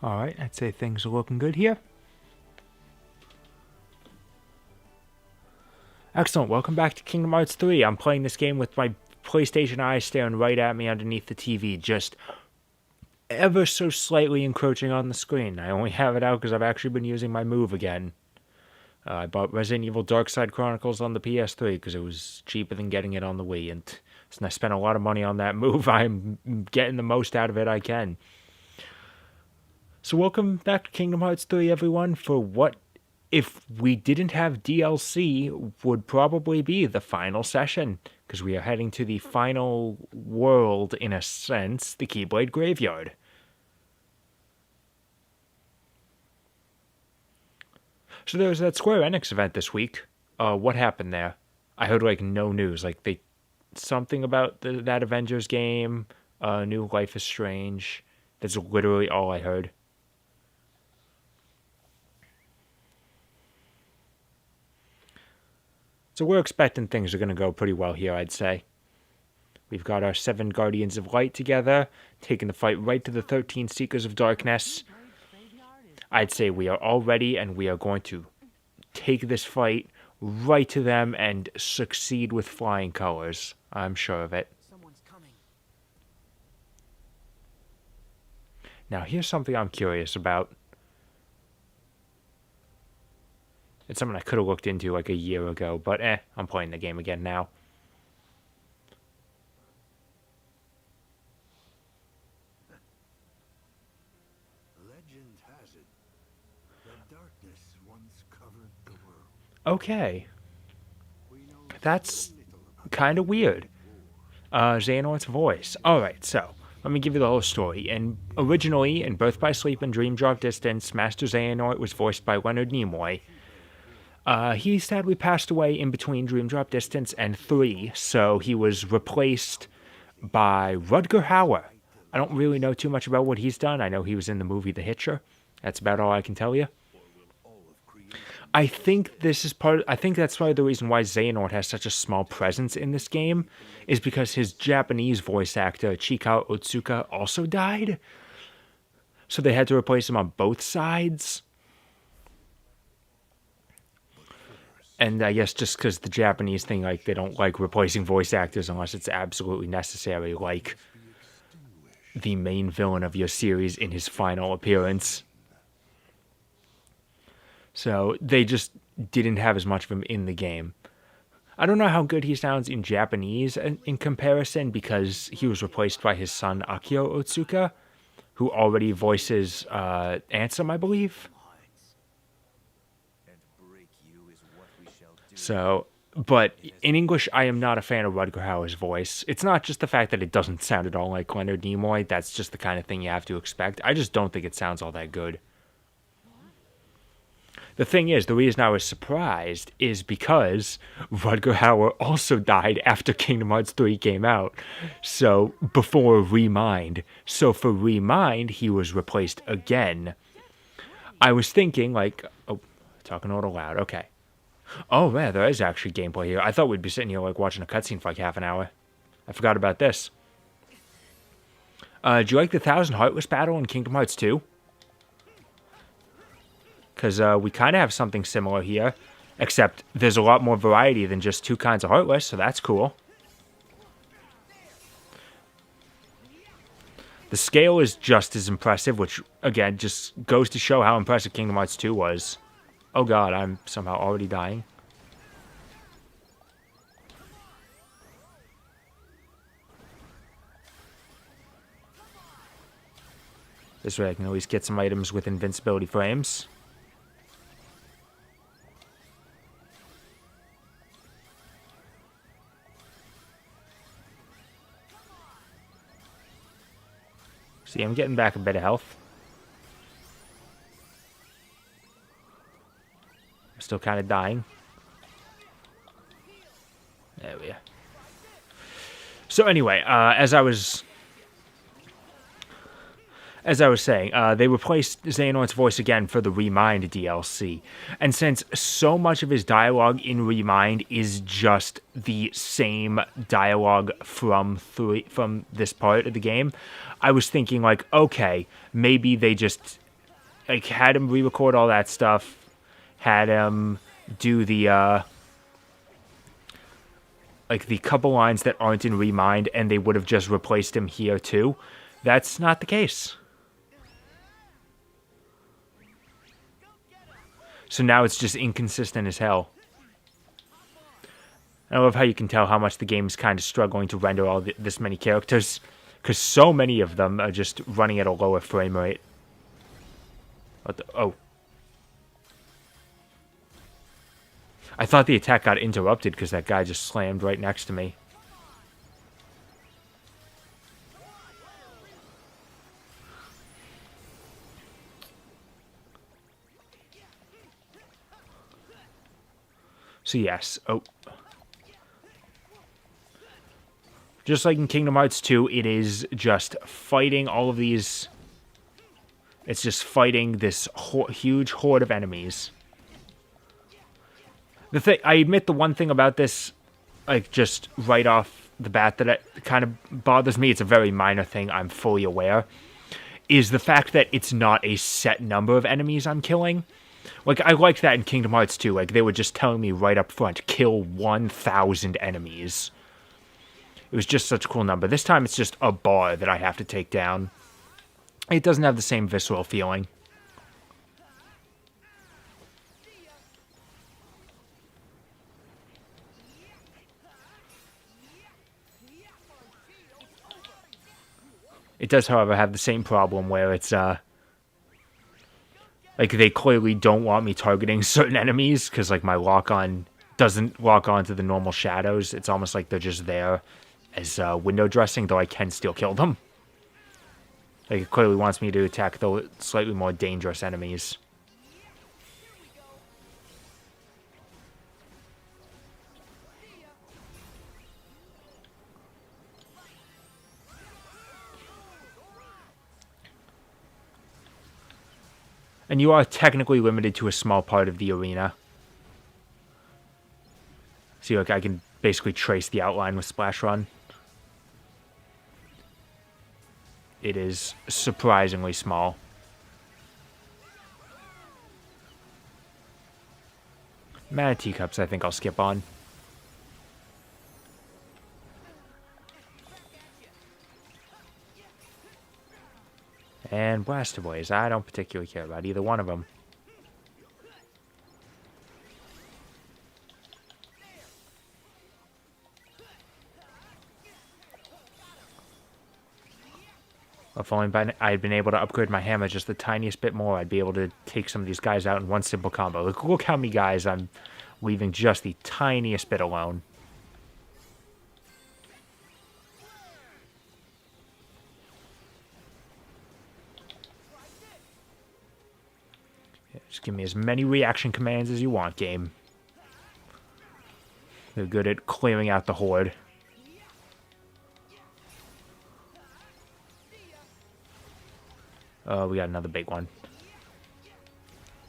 Alright, I'd say things are looking good here. Excellent, welcome back to Kingdom Hearts 3. I'm playing this game with my PlayStation eyes staring right at me underneath the TV, just ever so slightly encroaching on the screen. I only have it out because I've actually been using my Move again. I bought Resident Evil Dark Side Chronicles on the PS3 because it was cheaper than getting it on the Wii, and since I spent a lot of money on that Move, I'm getting the most out of it I can. So welcome back to Kingdom Hearts 3, everyone, for what, if we didn't have DLC, would probably be the final session, because we are heading to the final world, in a sense, the Keyblade Graveyard. So there was that Square Enix event this week. What happened there? I heard, no news. Something about that Avengers game, new Life is Strange. That's literally all I heard. So we're expecting things are going to go pretty well here, I'd say. We've got our 7 Guardians of Light together, taking the fight right to the 13 Seekers of Darkness. I'd say we are all ready, and we are going to take this fight right to them and succeed with flying colors. I'm sure of it. Now, here's something I'm curious about. It's something I could have looked into a year ago, but I'm playing the game again now. Legend has it that darkness once covered the world. Okay. That's kind of weird. Xehanort's voice. Alright, so let me give you the whole story. And originally, in Birth by Sleep and Dream Drop Distance, Master Xehanort was voiced by Leonard Nimoy. He sadly passed away in between Dream Drop Distance and 3, so he was replaced by Rutger Hauer. I don't really know too much about what he's done. I know he was in the movie The Hitcher. That's about all I can tell you. I think that's part of the reason why Xehanort has such a small presence in this game, is because his Japanese voice actor, Chikao Otsuka, also died. So they had to replace him on both sides. And I guess just because the Japanese thing, they don't like replacing voice actors unless it's absolutely necessary, like the main villain of your series in his final appearance. So they just didn't have as much of him in the game. I don't know how good he sounds in Japanese in comparison, because he was replaced by his son Akio Otsuka, who already voices Ansem, I believe. So, but in English, I am not a fan of Rutger Hauer's voice. It's not just the fact that it doesn't sound at all like Leonard Nimoy. That's just the kind of thing you have to expect. I just don't think it sounds all that good. The thing is, the reason I was surprised is because Rutger Hauer also died after Kingdom Hearts 3 came out. So, before Remind. So for Remind, he was replaced again. I was thinking, oh, talking all loud, okay. Oh man, there is actually gameplay here. I thought we'd be sitting here watching a cutscene for half an hour. I forgot about this. Do you like the 1,000 Heartless battle in Kingdom Hearts 2? Because we kind of have something similar here, except there's a lot more variety than just 2 kinds of Heartless, so that's cool. The scale is just as impressive, which, again, just goes to show how impressive Kingdom Hearts 2 was. Oh god, I'm somehow already dying. This way I can at least get some items with invincibility frames. See, I'm getting back a bit of health. I'm still kind of dying. There we are. So anyway, as I was saying, they replaced Xehanort's voice again for the Remind DLC. And since so much of his dialogue in Remind is just the same dialogue from this part of the game, I was thinking, okay, maybe they just like had him re-record all that stuff, had him do the like the couple lines that aren't in Remind, and they would have just replaced him here too. That's not the case. So now it's just inconsistent as hell. I love how you can tell how much the game is kind of struggling to render all this many characters, because so many of them are just running at a lower frame rate. Oh. I thought the attack got interrupted because that guy just slammed right next to me. So yes, just like in Kingdom Hearts 2, it is just fighting all of these. It's just fighting this huge horde of enemies. I admit the one thing about this, like just right off the bat that kind of bothers me, it's a very minor thing, I'm fully aware, is the fact that it's not a set number of enemies I'm killing. Like, I liked that in Kingdom Hearts 2. Like, they were just telling me right up front, kill 1,000 enemies. It was just such a cool number. This time, it's just a bar that I have to take down. It doesn't have the same visceral feeling. It does, however, have the same problem where it's, like, they clearly don't want me targeting certain enemies, because, like, my lock-on doesn't lock on to the normal shadows. It's almost like they're just there as window dressing, though I can still kill them. Like, it clearly wants me to attack the slightly more dangerous enemies. And you are technically limited to a small part of the arena. See, like, I can basically trace the outline with Splash Run. It is surprisingly small. Mana Teacups, I think I'll skip on. And Blastoise, I don't particularly care about either one of them. If only I had been able to upgrade my hammer just the tiniest bit more, I'd be able to take some of these guys out in one simple combo. Look how many guys I'm leaving just the tiniest bit alone. Just give me as many reaction commands as you want, game. They're good at clearing out the horde. Oh, we got another big one.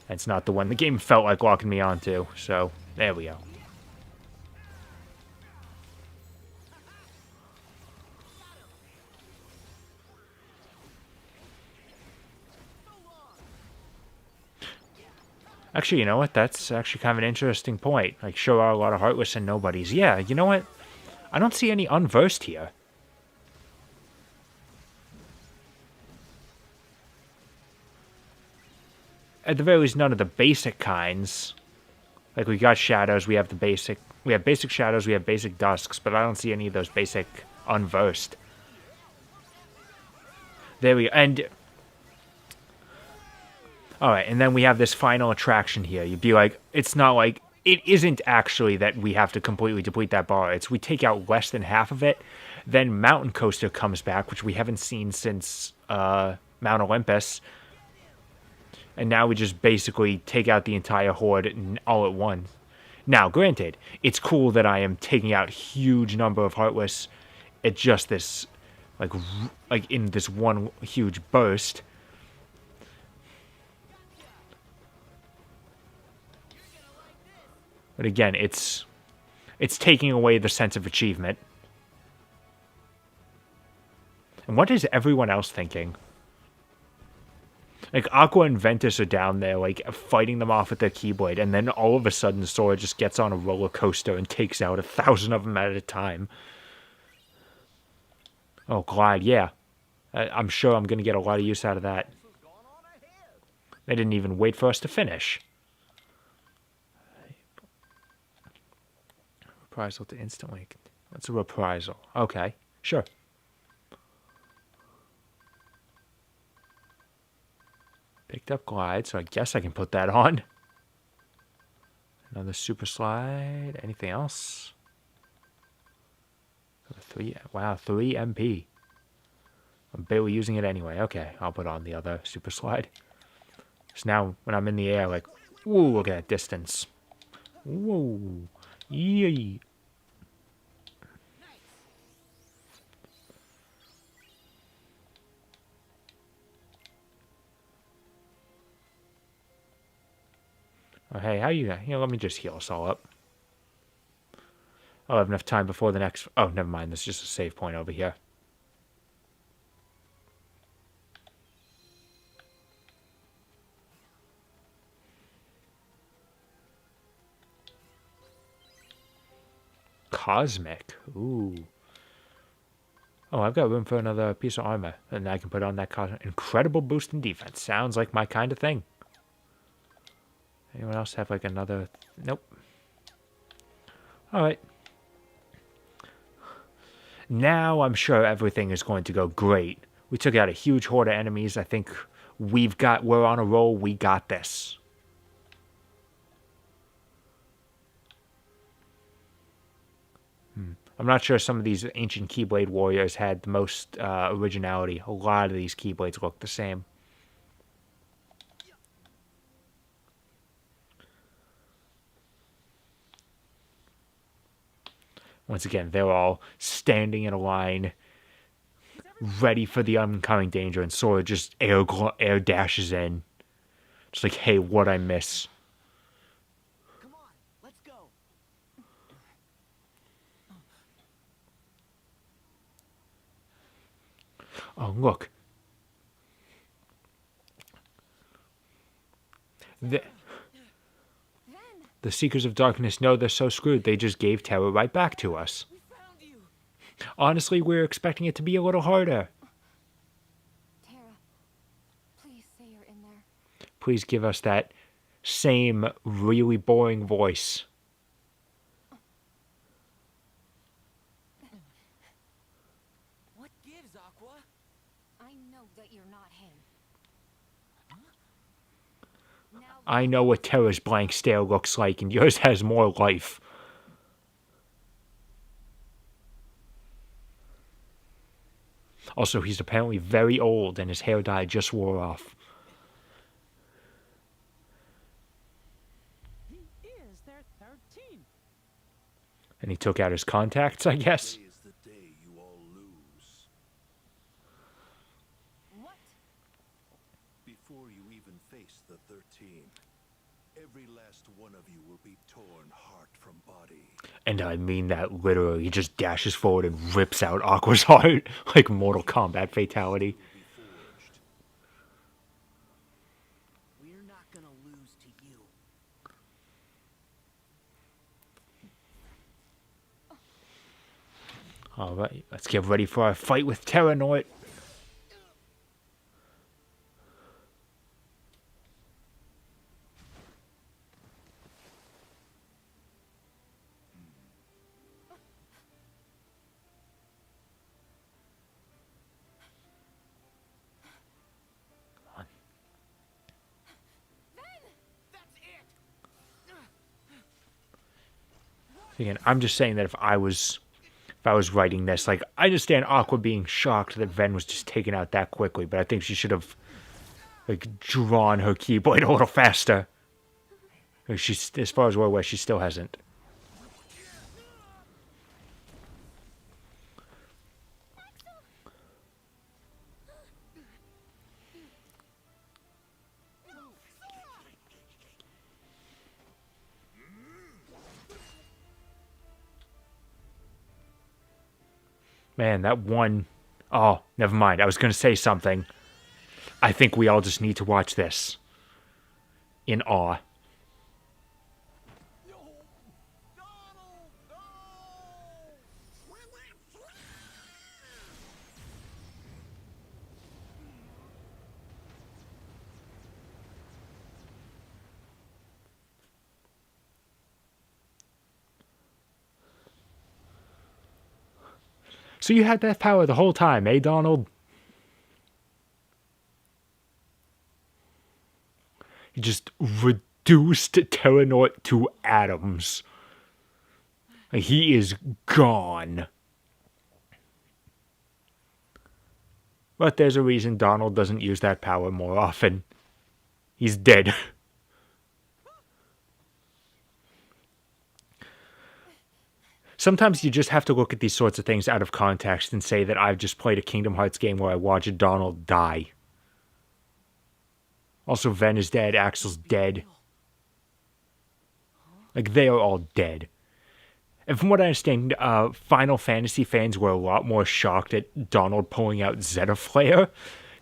That's not the one the game felt like locking me onto, so there we go. Actually, you know what? That's actually kind of an interesting point. Like, sure are a lot of Heartless and Nobodies. Yeah, you know what? I don't see any unversed here. At the very least, none of the basic kinds. Like, we got Shadows, we have basic Shadows, we have basic Dusks, but I don't see any of those basic unversed. There we go. And alright, and then we have this final attraction here. You'd be like, it's not like, it isn't actually that we have to completely deplete that bar. It's we take out less than half of it, then Mountain Coaster comes back, which we haven't seen since Mount Olympus. And now we just basically take out the entire horde all at once. Now, granted, it's cool that I am taking out huge number of Heartless at just this, like in this one huge burst. But again, it's taking away the sense of achievement. And what is everyone else thinking? Like, Aqua and Ventus are down there, like, fighting them off with their Keyblade, and then all of a sudden Sora just gets on a roller coaster and takes out 1,000 of them at a time. Oh, Glide, yeah. I'm sure I'm going to get a lot of use out of that. They didn't even wait for us to finish. Reprisal to instantly. What's a reprisal? Okay, sure. Picked up Glide, so I guess I can put that on. Another Super Slide. Anything else? Wow, 3 MP. I'm barely using it anyway. Okay, I'll put on the other Super Slide. So now, when I'm in the air, like, whoa, look at that distance. Whoa. Yee. Oh, hey, how you? Let me just heal us all up. I'll have enough time before the next... Oh, never mind. There's just a save point over here. Cosmic. Ooh. Oh, I've got room for another piece of armor. And I can put on that cosmic. Incredible boost in defense. Sounds like my kind of thing. Anyone else have like another... Nope. Alright. Now I'm sure everything is going to go great. We took out a huge horde of enemies. I think we're on a roll. We got this. I'm not sure some of these ancient Keyblade warriors had the most originality. A lot of these Keyblades look the same. Once again, they're all standing in a line, ready for the oncoming danger, and Sora just air dashes in. Just like, hey, what'd I miss? Come on, let's go. Oh, look. The Seekers of Darkness know they're so screwed, they just gave terror right back to us. We found you. Honestly, we were expecting it to be a little harder. Tara, please say you're in there. Please give us that same really boring voice. What gives, Aqua? I know that you're not him. Now I know what Terra's blank stare looks like, and yours has more life. Also, he's apparently very old, and his hair dye just wore off. He is their 13th. And he took out his contacts, I guess. Today is the day you all lose. What? Before you even face the 13, every last one of you will be torn heart from body. And I mean that literally. He just dashes forward and rips out Aqua's heart like Mortal Kombat fatality. Will be forged. We're not gonna lose to you. Alright, let's get ready for our fight with Terranoid. Again, I'm just saying that if I was writing this, like, I understand Aqua being shocked that Ven was just taken out that quickly, but I think she should have like drawn her Keyblade a little faster. Like, she's, as far as we're aware, she still hasn't. Man, that one... Oh, never mind. I was going to say something. I think we all just need to watch this in awe. So you had that power the whole time, eh, Donald? He just reduced Terranort to atoms. He is gone. But there's a reason Donald doesn't use that power more often. He's dead. Sometimes you just have to look at these sorts of things out of context and say that I've just played a Kingdom Hearts game where I watched Donald die. Also, Ven is dead, Axel's dead. Like, they are all dead. And from what I understand, Final Fantasy fans were a lot more shocked at Donald pulling out Zeta Flare.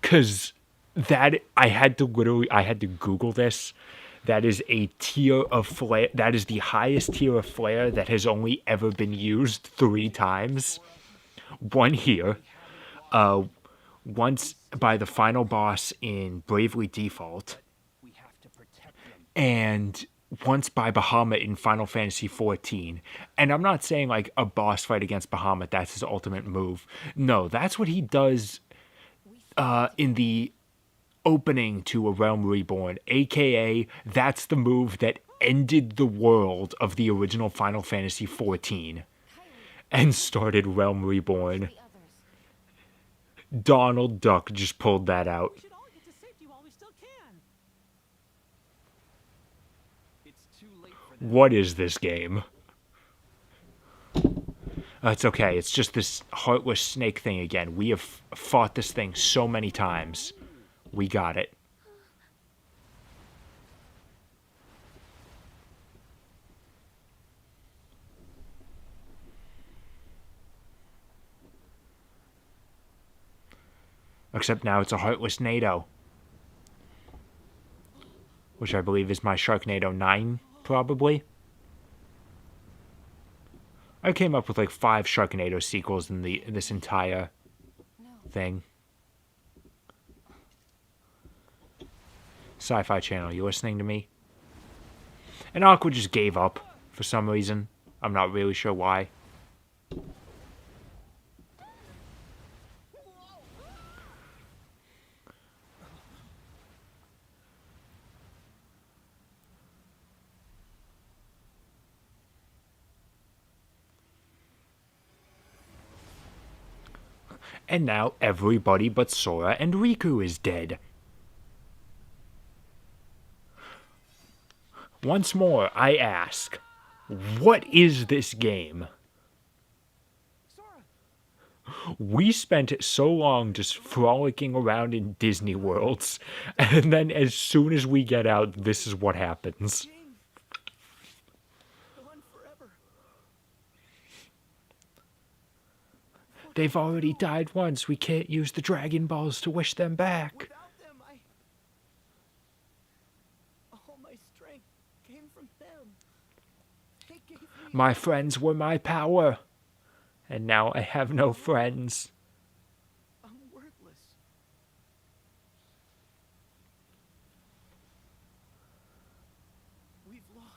Because I had to Google this. That is a tier of flare. That is the highest tier of flare that has only ever been used 3 times. One here, once by the final boss in Bravely Default, and once by Bahamut in Final Fantasy XIV. And I'm not saying like a boss fight against Bahamut, that's his ultimate move. No, that's what he does in the opening to A Realm Reborn, aka that's the move that ended the world of the original Final Fantasy XIV and started Realm Reborn. Donald Duck just pulled that out. We should all get to safety while we still can. It's too late for that. What is this game? It's okay, it's just this heartless snake thing again. We have fought this thing so many times. We got it. Except now it's a Heartless NATO. Which I believe is my Sharknado 9, probably. I came up with like 5 Sharknado sequels in this entire thing. Sci-Fi Channel, you listening to me? And Aqua just gave up for some reason. I'm not really sure why. And now everybody but Sora and Riku is dead. Once more, I ask, what is this game? Sora, We spent so long just frolicking around in Disney worlds, and then as soon as we get out, this is what happens. James. Gone forever. They've already died once. We can't use the Dragon Balls to wish them back. Without them, all my strength came from them. They gave me My friends were my power. And now I have no friends. I'm worthless. We've lost.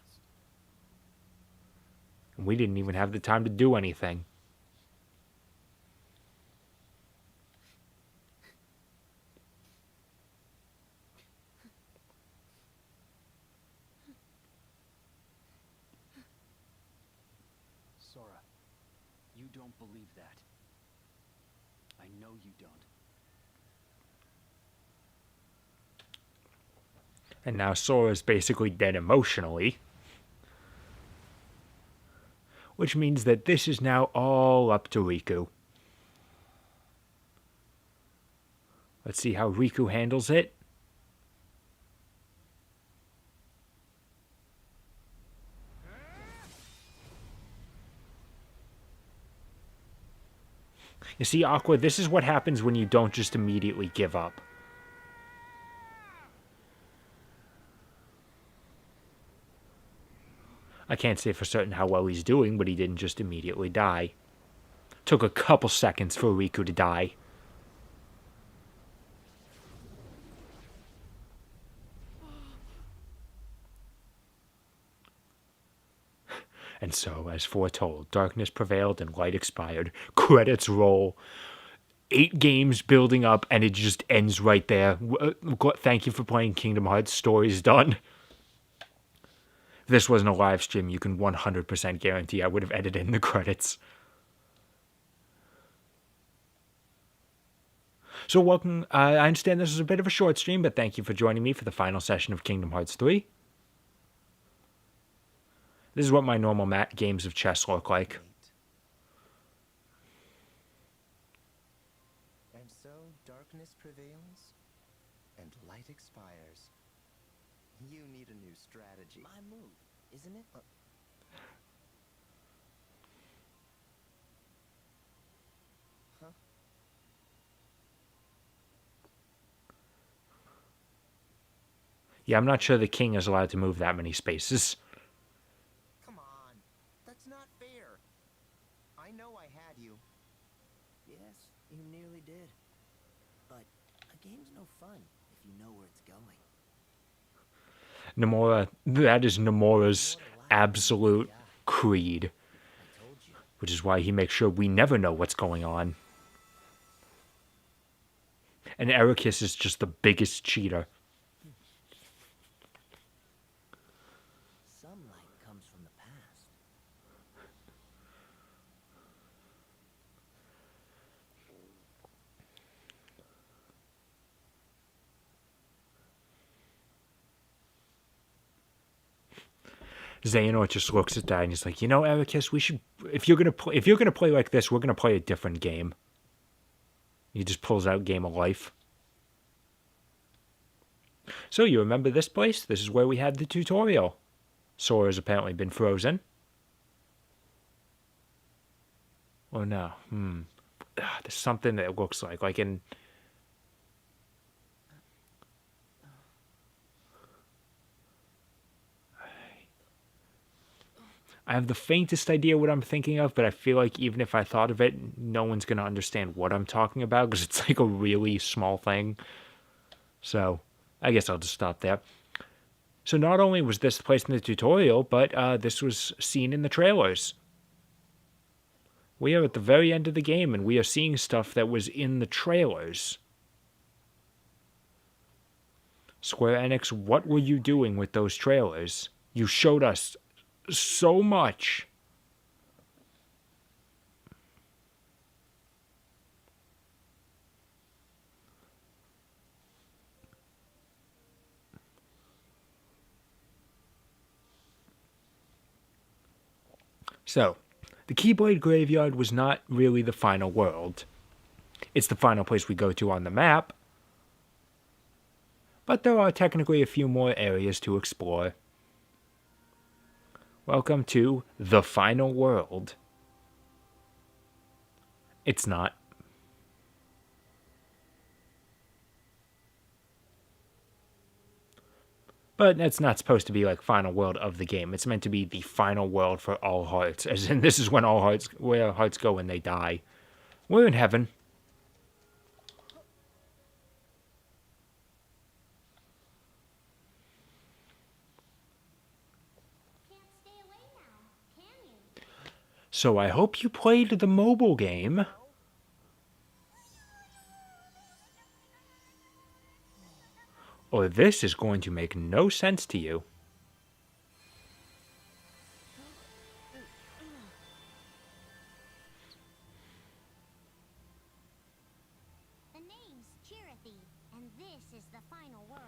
And we didn't even have the time to do anything. Sora, you don't believe that. I know you don't. And now Sora's basically dead emotionally. Which means that this is now all up to Riku. Let's see how Riku handles it. You see, Aqua, this is what happens when you don't just immediately give up. I can't say for certain how well he's doing, but he didn't just immediately die. Took a couple seconds for Riku to die. And so, as foretold, darkness prevailed and light expired. Credits roll. 8 games building up, and it just ends right there. Thank you for playing Kingdom Hearts. Story's done. If this wasn't a live stream, you can 100% guarantee I would have edited in the credits. So welcome. I understand this is a bit of a short stream, but thank you for joining me for the final session of Kingdom Hearts 3. This is what my normal games of chess look like. And so darkness prevails, and light expires. You need a new strategy. My move, isn't it? Huh? Yeah, I'm not sure the king is allowed to move that many spaces. Come on. That's not fair. I know I had you. Yes, you nearly did. But a game's no fun if you know where it's going. Nomura, that is Nomura's absolute creed, I told you. which is why he makes sure we never know what's going on. And Ericus is just the biggest cheater. Some light comes from the past. Xehanort just looks at that and he's like, you know, Ericus, we should, if you're gonna play like this, we're gonna play a different game. He just pulls out Game of Life. So you remember this place? This is where we had the tutorial. Sora's apparently been frozen. Oh no. There's something that it looks like in. I have the faintest idea what I'm thinking of, but I feel like even if I thought of it, no one's going to understand what I'm talking about because it's like a really small thing. So, I guess I'll just stop there. So not only was this placed in the tutorial, but this was seen in the trailers. We are at the very end of the game, and we are seeing stuff that was in the trailers. Square Enix, what were you doing with those trailers? You showed us so much. So, the Keyblade Graveyard was not really the final world. It's the final place we go to on the map, but there are technically a few more areas to explore. Welcome to the final world. It's not. But that's not supposed to be like final world of the game. It's meant to be the final world for all hearts. As in, this is when where hearts go when they die. We're in heaven. Can't stay away now, can you? So I hope you played the mobile game. Or this is going to make no sense to you. The name's Chirithy, and this is the final world.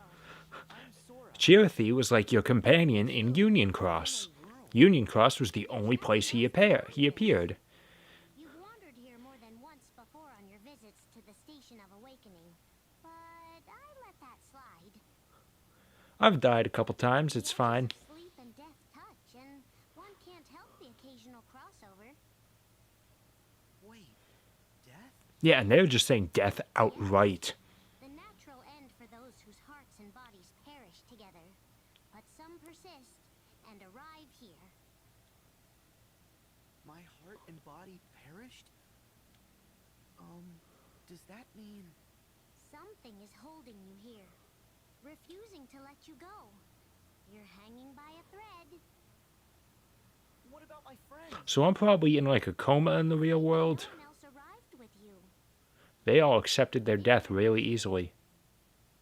I'm Sora. Chirithy was like your companion in Union Cross. Union Cross was the only place he appeared. You've wandered here more than once before on your visits to the Station of Awakening, but I let that slide. I've died a couple times, it's fine. Sleep and death touch, and one can't help the occasional crossover. Wait, death? Yeah, and they're just saying death outright. The natural end for those whose hearts and bodies perish together. But some persist and arrive here. and body perished? Does that mean... Something is holding you here, refusing to let you go. You're hanging by a thread. What about my friends? So I'm probably in like a coma in the real world. No one else arrived with you. They all accepted their death really easily.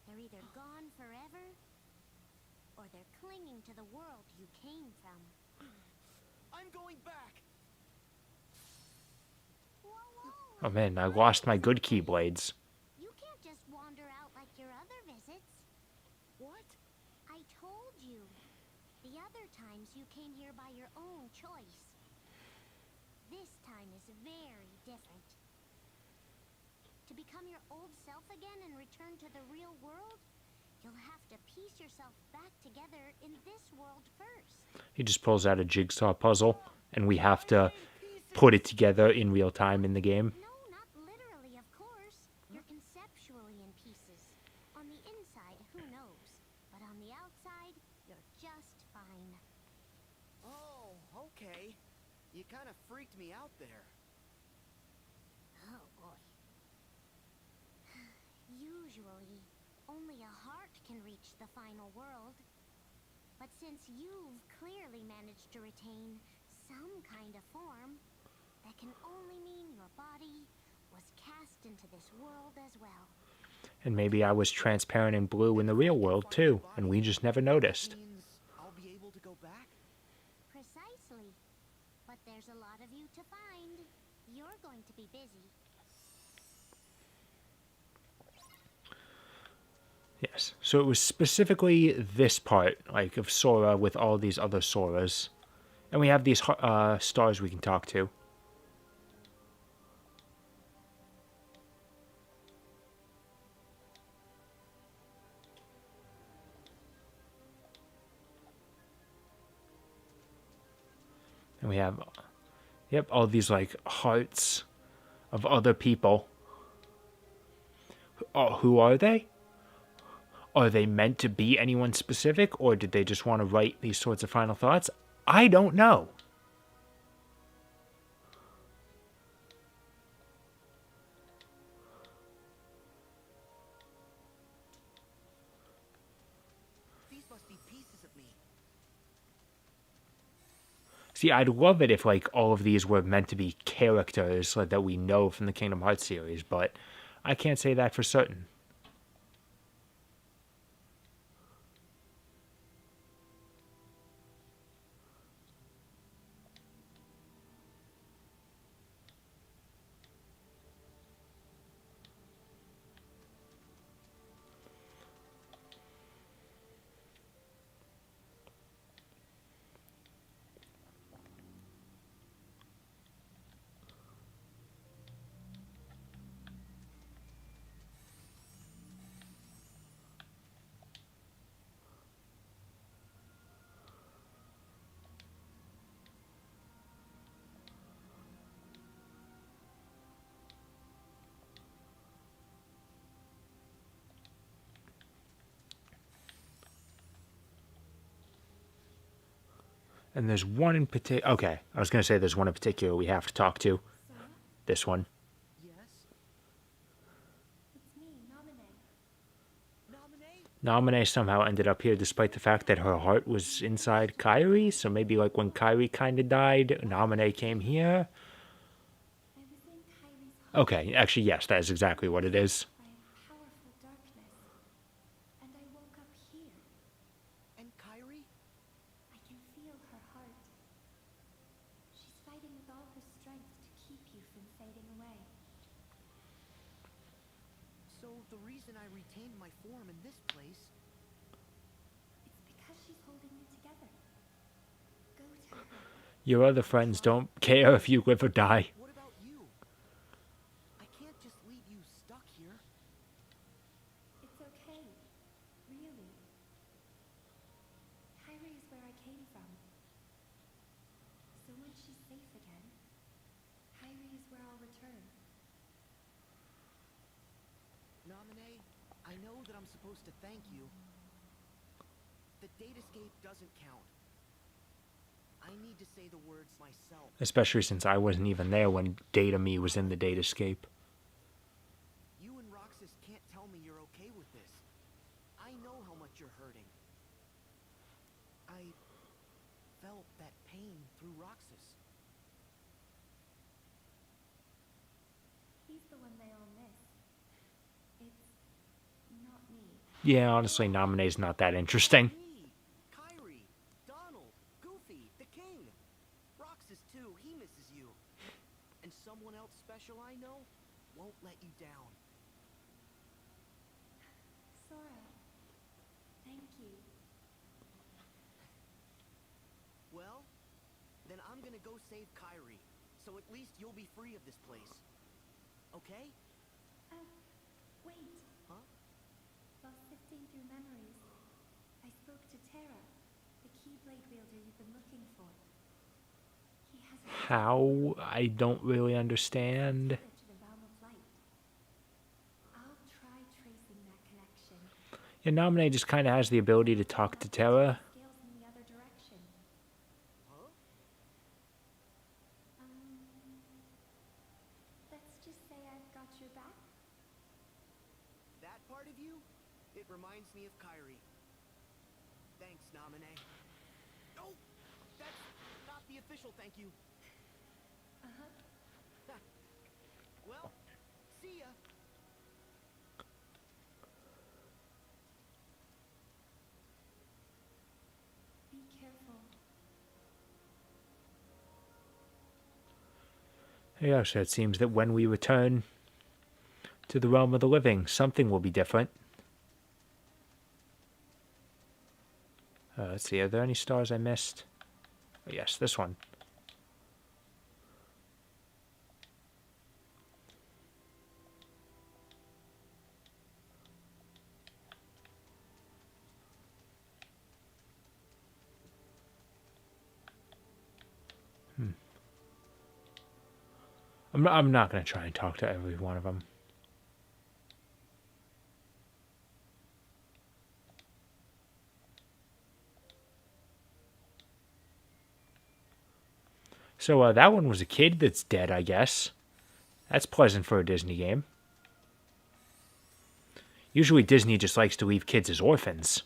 They're either gone forever, or they're clinging to the world you came from. I'm going back! Whoa, whoa! Oh man, I lost my good keyblades. You can't just wander out like your other visits. What? I told you. The other times you came here by your own choice. This time is very different. To become your old self again and return to the real world, you'll have to piece yourself back together in this world first. He just pulls out a jigsaw puzzle, and we have to put it together in real time in the game. No, not literally, of course. You're conceptually in pieces. On the inside, who knows? But on the outside, you're just fine. Oh, okay. You kind of freaked me out there. Oh boy. Usually, only a heart can reach the final world. But since you've clearly managed to retain some kind of form, that can only mean your body was cast into this world as well. And maybe I was transparent and blue in the real world too, and we just never noticed. Means I'll be able to go back? Precisely. But there's a lot of you to find. You're going to be busy. Yes, so it was specifically this part, like, of Sora with all these other Soras. And we have these stars we can talk to. And we have, yep, all these, like, hearts of other people. Oh, who are they? Are they meant to be anyone specific, or did they just want to write these sorts of final thoughts? I don't know. These must be pieces of me. See, I'd love it if, like, all of these were meant to be characters like, that we know from the Kingdom Hearts series, but I can't say that for certain. And there's one in particular. Okay, I was going to say there's one in particular we have to talk to. This one. Yes? It's me, Nominee. Nominee? Naminé somehow ended up here despite the fact that her heart was inside Kairi. So maybe like when Kairi kind of died, Naminé came here. I was in Kyrie's heart Okay, actually, yes, that is exactly what it is. by a powerful darkness, and I woke up here. And Kyrie? I can feel her heart. She's fighting with all her strength to keep you from fading away. So the reason I retained my form in this place... It's because she's holding you together. Go to her. Your other friends don't care if you live or die. What about you? I can't just leave you stuck here. It's okay. Really. Kyrie is where I came from. So when she's safe again, Kyrie is where I'll return. Nominee, I know that I'm supposed to thank you. The Datascape doesn't count. I I need to say the words myself. Especially since I wasn't even there when Data Me was in the datascape. You and Roxas can't tell me you're okay with this. I know how much you're hurting. I felt that pain through Roxas. He's the one they all miss. It's not me. Yeah, honestly, Nominee's not that interesting. Me, Kyrie, Donald, Goofy, the King. Roxas too, he misses you. And someone else special I know won't let you down. Sora, thank you. Well, then I'm gonna go save Kyrie, so at least you'll be free of this place. Okay? Wait. Huh? While sifting through memories, I spoke to Terra, the Keyblade wielder you've been looking for. He has a How? I don't really understand. to the realm of light. I'll try tracing that connection. Yeah, Nominee just kind of has the ability to talk to Terra. Scales in the other direction. Huh? Let's just say I've got your back. That part of you? It reminds me of Kyrie. Thanks, Nominee. No! That's not the official thank you. Well, see ya. Be careful. Yeah, so it seems that when we return to the realm of the living, something will be different. Let's see, are there any stars I missed? Oh, yes, this one. I'm not going to try and talk to every one of them. So that one was a kid that's dead, I guess. That's pleasant for a Disney game. Usually Disney just likes to leave kids as orphans.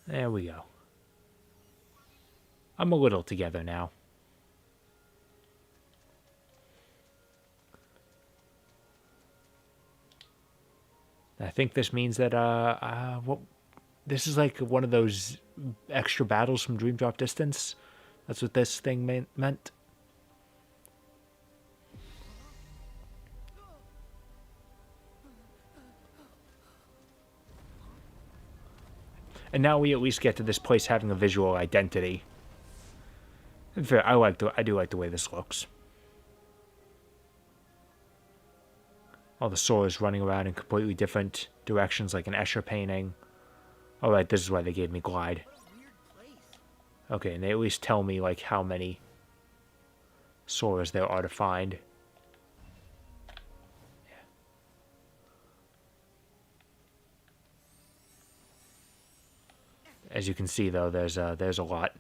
There we go. I'm a little together now. I think this means that this is like one of those extra battles from Dream Drop Distance. That's what this thing meant. And now we at least get to this place having a visual identity. And fair, I do like the way this looks. All the Soras running around in completely different directions, like an Escher painting. Alright, this is why they gave me Glide. What a weird place. Okay, and they at least tell me, like, how many Soras there are to find. As you can see, though, there's a lot.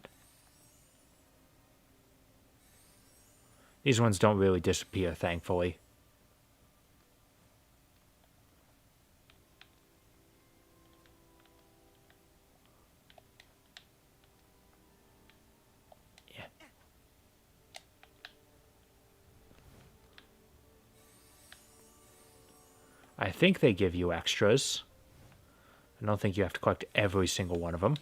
These ones don't really disappear, thankfully. Yeah. I think they give you extras. I don't think you have to collect every single one of them.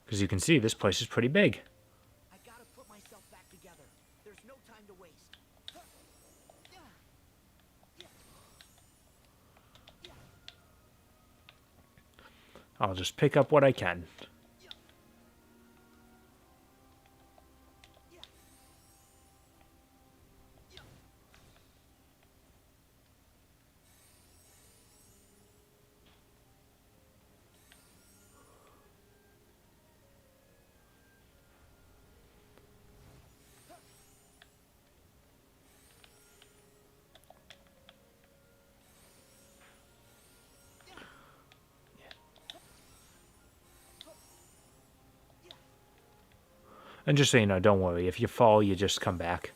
Because you can see, this place is pretty big. I gotta put myself back together. There's no time to waste. I'll just pick up what I can. And just so you know, don't worry. If you fall, you just come back.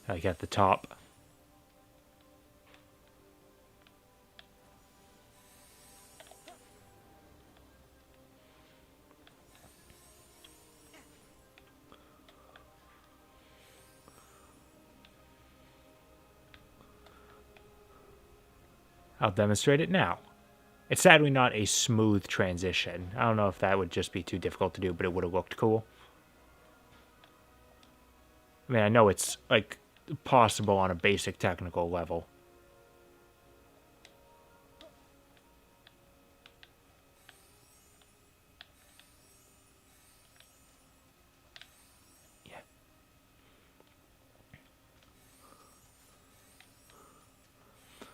Like at the top. I'll demonstrate it now. It's sadly not a smooth transition. I don't know if that would just be too difficult to do, but it would have looked cool. I mean, I know it's, like, possible on a basic technical level. Yeah.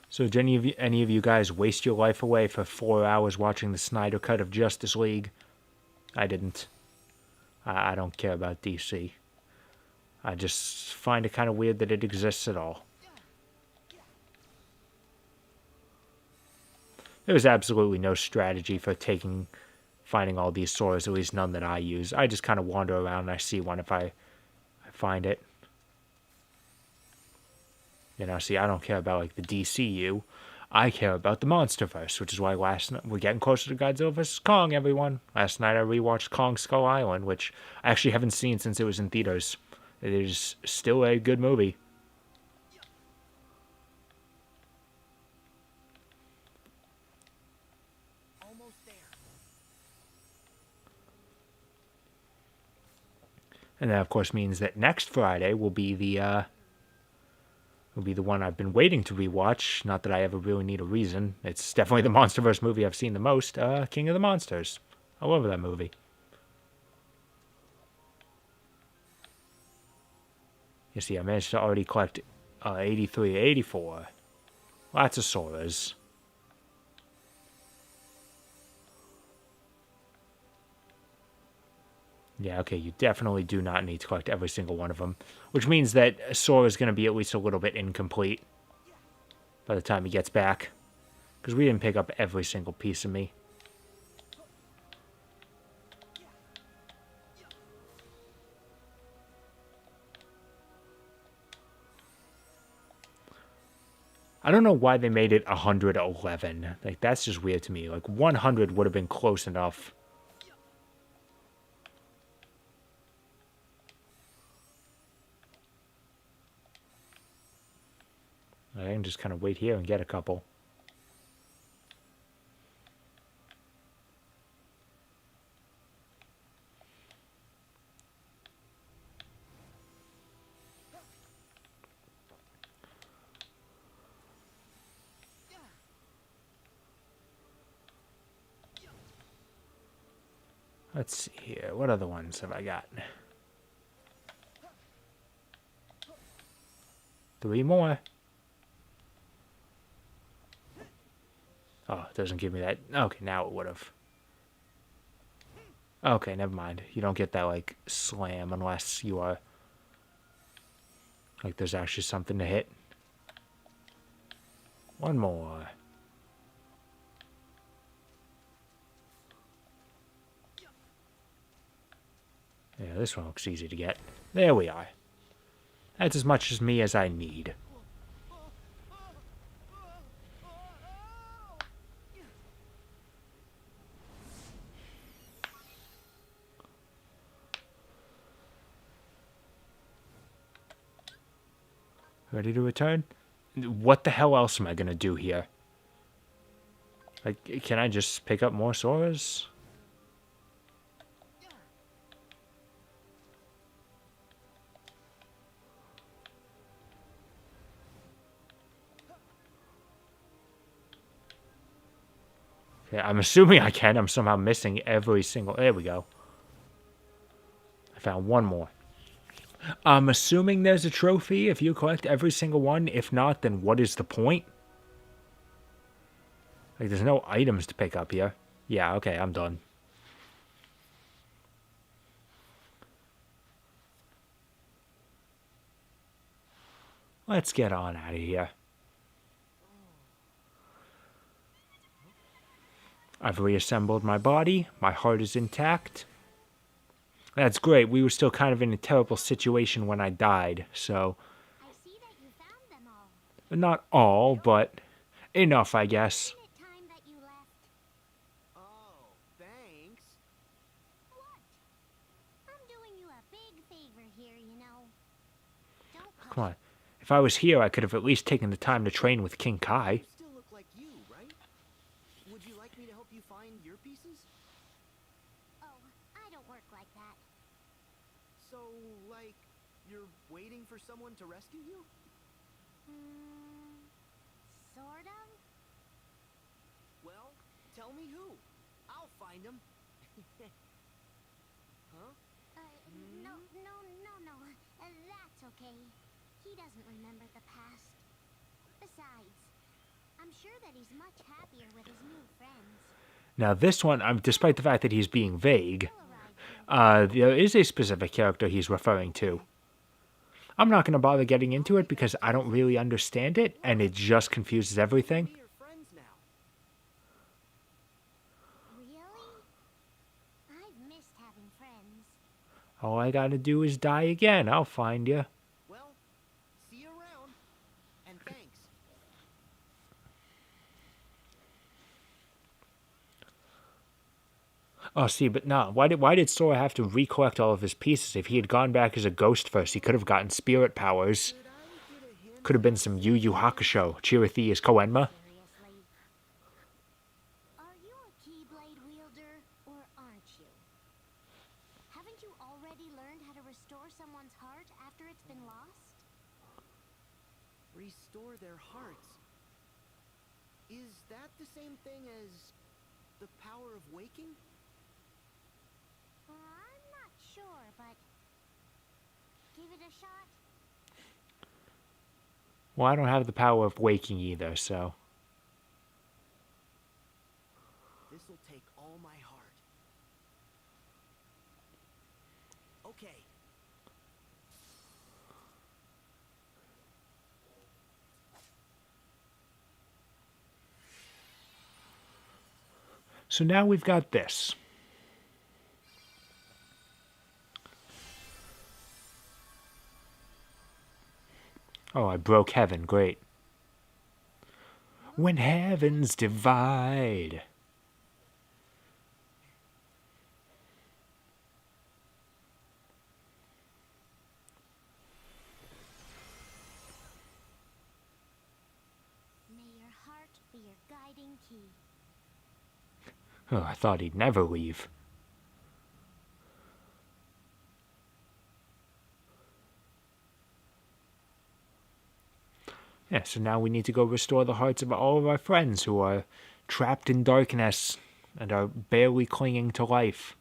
So did any of you guys waste your life away for 4 hours watching the Snyder Cut of Justice League? I didn't. I don't care about DC. I just find it kind of weird that it exists at all. There was absolutely no strategy for finding all these swords, at least none that I use. I just kind of wander around and I see one if I find it. You know, see, I don't care about, like, the DCU. I care about the MonsterVerse, which is why last night we're getting closer to Godzilla vs. Kong, everyone. Last night I rewatched Kong Skull Island, which I actually haven't seen since it was in theaters. It is still a good movie. Almost there. And that, of course, means that next Friday will be the one I've been waiting to rewatch. Not that I ever really need a reason. It's definitely the MonsterVerse movie I've seen the most. King of the Monsters. I love that movie. You see, I managed to already collect 83, 84. Lots of Soras. Yeah, okay, you definitely do not need to collect every single one of them. Which means that Sora is going to be at least a little bit incomplete by the time he gets back. Because we didn't pick up every single piece of me. I don't know why they made it 111. Like, that's just weird to me. Like, 100 would have been close enough. I can just kind of wait here and get a couple. Let's see here. What other ones have I got? 3 more. Oh, it doesn't give me that. Okay, now it would have. Okay, never mind. You don't get that, like, slam unless you are... Like, there's actually something to hit. 1 more. Yeah, this one looks easy to get. There we are. That's as much as me as I need. Ready to return? What the hell else am I gonna do here? Like, can I just pick up more Soras? Okay, I'm assuming I can. I'm somehow missing every single... There we go. I found 1 more. I'm assuming there's a trophy if you collect every single one. If not, then what is the point? Like, there's no items to pick up here. Yeah, okay, I'm done. Let's get on out of here. I've reassembled my body. My heart is intact. That's great. We were still kind of in a terrible situation when I died, so I see that you found them all. not all, but enough, I guess. Isn't it time that you left? Oh, thanks. What? I'm doing you a big favor here, you know. Don't push Come on. If I was here, I could have at least taken the time to train with King Kai. You still look like you, right? Would you like me to help you find your pieces? Oh, I don't work like that. So, like, you're waiting for someone to rescue you? Sort of? Well, tell me who. I'll find him. Huh? No. That's okay. He doesn't remember the past. Besides, I'm sure that he's much happier with his new friends. Now, this one, despite the fact that he's being vague, He'll arrive here. there is a specific character he's referring to. I'm not going to bother getting into it because I don't really understand it, and it just confuses everything. Be your friends now. Really? I've missed having friends. All I gotta do is die again. I'll find you. Well, see you around. And thanks. Oh, see, but no. Why did Sora have to recollect all of his pieces? If he had gone back as a ghost first, he could have gotten spirit powers. Did I get a hint? Could have been some Yu Yu Hakusho. Chirithy is Koenma. Seriously. Are you a Keyblade wielder, or aren't you? Haven't you already learned how to restore someone's heart after it's been lost? Restore their hearts. Is that the same thing as the power of waking? I'm not sure, but give it a shot. Well, I don't have the power of waking either, so. This'll take all my heart. Okay. So now we've got this. Oh, I broke heaven. Great. When heavens divide. May your heart be your guiding key. Oh, I thought he'd never leave. Yeah, so now we need to go restore the hearts of all of our friends who are trapped in darkness and are barely clinging to life.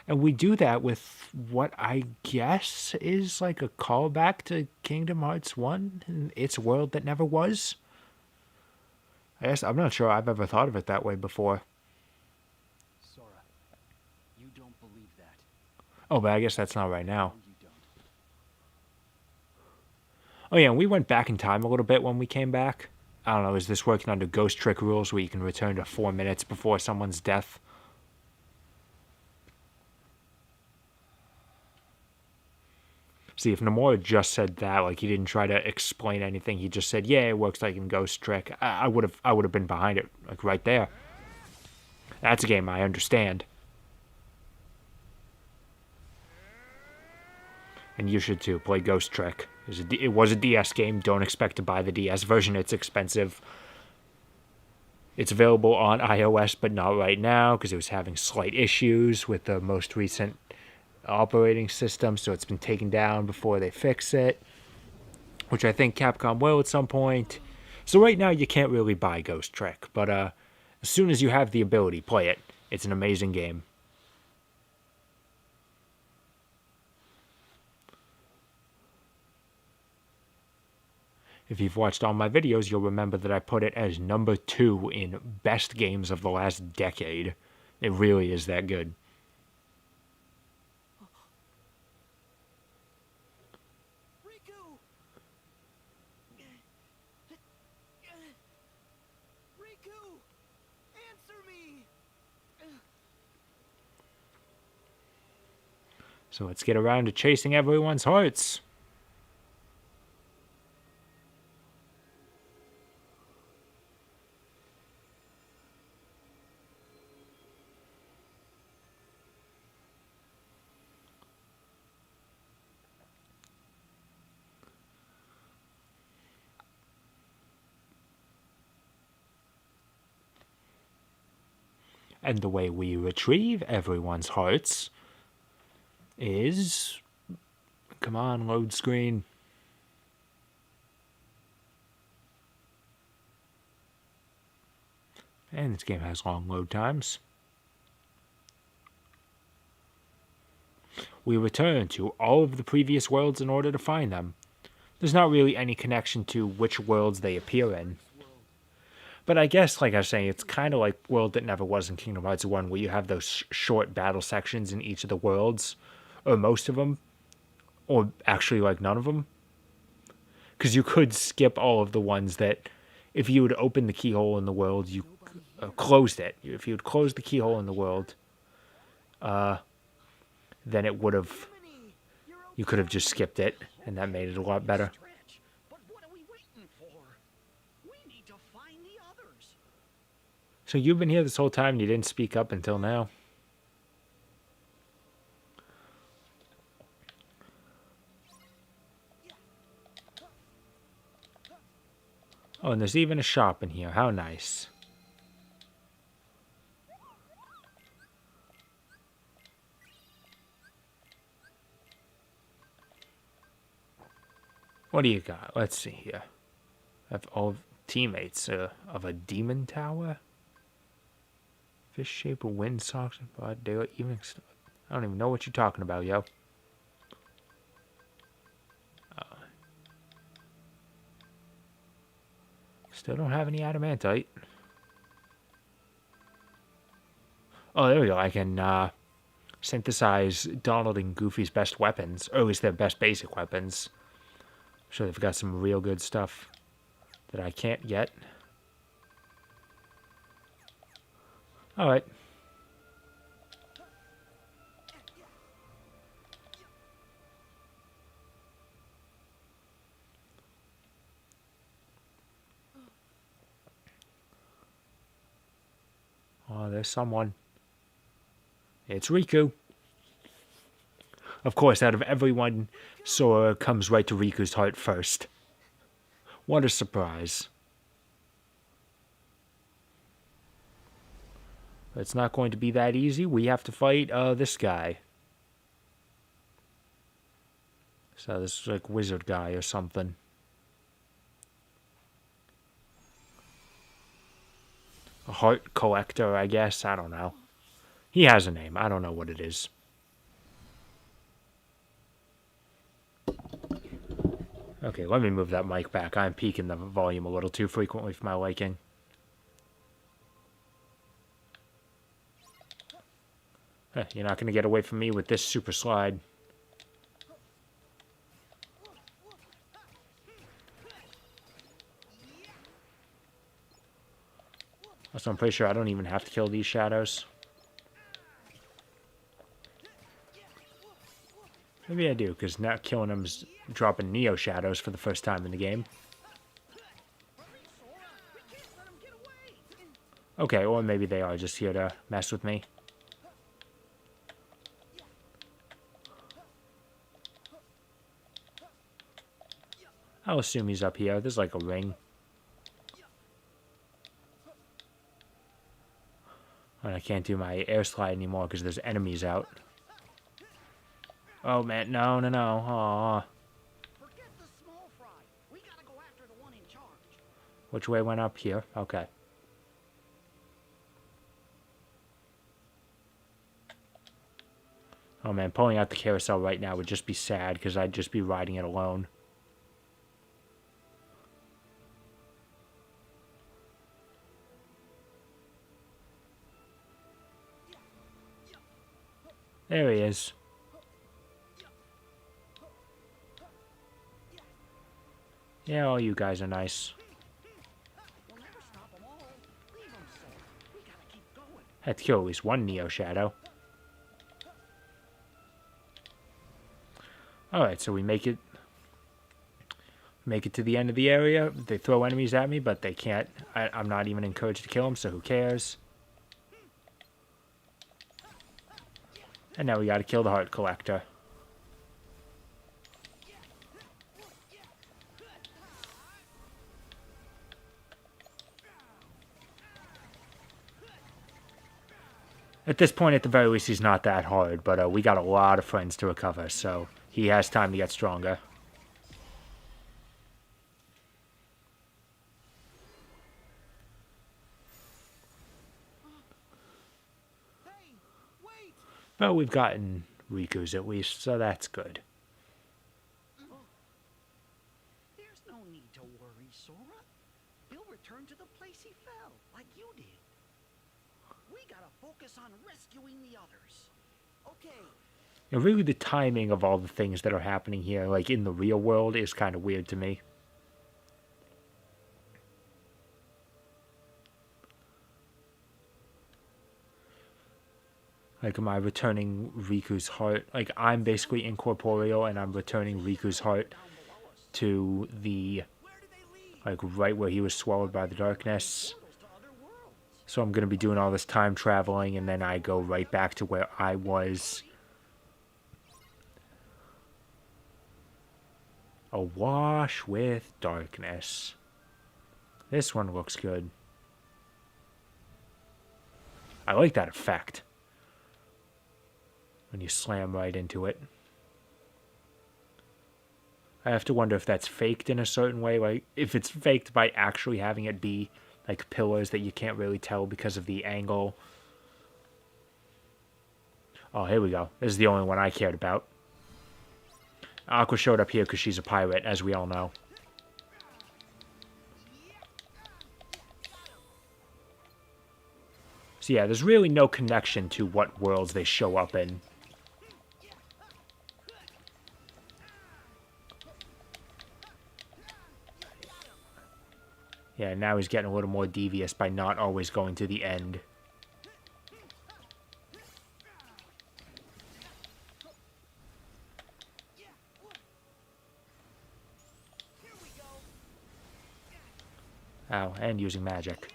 And we do that with what I guess is like a callback to Kingdom Hearts 1 and its world that never was. I guess I'm not sure I've ever thought of it that way before. Sora, you don't believe that. Oh, but I guess that's not right now. No, you don't. Oh yeah, and we went back in time a little bit when we came back. I don't know, is this working under Ghost Trick rules where you can return to 4 minutes before someone's death? See, if Nomura just said that, like he didn't try to explain anything, he just said, "Yeah, it works like in Ghost Trick," I would have been behind it, like right there. That's a game I understand, and you should too. Play Ghost Trick. It was a DS game. Don't expect to buy the DS version; it's expensive. It's available on iOS, but not right now because it was having slight issues with the most recent operating system, so it's been taken down before they fix it, which I think Capcom will at some point. So right now you can't really buy Ghost Trick, but as soon as you have the ability, play it. It's an amazing game. If you've watched all my videos, you'll remember that I put it as number 2 in best games of the last decade. It really is that good. Riku! Riku! Answer me! So let's get around to chasing everyone's hearts. And the way we retrieve everyone's hearts is... Come on, load screen. And this game has long load times. We return to all of the previous worlds in order to find them. There's not really any connection to which worlds they appear in. But I guess, like I was saying, it's kind of like World That Never Was in Kingdom Hearts 1, where you have those short battle sections in each of the worlds, or most of them, or actually like none of them. Because you could skip all of the ones that, if you would open the keyhole in the world, you closed it. If you had closed the keyhole in the world, then it would have, you could have just skipped it, and that made it a lot better. Stretch, but what are we waiting for? We need to find the others. So you've been here this whole time and you didn't speak up until now? Oh, and there's even a shop in here. How nice. What do you got? Let's see here. I have all teammates of a demon tower. Fish shape of wind socks and broad daylight evening star. I don't even know what you're talking about, yo. Still don't have any adamantite. Oh, there we go. I can synthesize Donald and Goofy's best weapons, or at least their best basic weapons. I'm sure they've got some real good stuff that I can't get. Alright. Oh, there's someone. It's Riku. Of course, out of everyone, Sora comes right to Riku's heart first. What a surprise. But it's not going to be that easy. We have to fight this guy. So this is like wizard guy or something. A heart collector, I guess. I don't know. He has a name. I don't know what it is. Okay, let me move that mic back. I'm peaking the volume a little too frequently for my liking. You're not going to get away from me with this super slide. Also, I'm pretty sure I don't even have to kill these shadows. Maybe I do, because now killing them is dropping Neo shadows for the first time in the game. Okay, or maybe they are just here to mess with me. I'll assume he's up here. There's like a ring. And I can't do my air slide anymore because there's enemies out. Oh man, no. Aww. Forget the small fry. We gotta go after the one in charge. Which way went up here? Okay. Oh man, pulling out the carousel right now would just be sad because I'd just be riding it alone. There he is. Yeah, all you guys are nice. We'll never stop them all. Leave them so. We gotta keep going. Had to kill at least one Neo Shadow. Alright, so we make it to the end of the area. They throw enemies at me, but they can't. I'm not even encouraged to kill them, so who cares? And now we gotta kill the heart collector. At this point, at the very least, he's not that hard, but we got a lot of friends to recover, so he has time to get stronger. Hey, wait! Well, we've gotten Riku's at least, so that's good. There's no need to worry, Sora. He'll return to the place he fell, like you did. We gotta focus on rescuing the others. Okay. And really, the timing of all the things that are happening here, like in the real world, is kind of weird to me. Like, am I returning Riku's heart? Like, I'm basically incorporeal, and I'm returning Riku's heart to the, like, right where he was swallowed by the darkness. So I'm going to be doing all this time traveling, and then I go right back to where I was. Awash with darkness. This one looks good. I like that effect. When you slam right into it. I have to wonder if that's faked in a certain way. Like, if it's faked by actually having it be, like, pillars that you can't really tell because of the angle. Oh, here we go. This is the only one I cared about. Aqua showed up here because she's a pirate, as we all know. So yeah, there's really no connection to what worlds they show up in. Yeah, now he's getting a little more devious by not always going to the end. Oh, and using magic.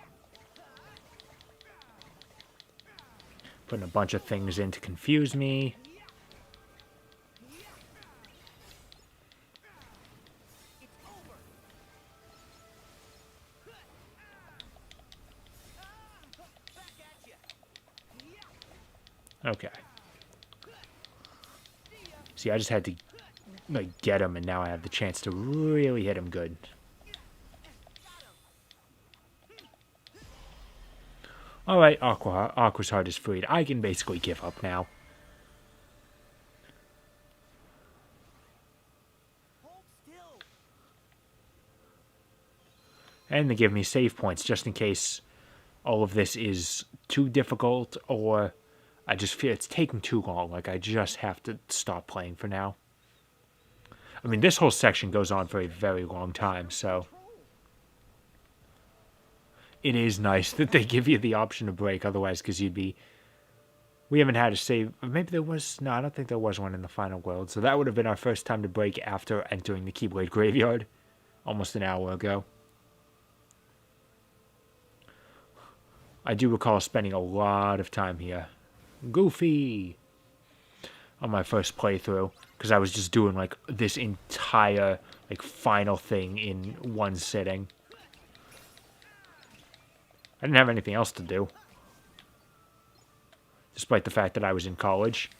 Putting a bunch of things in to confuse me. Okay. See, I just had to, like, get him, and now I have the chance to really hit him good. Alright, Aqua's heart is freed. I can basically give up now. Hold still. And they give me save points just in case all of this is too difficult, or I just feel it's taking too long. Like, I just have to stop playing for now. I mean, this whole section goes on for a very long time, so it is nice that they give you the option to break, otherwise, because you'd be... We haven't had a save... Maybe there was... No, I don't think there was one in the final world, so that would have been our first time to break after entering the Keyblade Graveyard almost an hour ago. I do recall spending a lot of time here. Goofy! On my first playthrough, because I was just doing, like, this entire, like, final thing in one sitting. I didn't have anything else to do. Despite the fact that I was in college.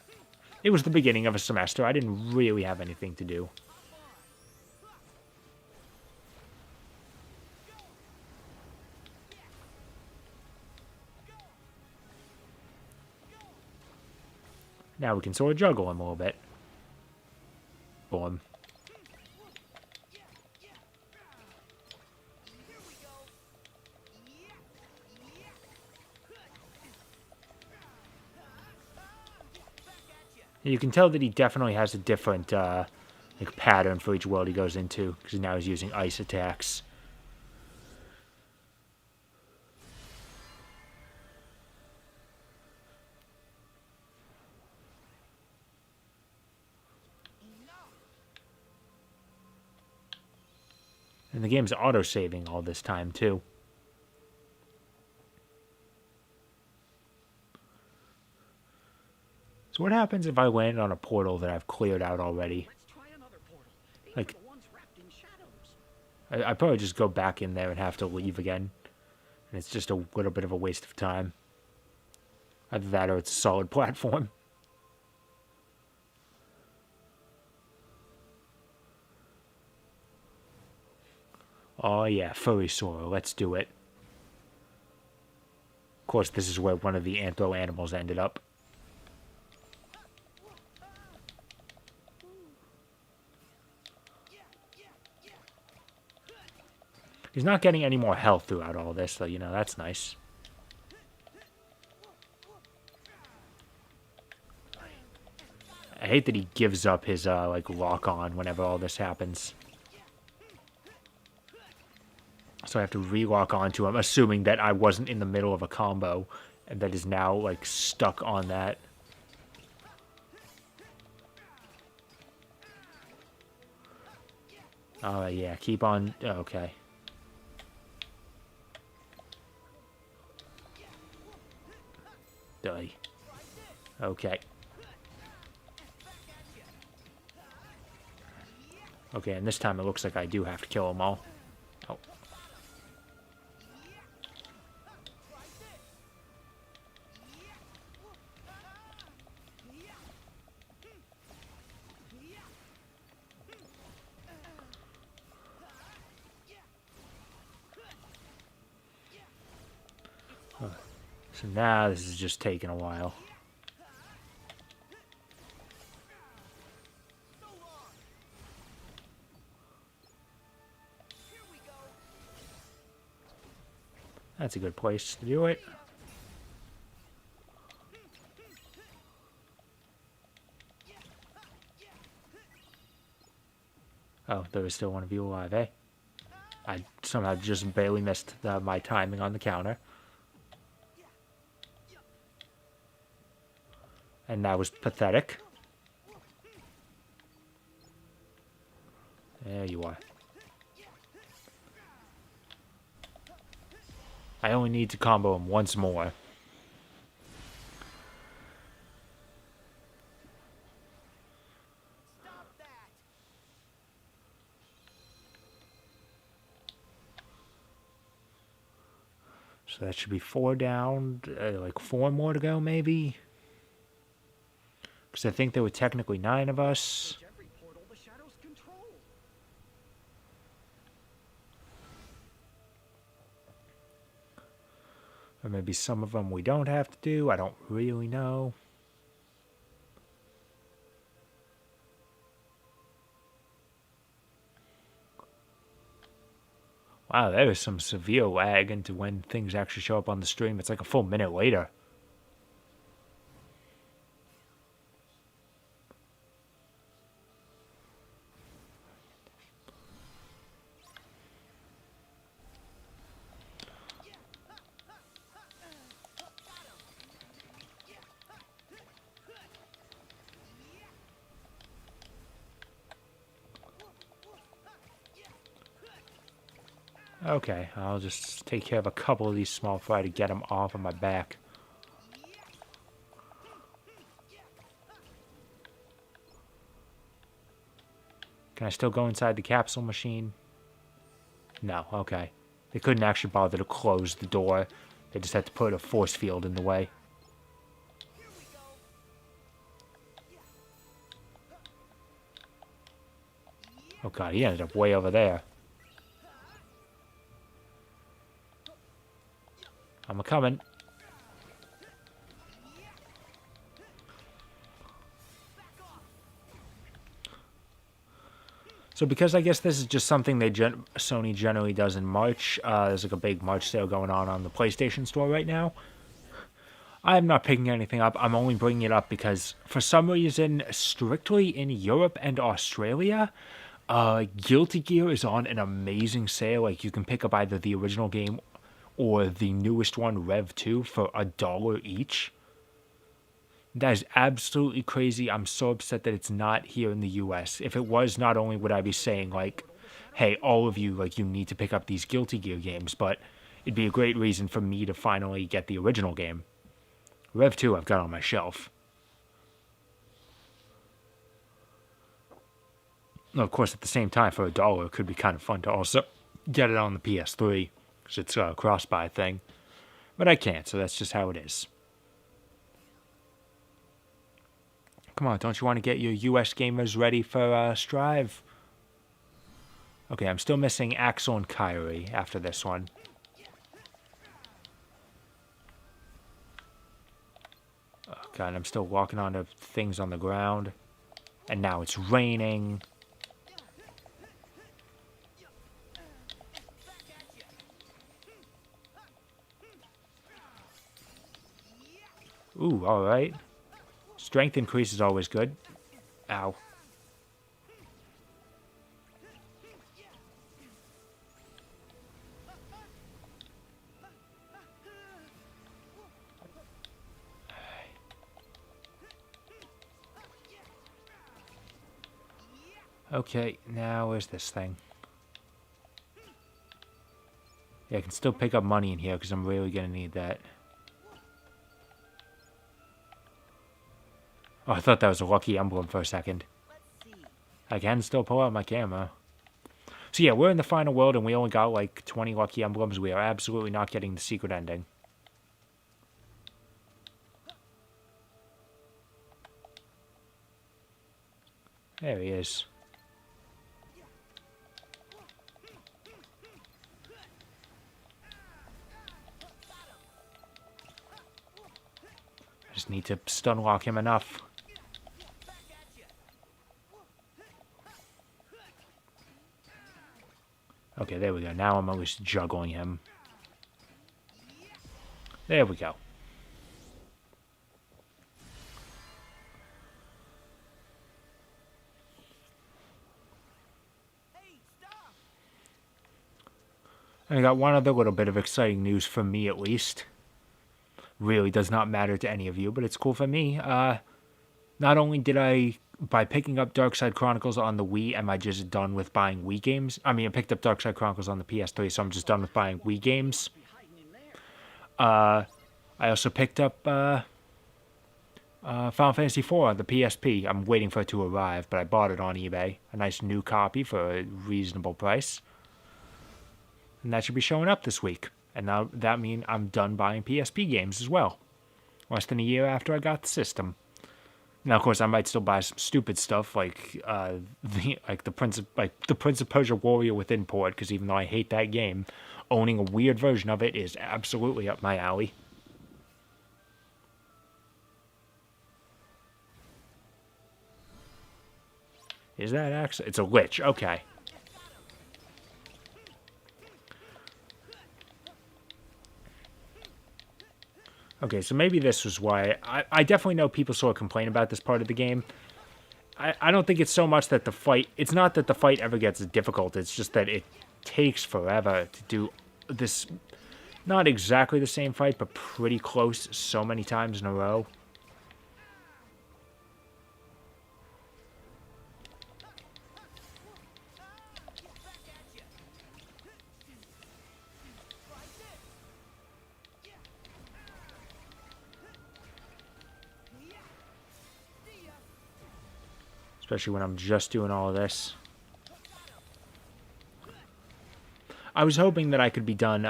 It was the beginning of a semester. I didn't really have anything to do. Now we can sort of juggle him a little bit. Boom. You can tell that he definitely has a different like pattern for each world he goes into, because now he's using ice attacks. And the game's auto-saving all this time, too. So what happens if I land on a portal that I've cleared out already? Let's try another portal. Maybe Like- the ones wrapped in shadows. I'd probably just go back in there and have to leave again. And it's just a little bit of a waste of time. Either that or it's a solid platform. Oh yeah, furry Sora, let's do it. Of course, this is where one of the anthro animals ended up. He's not getting any more health throughout all this, so, you know, that's nice. I hate that he gives up his, like, lock-on whenever all this happens. So I have to re-lock onto him, assuming that I wasn't in the middle of a combo, and that is now, like, stuck on that. Oh, yeah, keep on... Okay. Die. Okay. Okay, and this time it looks like I do have to kill them all. Oh. So now this is just taking a while. That's a good place to do it. Oh, there is still one of you alive, eh? I somehow just barely missed my timing on the counter. And that was pathetic. There you are. I only need to combo him once more. Stop that! So that should be 4 down, like 4 more to go, maybe? Because I think there were technically 9 of us. Search every portal the shadows control. Or maybe some of them we don't have to do. I don't really know. Wow, there is some severe lag into when things actually show up on the stream. It's like a full minute later. Okay, I'll just take care of a couple of these small fry to get them off of my back. Can I still go inside the capsule machine? No, okay. They couldn't actually bother to close the door. They just had to put a force field in the way. Oh god, he ended up way over there. I'm a-coming. So because I guess this is just something Sony generally does in March, there's like a big March sale going on the PlayStation Store right now. I'm not picking anything up. I'm only bringing it up because for some reason, strictly in Europe and Australia, Guilty Gear is on an amazing sale. Like you can pick up either the original game or the newest one, Rev 2, for $1 each. That is absolutely crazy. I'm so upset that it's not here in the US. If it was, not only would I be saying, like, hey, all of you, like, you need to pick up these Guilty Gear games, but it'd be a great reason for me to finally get the original game. Rev 2 I've got on my shelf. Of course, at the same time, for $1, it could be kind of fun to also get it on the PS3, because it's a cross-buy thing. But I can't, so that's just how it is. Come on, don't you want to get your US gamers ready for Strive? Okay, I'm still missing Axel and Kyrie after this one. Oh god, I'm still walking onto things on the ground. And now it's raining. Ooh, alright. Strength increase is always good. Ow. Okay, now where's this thing? Yeah, I can still pick up money in here because I'm really going to need that. Oh, I thought that was a lucky emblem for a second. I can still pull out my camera. So yeah, we're in the final world and we only got like 20 lucky emblems. We are absolutely not getting the secret ending. There he is. I just need to stun lock him enough. Okay, there we go. Now I'm at least juggling him. There we go. And I got one other little bit of exciting news for me, at least. Really does not matter to any of you, but it's cool for me. Not only did I, by picking up Darkside Chronicles on the Wii, am I just done with buying Wii games? I mean, I picked up Darkside Chronicles on the PS3, so I'm just done with buying Wii games. I also picked up Final Fantasy IV on the PSP. I'm waiting for it to arrive, but I bought it on eBay. A nice new copy for a reasonable price. And that should be showing up this week. And now that means I'm done buying PSP games as well. Less than a year after I got the system. Now, of course, I might still buy some stupid stuff like the Prince of Persia Warrior with import, because even though I hate that game, owning a weird version of it is absolutely up my alley. Is that actually? It's a lich. Okay. Okay, so maybe this was why. I definitely know people sort of complain about this part of the game. I don't think it's so much that the fight... It's not that the fight ever gets difficult. It's just that it takes forever to do this... Not exactly the same fight, but pretty close so many times in a row. Especially when I'm just doing all of this. I was hoping that I could be done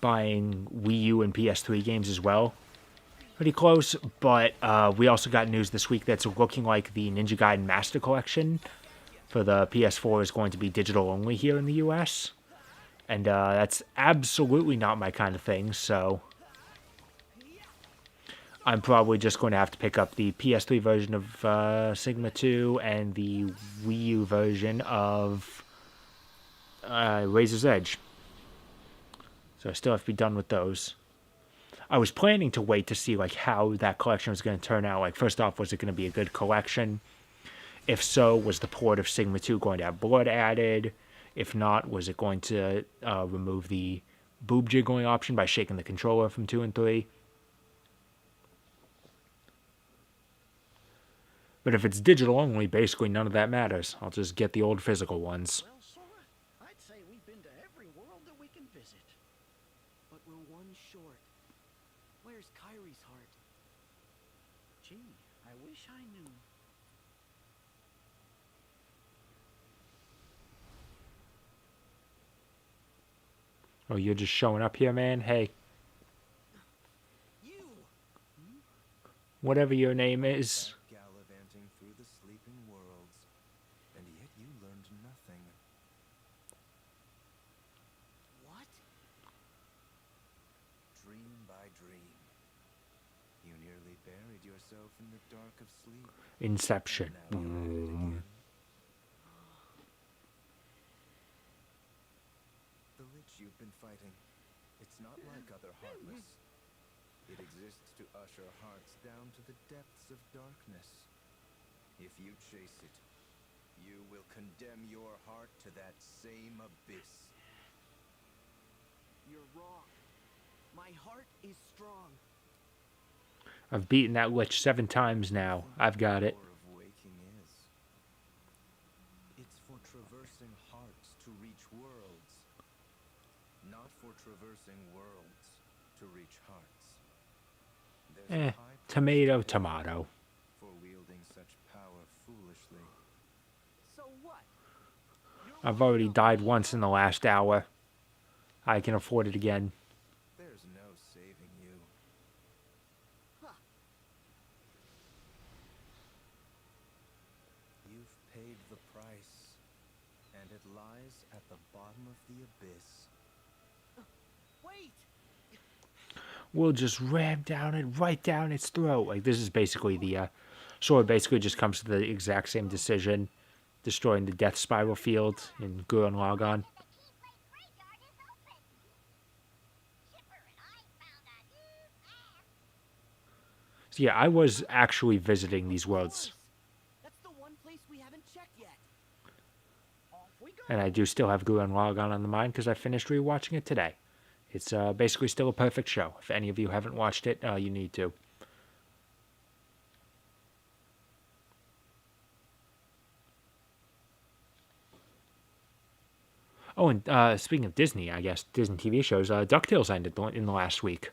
buying Wii U and PS3 games as well. Pretty close, but we also got news this week that's looking like the Ninja Gaiden Master Collection for the PS4 is going to be digital only here in the US. And that's absolutely not my kind of thing, so... I'm probably just going to have to pick up the PS3 version of Sigma 2 and the Wii U version of Razor's Edge. So I still have to be done with those. I was planning to wait to see like how that collection was going to turn out. Like, first off, was it going to be a good collection? If so, was the port of Sigma 2 going to have blood added? If not, was it going to remove the boob jiggling option by shaking the controller from 2 and 3? But if it's digital only, basically none of that matters. I'll just get the old physical ones. Well, Sora, I'd say we've been to every world that we can visit. But we're one short. Where's Kyrie's heart? Gee, I wish I knew. Oh, you're just showing up here, man? Hey, You! whatever your name is. Gallivanting through the sleeping worlds, and yet you learned nothing. What? Dream by dream, you nearly buried yourself in the dark of sleep. Inception. Now you're at it again. The lich you've been fighting, it's not like other Heartless. It exists to usher hearts down to the depths of darkness. If you chase it, you will condemn your heart to that same abyss. You're wrong. My heart is strong. I've beaten that lich 7 times now. I've got it. The power of waking is. It's for traversing hearts to reach worlds, not for traversing worlds to reach hearts. There's a high price Tomato, to pay tomato. for wielding such power foolishly. So what? I've already died once in the last hour. I can afford it again. There's no saving you. You've paid the price, and it lies at the bottom of the abyss. Wait! We'll just ram down it right down its throat. Like, this is basically the Sora basically just comes to the exact same decision, destroying the Death Spiral field in Gurren Lagann. The Keyblade graveyard is open. Chipper and I found a new path. So yeah, I was actually visiting these worlds, That's the one place we haven't checked yet. Off we go. and I do still have Gurren Lagann on the mind because I finished rewatching it today. It's basically still a perfect show. If any of you haven't watched it, you need to. Oh, and speaking of Disney, I guess Disney TV shows, DuckTales ended in the last week.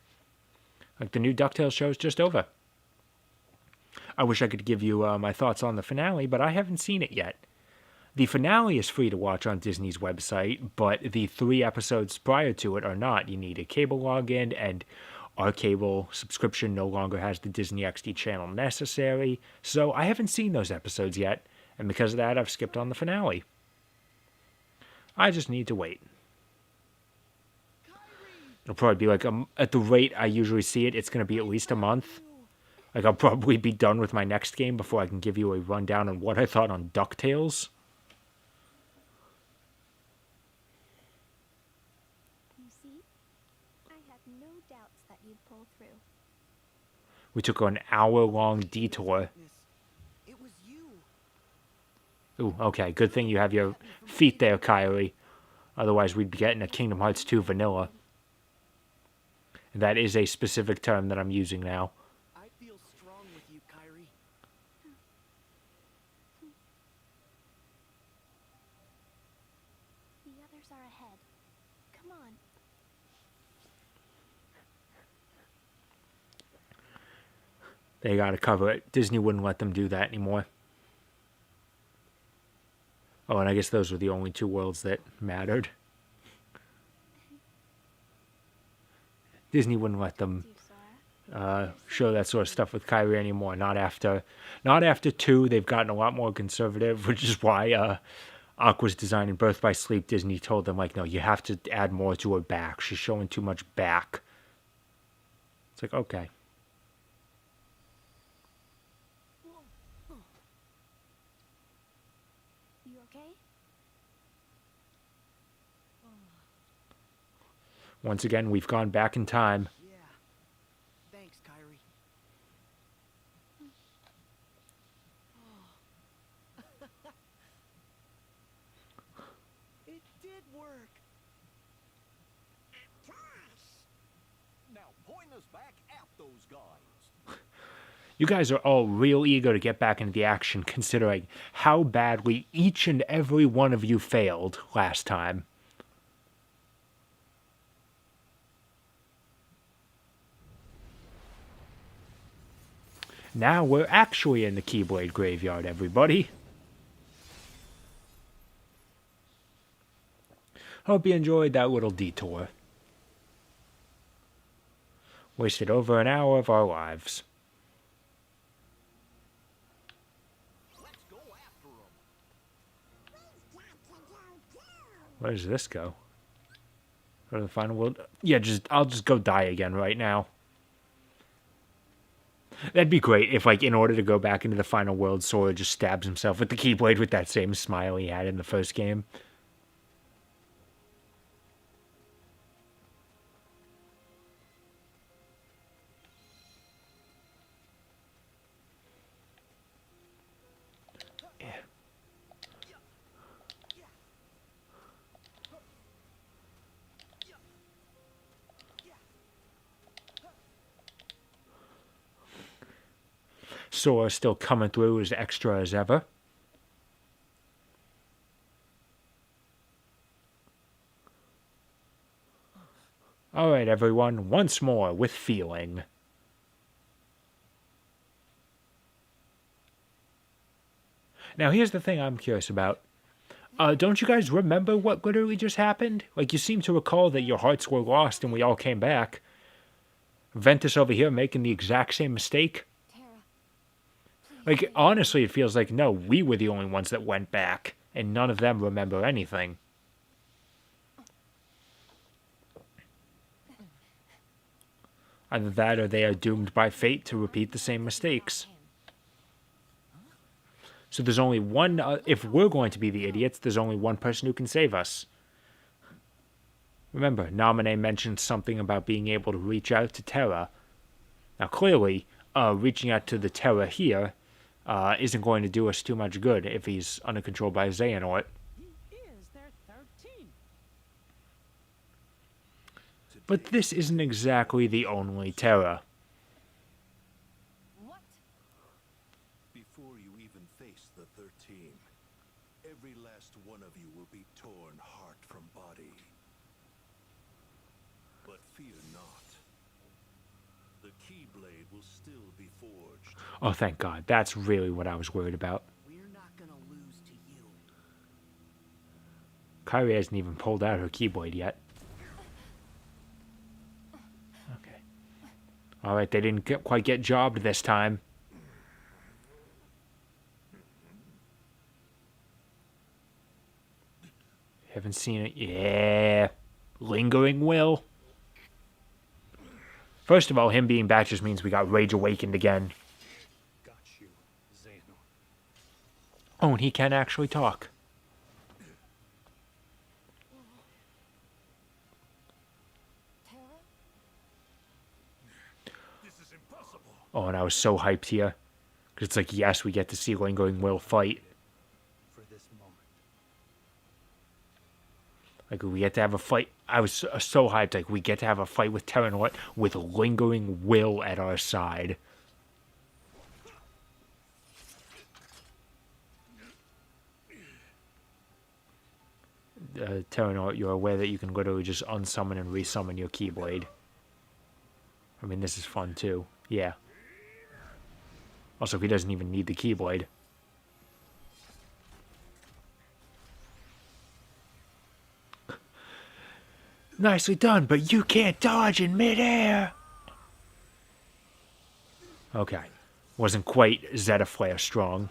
Like, the new DuckTales show is just over. I wish I could give you my thoughts on the finale, but I haven't seen it yet. The finale is free to watch on Disney's website, but the 3 episodes prior to it are not. You need a cable login, and our cable subscription no longer has the Disney XD channel necessary. So I haven't seen those episodes yet, and because of that, I've skipped on the finale. I just need to wait. It'll probably be like, at the rate I usually see it, it's going to be at least a month. Like, I'll probably be done with my next game before I can give you a rundown on what I thought on DuckTales. You see? I had no doubts that you'd pull through. We took an hour-long detour. It was you. Ooh, okay, good thing you have your feet there, Kyrie. Otherwise, we'd be getting a Kingdom Hearts 2 vanilla. And that is a specific term that I'm using now. I feel strong with you, Kyrie. The others are ahead. Come on. They gotta cover it. Disney wouldn't let them do that anymore. Oh, and I guess those were the only 2 worlds that mattered. Disney wouldn't let them You, Sora. show that sort of stuff with Kyrie anymore. Not after 2. They've gotten a lot more conservative, which is why Aqua's designing Birth by Sleep. Disney told them, like, no, you have to add more to her back. She's showing too much back. It's like, okay. You okay? Once again, we've gone back in time. Yeah. Thanks, Kyrie. It did work. Now point us back at those guys. You guys are all real eager to get back into the action considering how badly each and every one of you failed last time. Now we're actually in the Keyblade Graveyard, everybody. Hope you enjoyed that little detour. Wasted over an hour of our lives. Let's go after 'em. Where does this go? Go to the final world? Yeah, I'll just go die again right now. That'd be great if, like, in order to go back into the final world, Sora just stabs himself with the Keyblade with that same smile he had in the first game. Yeah. Sora still coming through as extra as ever. Alright, everyone, once more with feeling. Now, here's the thing I'm curious about. Don't you guys remember what literally just happened? Like, you seem to recall that your hearts were lost and we all came back. Ventus over here making the exact same mistake. Like, honestly, it feels like, no, we were the only ones that went back, and none of them remember anything. Either that or they are doomed by fate to repeat the same mistakes. So there's only one, if we're going to be the idiots, there's only one person who can save us. Remember, Naminé mentioned something about being able to reach out to Terra. Now clearly, reaching out to the Terra here isn't going to do us too much good if he's under control by Xehanort. He is their 13. But this isn't exactly the only Terra. What? Before you even face the 13, every last one of you will be torn heart from body. But fear not. The Keyblade will still be forged. Oh, thank God. That's really what I was worried about. We're not gonna lose to you. Kairi hasn't even pulled out her Keyblade yet. Okay. Alright, they didn't quite get jobbed this time. Haven't seen it. Yeah. Lingering will. First of all, him being back just means we got Rage Awakened again. Got you, Xehanort. Oh, and he can actually talk. Terra? This is impossible. Oh, and I was so hyped here. Because it's like, yes, we get to see Lingering Will fight. For this moment. Like, we get to have a fight. I was so hyped. Like, we get to have a fight with Terranort with Lingering Will at our side. Terranort, you're aware that you can literally just unsummon and resummon your Keyblade. I mean, this is fun, too. Yeah. Also, he doesn't even need the Keyblade. Nicely done, but you can't dodge in midair. Okay. Wasn't quite Zeta Flare strong.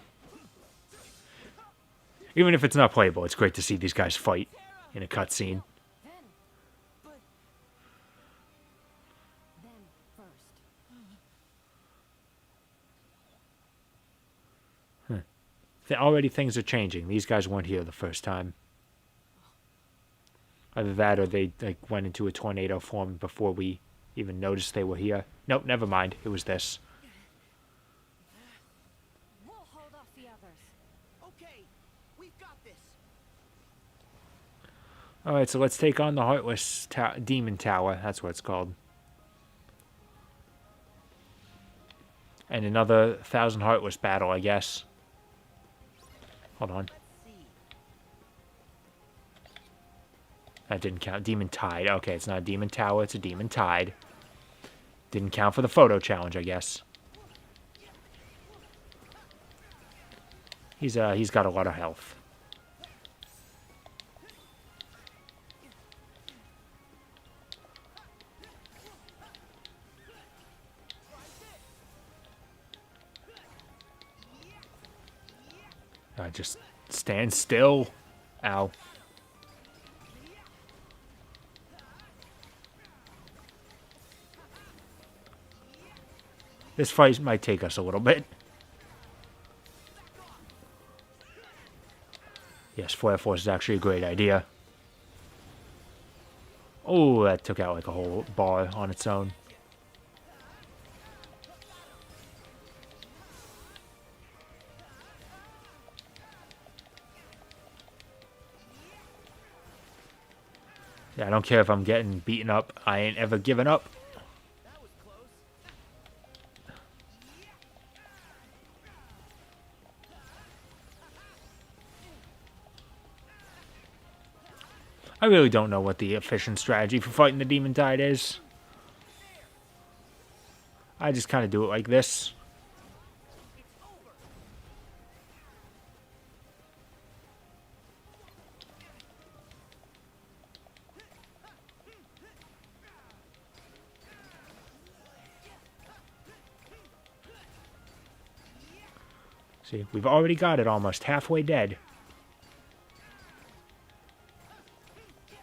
Even if it's not playable, it's great to see these guys fight in a cutscene. Then. But. Then first. Already things are changing. These guys weren't here the first time. Either that or they went into a tornado form before we even noticed they were here. Nope, never mind. It was this. We'll hold off the others. Okay, we've got this. Alright, so let's take on the Heartless Demon Tower. That's what it's called. And another 1,000 Heartless battle, I guess. Hold on. That didn't count. Demon Tide. Okay, it's not a Demon Tower, it's a Demon Tide. Didn't count for the photo challenge, I guess. He's got a lot of health. Just stand still. Ow. This fight might take us a little bit. Yes, Flare Force is actually a great idea. Oh, that took out like a whole bar on its own. Yeah, I don't care if I'm getting beaten up. I ain't ever giving up. I really don't know what the efficient strategy for fighting the Demon Tide is. I just kind of do it like this. See, we've already got it almost halfway dead.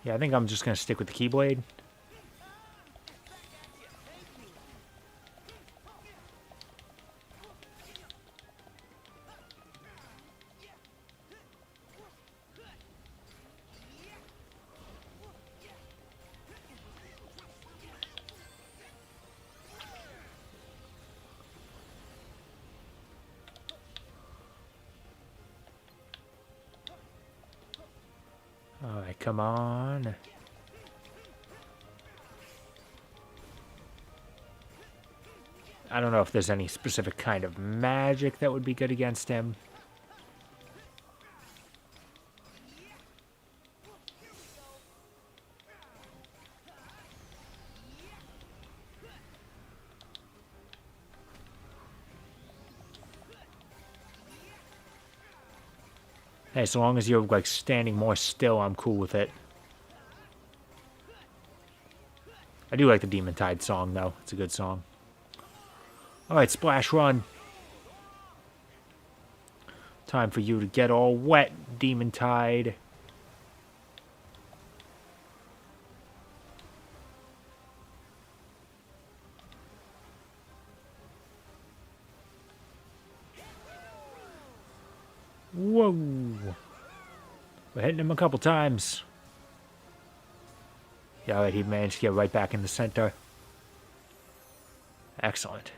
Yeah, I think I'm just going to stick with the Keyblade. Alright, come on. I don't know if there's any specific kind of magic that would be good against him. Hey, so long as you're like standing more still, I'm cool with it. I do like the Demon Tide song, though. It's a good song. Alright, Splash Run. Time for you to get all wet, Demon Tide. Whoa. We're hitting him a couple times. Yeah, alright, he managed to get right back in the center. Excellent.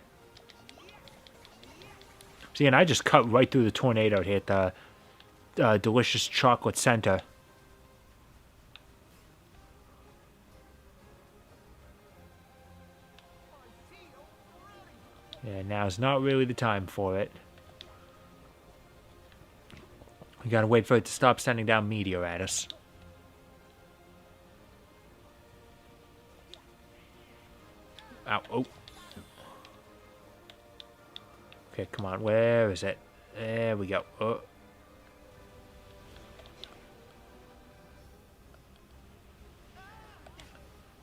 See, and I just cut right through the tornado to hit the delicious chocolate center. Yeah, now's not really the time for it. We gotta wait for it to stop sending down meteor at us. Ow, oh. Okay, come on, where is it? There we go. Oh.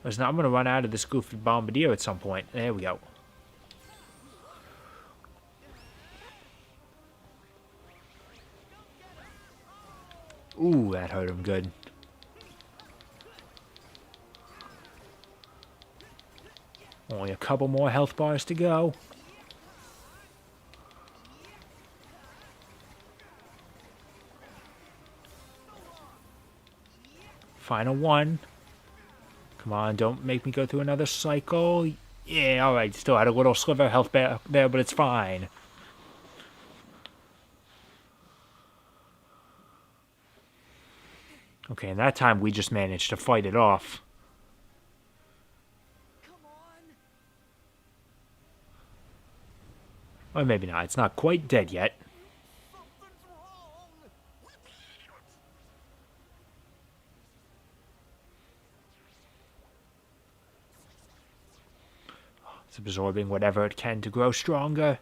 Listen, I'm gonna run out of this goofy bombardier at some point. There we go. Ooh, that hurt him good. Only a couple more health bars to go. Final one. Come on, don't make me go through another cycle. Yeah, alright, still had a little sliver of health back there, but it's fine. Okay, and that time we just managed to fight it off. Or maybe not. It's not quite dead yet. Something's wrong. It's absorbing whatever it can to grow stronger.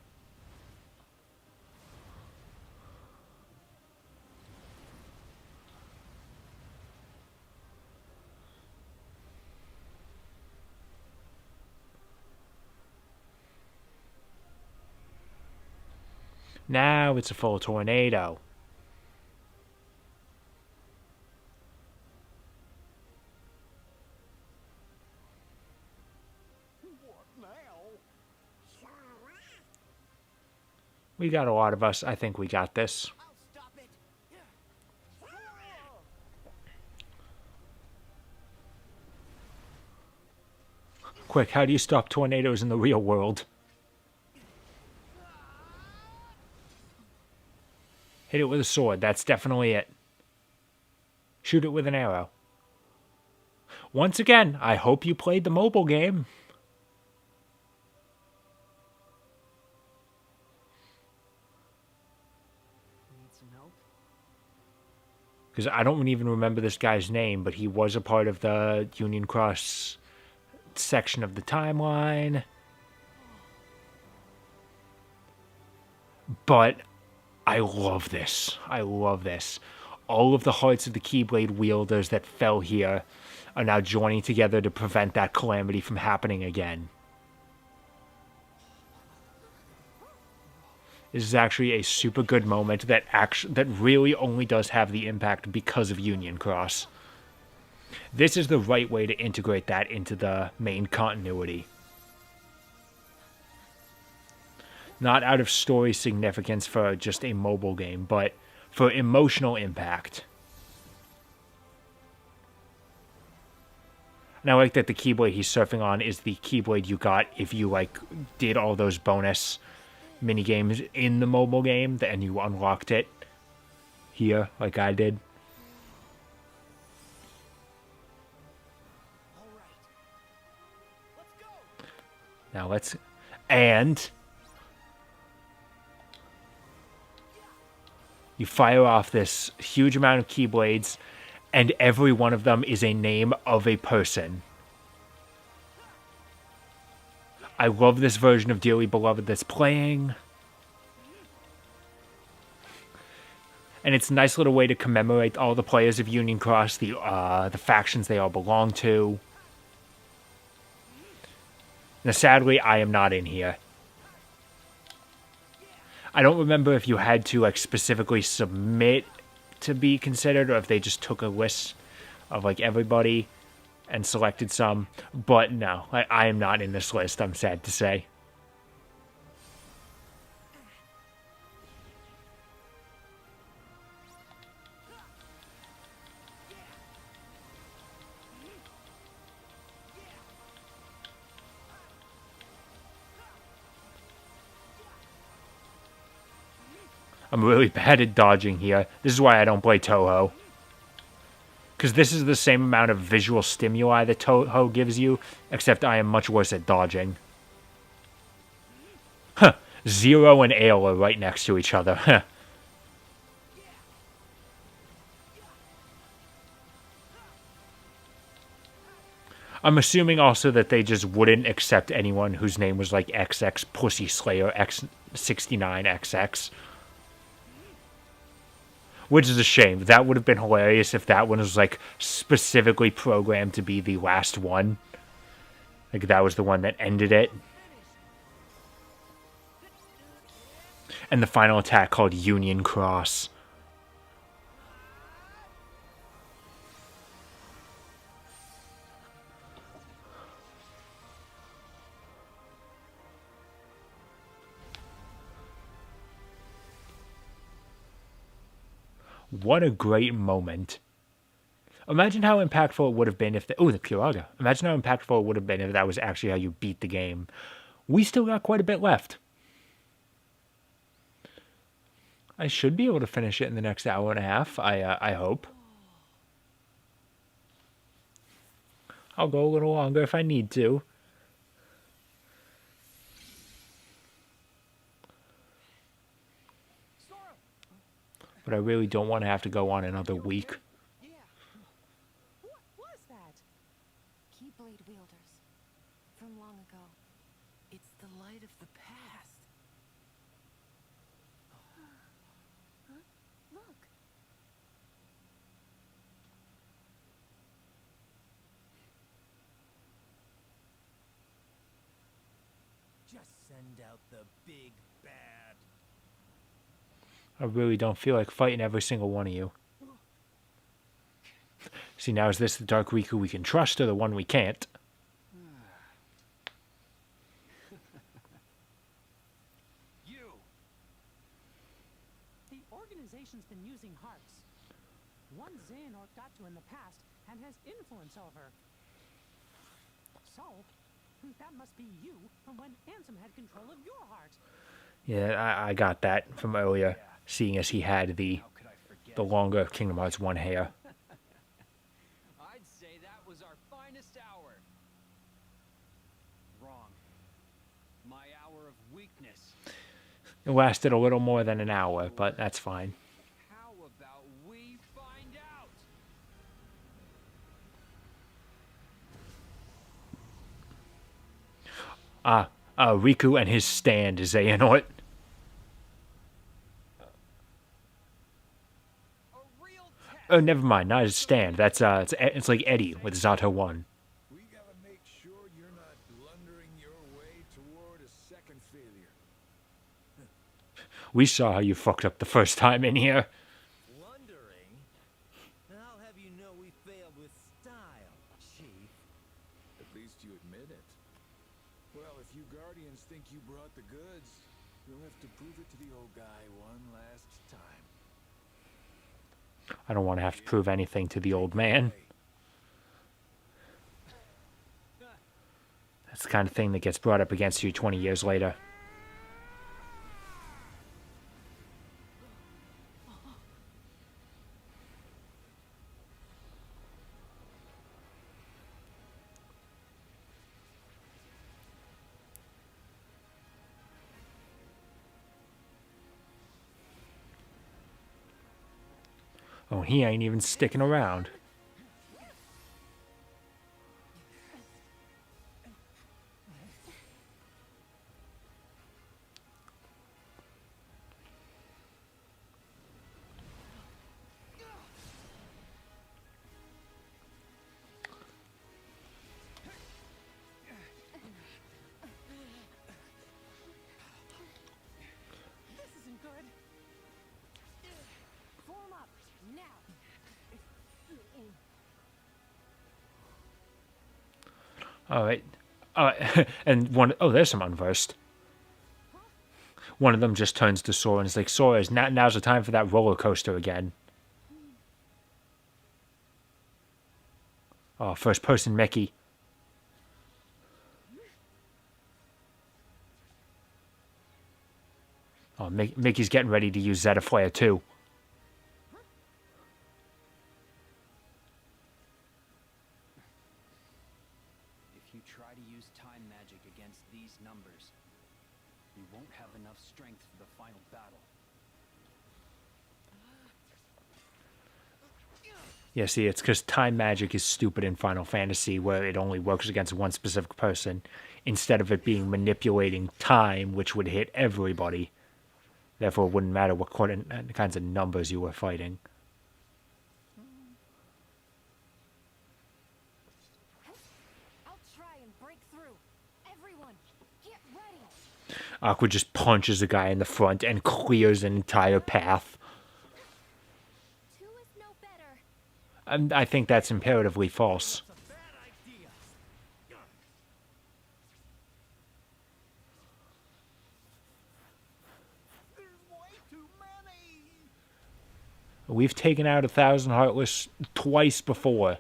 Now it's a full tornado. What now? We got a lot of us. I think we got this. I'll stop it. Quick, how do you stop tornadoes in the real world? Hit it with a sword. That's definitely it. Shoot it with an arrow. Once again, I hope you played the mobile game. Need some help? Because I don't even remember this guy's name, but he was a part of the Union Cross section of the timeline. But I love this. I love this. All of the hearts of the Keyblade wielders that fell here are now joining together to prevent that calamity from happening again. This is actually a super good moment that really only does have the impact because of Union Cross. This is the right way to integrate that into the main continuity. Not out of story significance for just a mobile game, but for emotional impact. And I like that the Keyblade he's surfing on is the Keyblade you got if you did all those bonus mini games in the mobile game, and you unlocked it here like I did. All right. Let's go. Now let's... And... you fire off this huge amount of Keyblades, and every one of them is a name of a person. I love this version of Dearly Beloved that's playing. And it's a nice little way to commemorate all the players of Union Cross, the factions they all belong to. Now, sadly, I am not in here. I don't remember if you had to specifically submit to be considered, or if they just took a list of everybody and selected some. But no, I am not in this list, I'm sad to say. I'm really bad at dodging here. This is why I don't play Toho. Because this is the same amount of visual stimuli that Toho gives you, except I am much worse at dodging. Huh. Zero and Ale are right next to each other. Huh. I'm assuming also that they just wouldn't accept anyone whose name was like XX Pussy Slayer X69XX. Which is a shame. That would have been hilarious if that one was specifically programmed to be the last one. That was the one that ended it. And the final attack called Union Cross. What a great moment. Imagine how impactful it would have been if the Kiraga. Imagine how impactful it would have been if that was actually how you beat the game. We still got quite a bit left. I should be able to finish it in the next hour and a half, I hope. I'll go a little longer if I need to. but I really don't want to have to go on another week. Yeah. What was that? Keyblade wielders. From long ago. It's the light of the past. Look. Just send out the big bad. I really don't feel like fighting every single one of you. See, now is this the Dark Riku we can trust or the one we can't? You! The organization's been using hearts. One Xehanort got to in the past and has influence over. So, that must be you from when Ansem had control of your heart. Yeah, I got that from earlier, seeing as he had the How could I forget? longer Kingdom Hearts 1 hair. I'd say that was our finest hour. Wrong. My hour of weakness. It lasted a little more than an hour, but that's fine. How about we find out? Riku and his stand is Xehanort. A real test. Oh, never mind, not his stand. That's it's like Eddie with Zato 1. We gotta make sure you're not blundering your way toward a second failure. We saw how you fucked up the first time in here. Wondering? I'll have you know we failed with style, Chief. At least you admit it. Well, if you Guardians think you brought the goods, you'll have to prove it to the old guy one last time. I don't want to have to prove anything to the old man. That's the kind of thing that gets brought up against you 20 years later. Oh, he ain't even sticking around. This isn't good. Form up, now. All right. And there's some unversed. One of them just turns to Sora and is like, Sora, now's the time for that roller coaster again. Oh, first person Mickey. Oh, Mickey's getting ready to use Zeta Flare too. If you try to use time magic against these numbers, you won't have enough strength for the final battle. Yeah, see, it's because time magic is stupid in Final Fantasy, where it only works against one specific person, instead of it being manipulating time, which would hit everybody. Therefore, it wouldn't matter what kinds of numbers you were fighting. I'll try and break through. Everyone, get ready. Aqua just punches the guy in the front and clears an entire path. Two is no better. And I think that's imperatively false. That's a bad idea. There's way too many. We've taken out 1,000 Heartless twice before.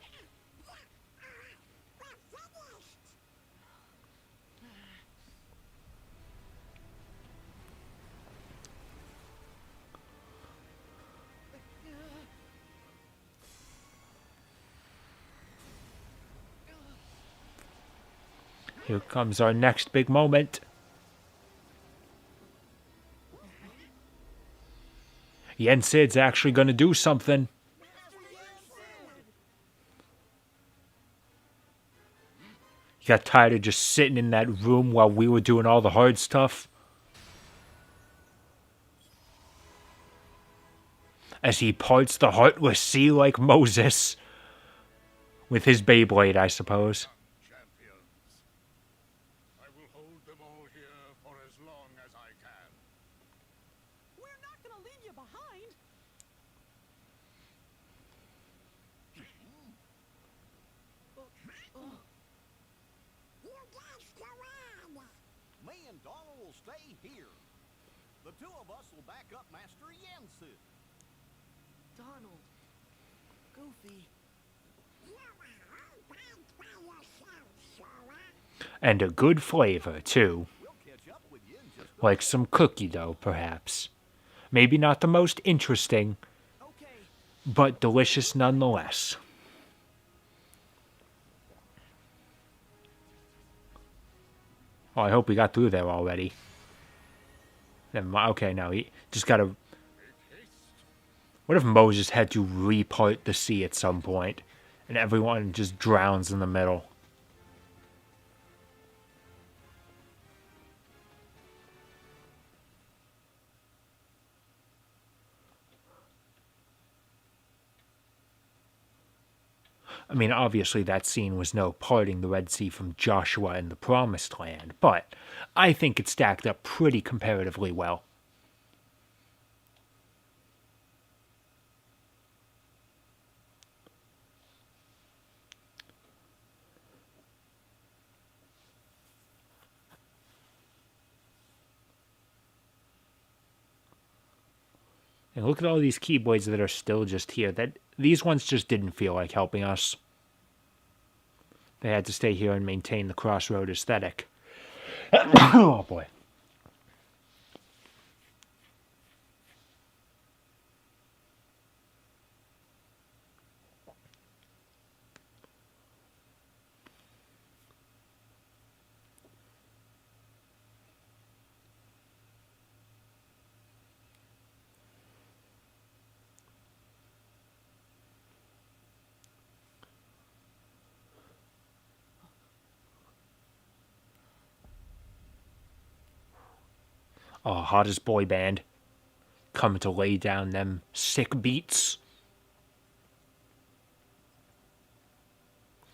Here comes our next big moment. Yen Sid's actually gonna do something. You got tired of just sitting in that room while we were doing all the hard stuff? As he parts the heartless sea like Moses. With his Beyblade, I suppose. Champions. I will hold them all here for as long as I can. We're not gonna leave you behind. Me and Donald will stay here. The two of us will back up Master Yensid. Donald. Goofy. And a good flavor, too. We'll catch up with you in just a Like some cookie dough, perhaps. Maybe not the most interesting, Okay. but delicious nonetheless. Oh, I hope we got through there already. Never mind. Okay, now he just gotta... What if Moses had to repart the sea at some point, and everyone just drowns in the middle? I mean, obviously that scene was no parting the Red Sea from Joshua and the Promised Land, but I think it stacked up pretty comparatively well. And look at all these keyblades that are still just here. These ones just didn't feel like helping us. They had to stay here and maintain the crossroad aesthetic. Oh boy. Oh, hottest boy band. Coming to lay down them sick beats.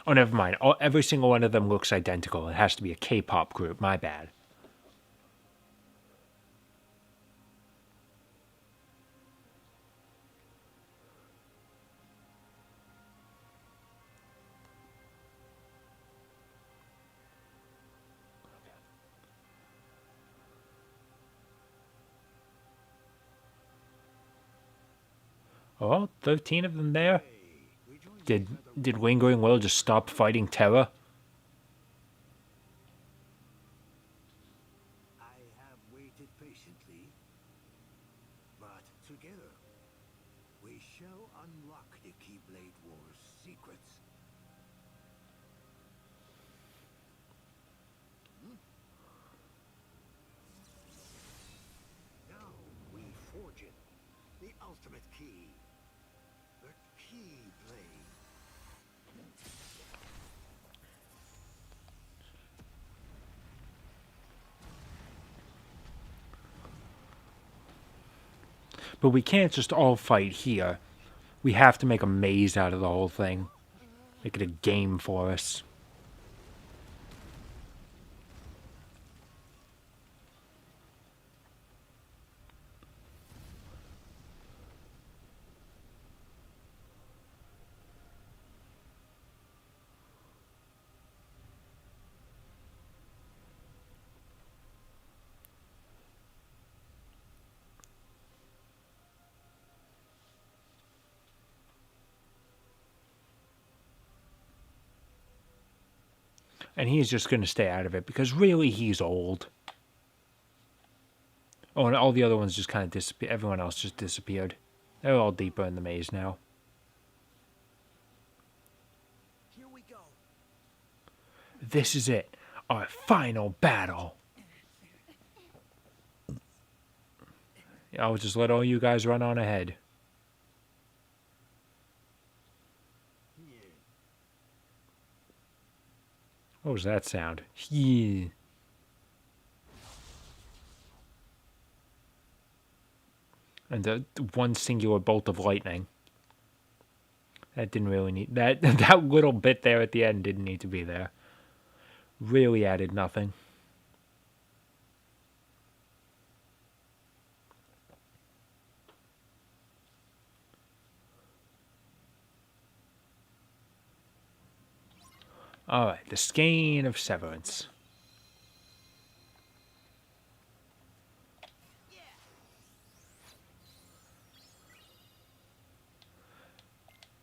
Oh, never mind. Every single one of them looks identical. It has to be a K-pop group. My bad. Oh, 13 of them there. Did Lingering Will just stop fighting Terra? I have waited patiently, but together we shall unlock the Keyblade War's secrets. Now we forge it, the ultimate key, the Keyblade. But we can't just all fight here. We have to make a maze out of the whole thing. Make it a game for us. And he's just going to stay out of it because really he's old. Oh, and all the other ones just kind of disappeared. Everyone else just disappeared. They're all deeper in the maze now. Here we go. This is it. Our final battle. I'll just let all you guys run on ahead. What was that sound? Yeah. And the one singular bolt of lightning. That didn't really need that. That little bit there at the end didn't need to be there. Really added nothing. Alright, the skein of severance.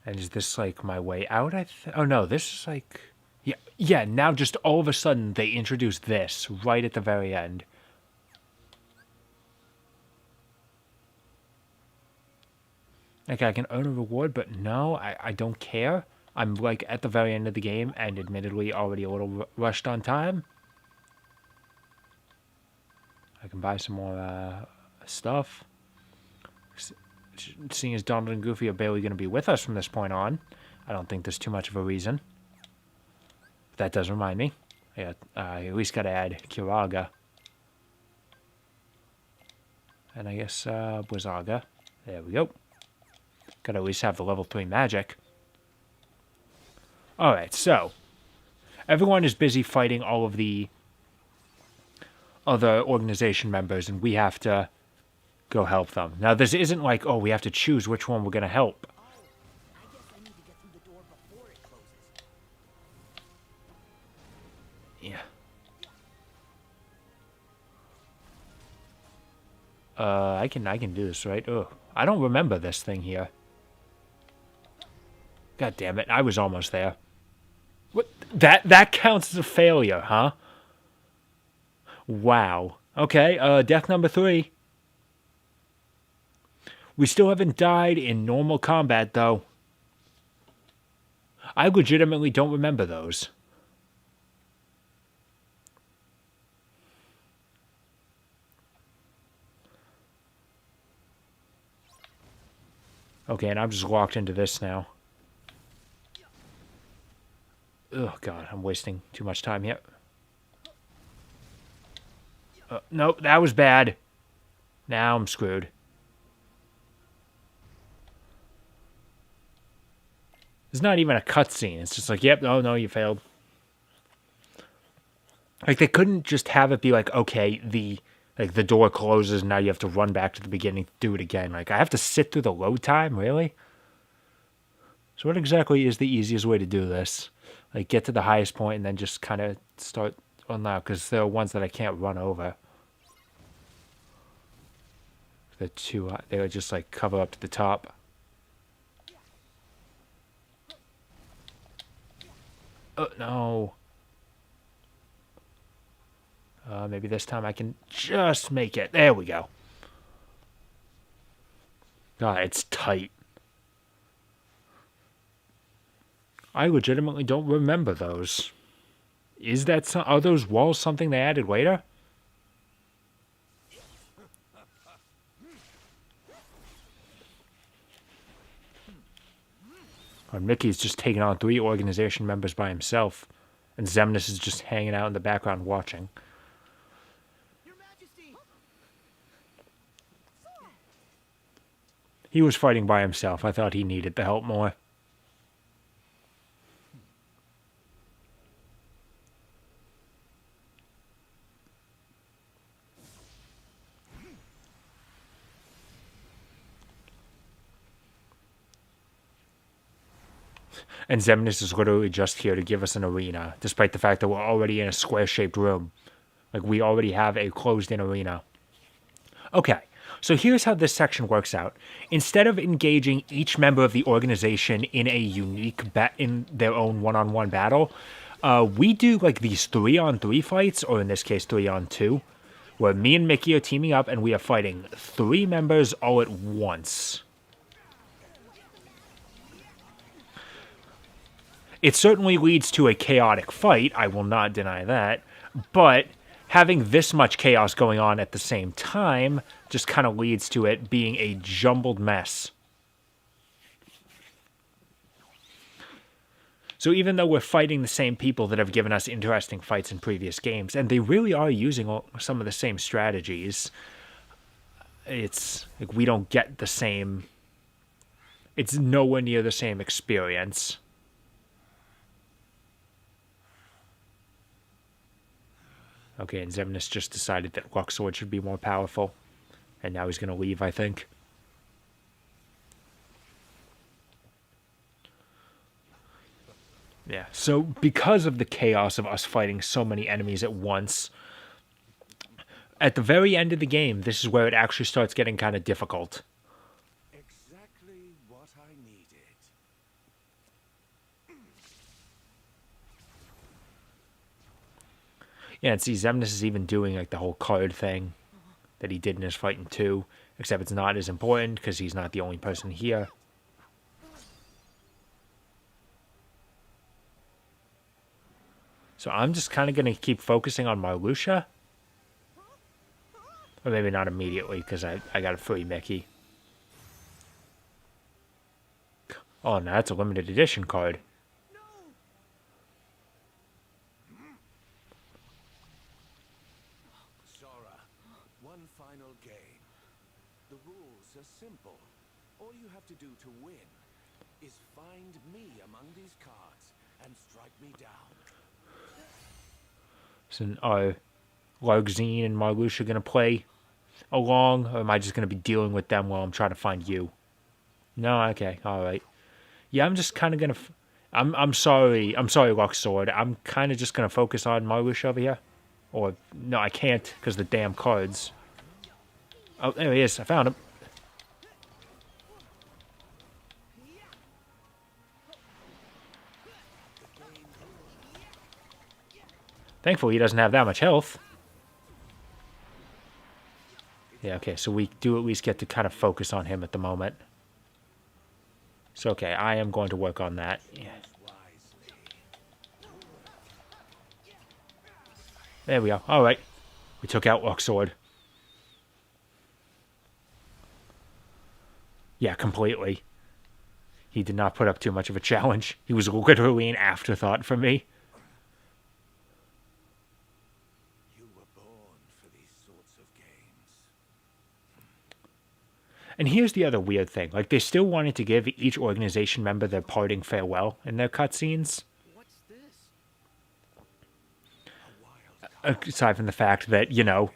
And is this like my way out? Oh no, this is like... Yeah, now just all of a sudden they introduce this right at the very end. Like I can earn a reward, but no, I don't care. I'm like at the very end of the game and admittedly already a little rushed on time. I can buy some more stuff. Seeing as Donald and Goofy are barely going to be with us from this point on, I don't think there's too much of a reason. But that does remind me. I at least got to add Kiraga. And I guess Blizzaga. There we go. Got to at least have the level 3 magic. Alright, so. Everyone is busy fighting all of the other organization members, and we have to go help them. Now, this isn't like, oh, we have to choose which one we're going to help. I guess I need to get through the door before it closes. Yeah. I can do this, right? Oh, I don't remember this thing here. God damn it, I was almost there. What? That counts as a failure, huh? Wow. Okay, death number 3. We still haven't died in normal combat, though. I legitimately don't remember those. Okay, and I'm just locked into this now. Oh, God, I'm wasting too much time here. Nope, that was bad. Now I'm screwed. It's not even a cutscene. It's just like, yep, oh no, you failed. Like, they couldn't just have it be like, okay, the door closes and now you have to run back to the beginning to do it again. Like, I have to sit through the load time? Really? So what exactly is the easiest way to do this? Like, get to the highest point and then just kind of start on that, because there are ones that I can't run over. The two, they would just, like, cover up to the top. Oh, no. Maybe this time I can just make it. There we go. God, it's tight. I legitimately don't remember those. Is that are those walls something they added later? Or Mickey's just taking on 3 organization members by himself, and Xemnas is just hanging out in the background watching. Your Majesty! He was fighting by himself. I thought he needed the help more. And Xemnas is literally just here to give us an arena, despite the fact that we're already in a square-shaped room. Like, we already have a closed-in arena. Okay, so here's how this section works out. Instead of engaging each member of the organization in a unique in their own one-on-one battle, we do, like, these 3-on-3 fights, or in this case, 3-on-2, where me and Mickey are teaming up, and we are fighting 3 members all at once. It certainly leads to a chaotic fight, I will not deny that, but having this much chaos going on at the same time just kind of leads to it being a jumbled mess. So even though we're fighting the same people that have given us interesting fights in previous games, and they really are using some of the same strategies, it's like we don't get the same... It's nowhere near the same experience. Okay, and Xemnas just decided that Luxord should be more powerful. And now he's going to leave, I think. Yeah, so because of the chaos of us fighting so many enemies at once, at the very end of the game, this is where it actually starts getting kind of difficult. Exactly what I needed. Yeah, and see, Xemnas is even doing like the whole card thing that he did in his fight in 2, except it's not as important because he's not the only person here. So I'm just kind of going to keep focusing on Marluxia. Or maybe not immediately because I got a free Mickey. Oh, no, that's a limited edition card. Sora, one final game. The rules are simple. All you have to do to win is find me among these cards and strike me down. So are Larxene and Marluxia going to play along, or am I just going to be dealing with them while I'm trying to find you? No, okay, all right. Yeah, I'm just kind of going to... I'm sorry, Luxord. I'm kind of just going to focus on Marluxia over here. Or, no, I can't, because the damn cards. Oh, there he is. I found him. Thankfully, he doesn't have that much health. Yeah, okay, so we do at least get to kind of focus on him at the moment. So, okay, I am going to work on that. Yeah. There we go. All right. We took out Luxord. Yeah, completely. He did not put up too much of a challenge. He was literally an afterthought for me. You were born for these sorts of games. And here's the other weird thing. Like, they still wanted to give each organization member their parting farewell in their cutscenes. What's this? Aside from the fact that, you know,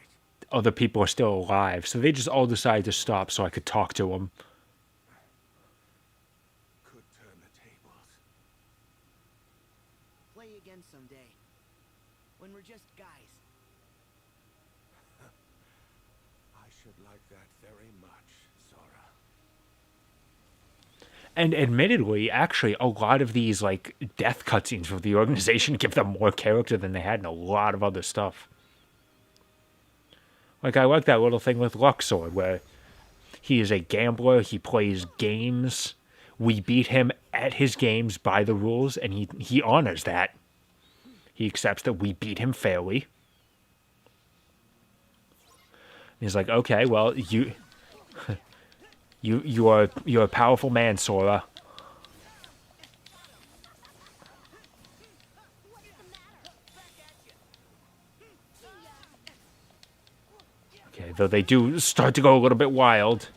other people are still alive. So they just all decided to stop so I could talk to them. Could turn the tables. Play again someday. When we're just guys. I should like that very much, Sora. And admittedly, actually, a lot of these, like, death cutscenes for the organization give them more character than they had in a lot of other stuff. Like, I like that little thing with Luxord, where he is a gambler, he plays games. We beat him at his games by the rules, and he honors that. He accepts that we beat him fairly. He's like, okay, well, you're a powerful man, Sora. Okay, though they do start to go a little bit wild.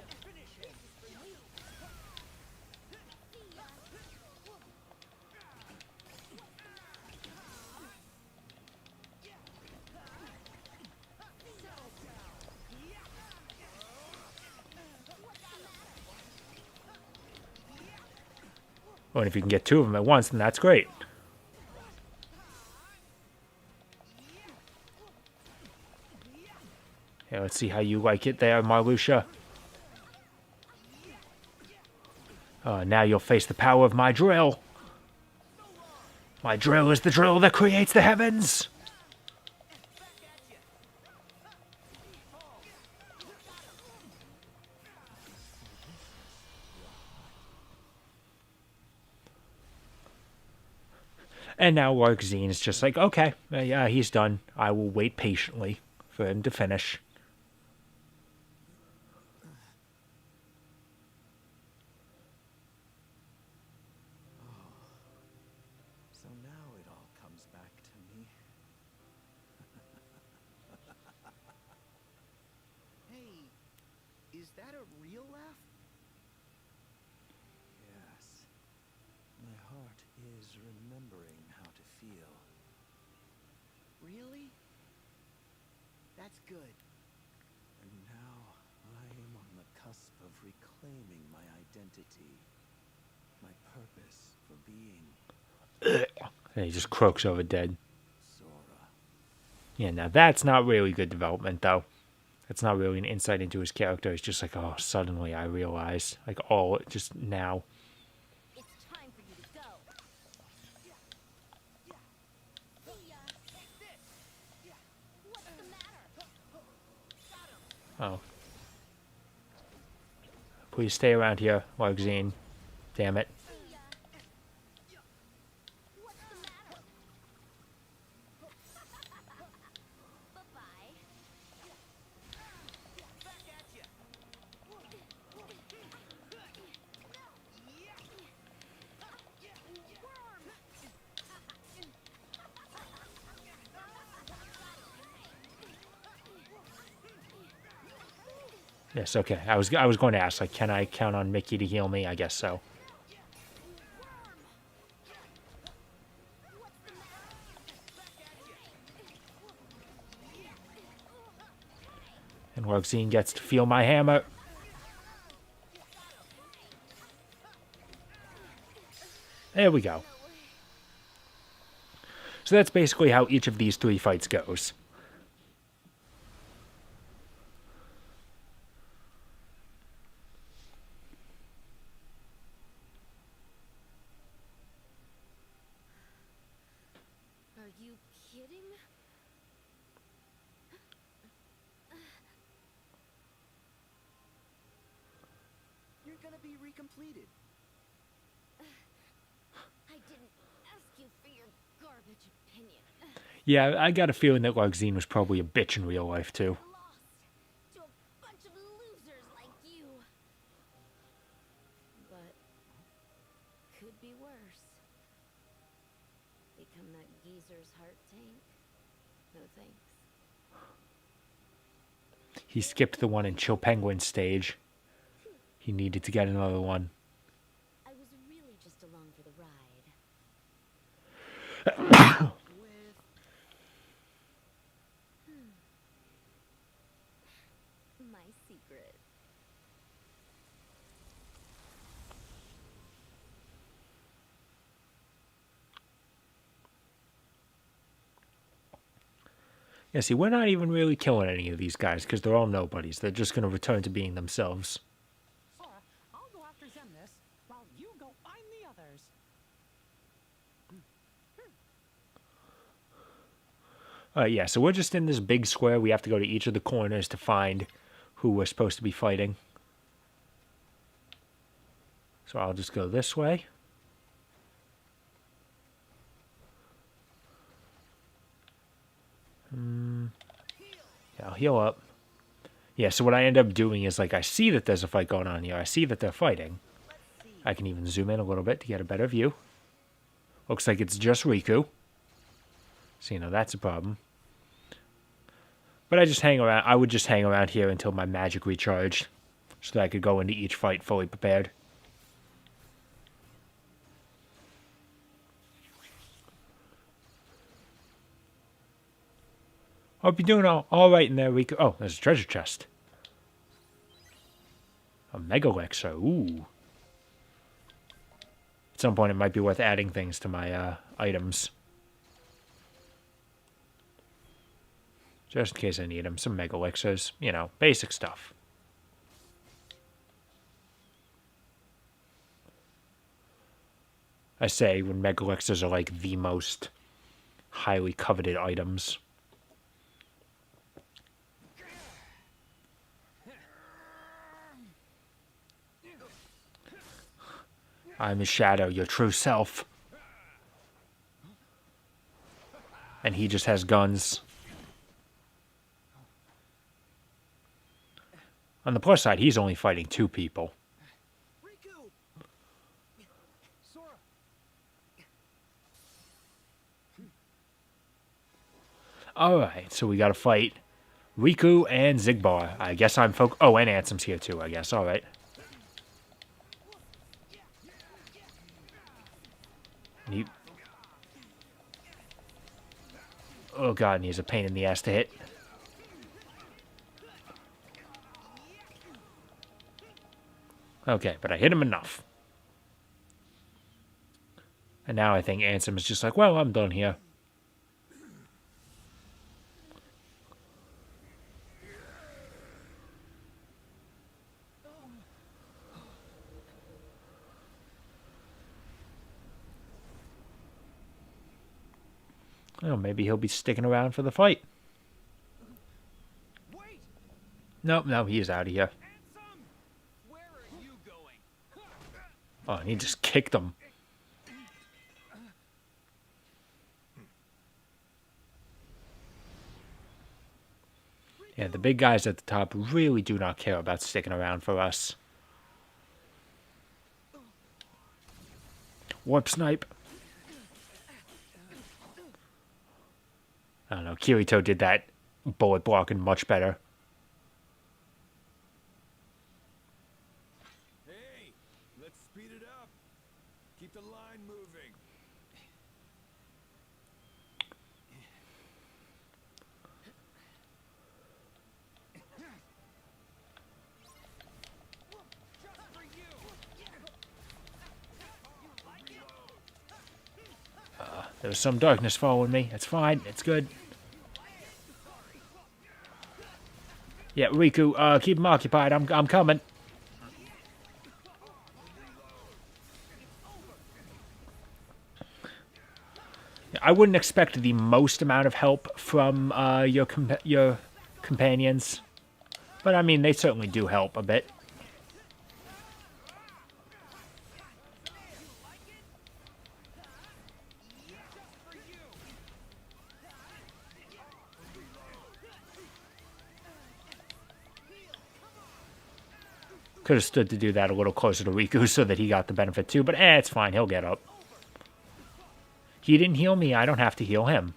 Oh, and if you can get two of them at once, then that's great. Yeah, let's see how you like it there, Marluxia. Now you'll face the power of my drill. My drill is the drill that creates the heavens. And now Larkzine is just like, okay, yeah, he's done. I will wait patiently for him to finish. So now it all comes back to me. Hey, is that a real laugh? Yes. My heart is remembering how to feel. Really? That's good. And now I am on the cusp of reclaiming my identity. My purpose for being And he just croaks over dead. Sora. Yeah, now that's not really good development, though. That's not really an insight into his character. It's just like, oh, suddenly I realize. Like, oh, just now. It's time for you to go. What's the matter? Oh. Please stay around here, Larkzine. Damn it. What's the matter? Bye-bye. Back at you. Yes, okay. I was going to ask, like, can I count on Mickey to heal me? I guess so. And Larkzine gets to feel my hammer. There we go. So that's basically how each of these 3 fights goes. Are you kidding? You're gonna be recompleted. I didn't ask you for your garbage opinion. Yeah, I got a feeling that Larkzine was probably a bitch in real life, too. Lost to a bunch of losers like you. But could be worse. Become that geezer's heart tank? No thanks. He skipped the one in Chill Penguin stage. He needed to get another one. I was really just along for the ride. With My secret. Yeah, see, we're not even really killing any of these guys because they're all nobodies. They're just going to return to being themselves. Sora, I'll go after Xemnas while you go find the others. Yeah, so we're just in this big square. We have to go to each of the corners to find who we're supposed to be fighting. So I'll just go this way. Yeah, I'll heal up. Yeah, so what I end up doing is, like, I see that there's a fight going on here. I see that they're fighting. I can even zoom in a little bit to get a better view. Looks like it's just Riku. So, you know, that's a problem. But I just hang around. I would just hang around here until my magic recharged, so that I could go into each fight fully prepared. Hope you're doing all right in there, Riku. Oh, there's a treasure chest. A Mega Elixir. Ooh. At some point, it might be worth adding things to my items. Just in case I need them. Some Mega Elixirs. You know, basic stuff. I say when Mega Elixirs are like the most highly coveted items. I'm a shadow, your true self. and he just has guns. On the plus side, he's only fighting 2 people. Riku! Sora, Alright, so we gotta fight Riku and Zigbar. I guess I'm oh, and Ansem's here too, I guess. Alright. Oh god, and he's a pain in the ass to hit. Okay, but I hit him enough. And now I think Ansem is just like, well, I'm done here. Oh, maybe he'll be sticking around for the fight. Wait! Nope, no, he's out of here. Ansem! Where are you going? Oh, and he just kicked him. Yeah, the big guys at the top really do not care about sticking around for us. Warp snipe. I don't know, Kirito did that bullet blocking much better. Hey, let's speed it up. Keep the line moving. Just for you. There's some darkness following me. It's fine. It's good. Yeah, Riku, keep him occupied. I'm coming. I wouldn't expect the most amount of help from your companions, but I mean they certainly do help a bit. Could have stood to do that a little closer to Riku so that he got the benefit too, but it's fine. He'll get up. He didn't heal me. I don't have to heal him.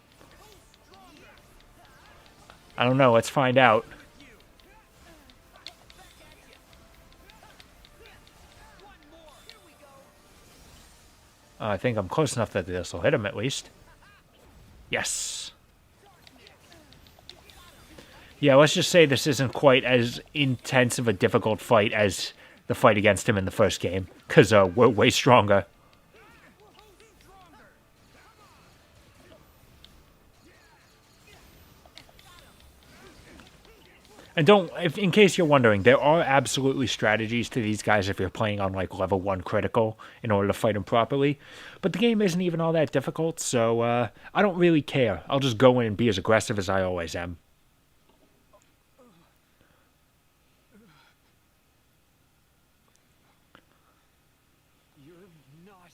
I don't know. Let's find out. I think I'm close enough that this will hit him at least. Yes. Yeah, let's just say this isn't quite as intense of a difficult fight as the fight against him in the first game, because we're way stronger. And in case you're wondering, there are absolutely strategies to these guys if you're playing on like level 1 critical in order to fight them properly. But the game isn't even all that difficult, so I don't really care. I'll just go in and be as aggressive as I always am. You're not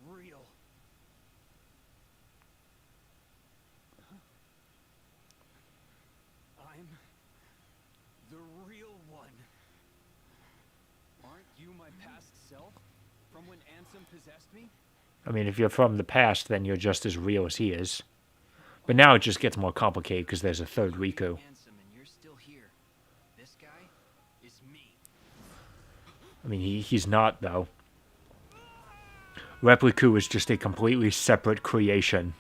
real. I'm the real one. Aren't you my past self? From when Ansem possessed me? I mean, if you're from the past, then you're just as real as he is. But now it just gets more complicated because there's a third Riku. Ansem, and you're still here. This guy is me. I mean, he's not, though. Repliku is just a completely separate creation.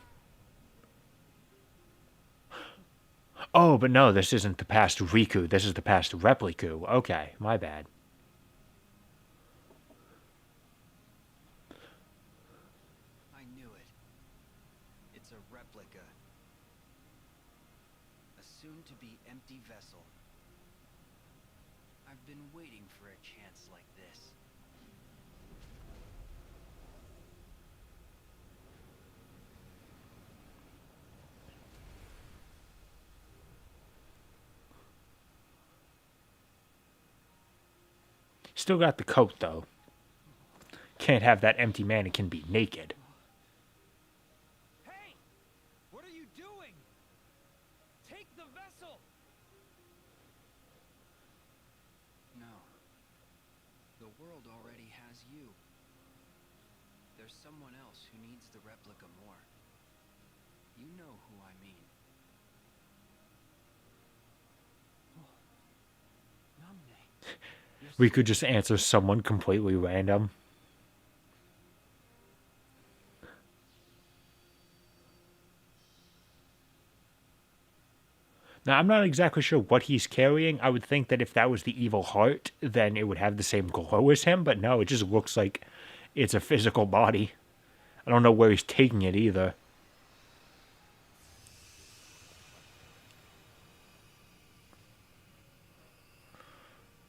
Oh, but no, this isn't the past Riku. This is the past Repliku. Okay, my bad. I knew it. It's a replica. A soon-to-be empty vessel. I've been waiting for a chance like this. Still got the coat, though. Can't have that empty mannequin be naked. Hey! What are you doing? there's someone else who needs the replica more. You know who I mean. Oh, Namne. We could just answer someone completely random. Now, I'm not exactly sure what he's carrying. I would think that if that was the evil heart, then it would have the same glow as him, but no, it just looks like it's a physical body. I don't know where he's taking it either.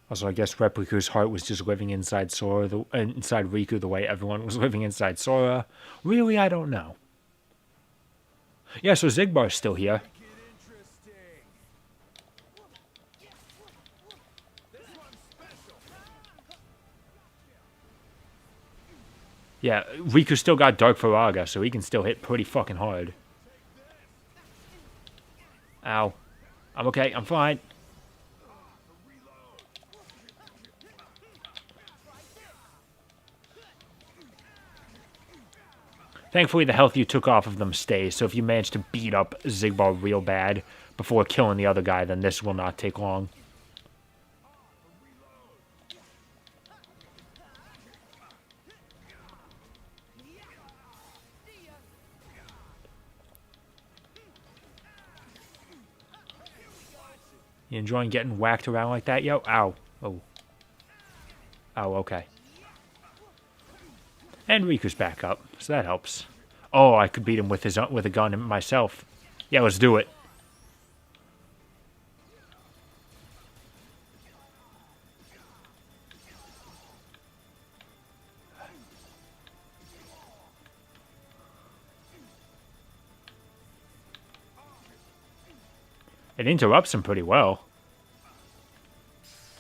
Also, I guess Replica's heart was just living inside Sora, inside Riku, the way everyone was living inside Sora. Really, I don't know. Yeah, so Zigbar's still here. Yeah, Riku still got Dark Faraga, so he can still hit pretty fucking hard. Ow. I'm okay, I'm fine. Thankfully, the health you took off of them stays, so if you manage to beat up Zigbar real bad before killing the other guy, then this will not take long. You enjoying getting whacked around like that, yo? Ow. Oh. Oh, okay. And Riku's back up, so that helps. Oh, I could beat him with a gun myself. Yeah, let's do it. It interrupts him pretty well.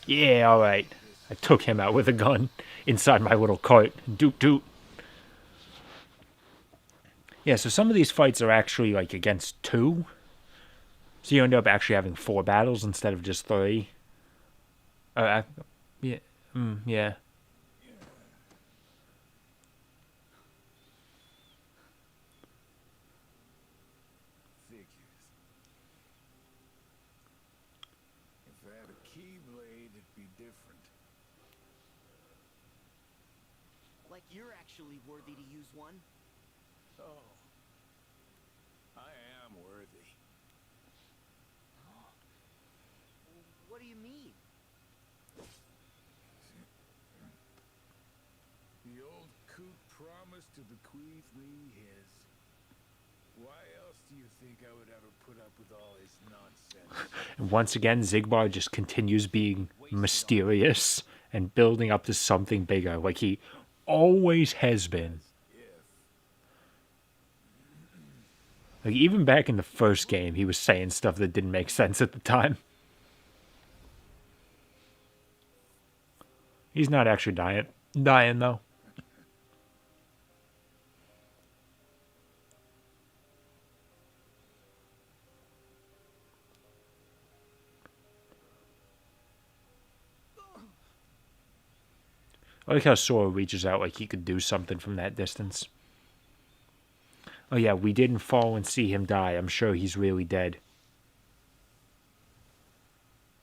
Yeah, alright. I took him out with a gun inside my little cart. Doot doot. Yeah, so some of these fights are actually like against 2. So you end up actually having 4 battles instead of just 3. Yeah. Yeah. If I had a keyblade, it'd be different. Like you're actually worthy to use one. Oh. I am worthy. What do you mean? The old coot promised to bequeath me his. Why else do you think I would ever put up with all his nonsense? And once again, Zigbar just continues being mysterious and building up to something bigger, like he always has been. Like, even back in the first game, he was saying stuff that didn't make sense at the time. He's not actually dying though. I like how Sora reaches out like he could do something from that distance. Oh yeah, we didn't fall and see him die. I'm sure he's really dead.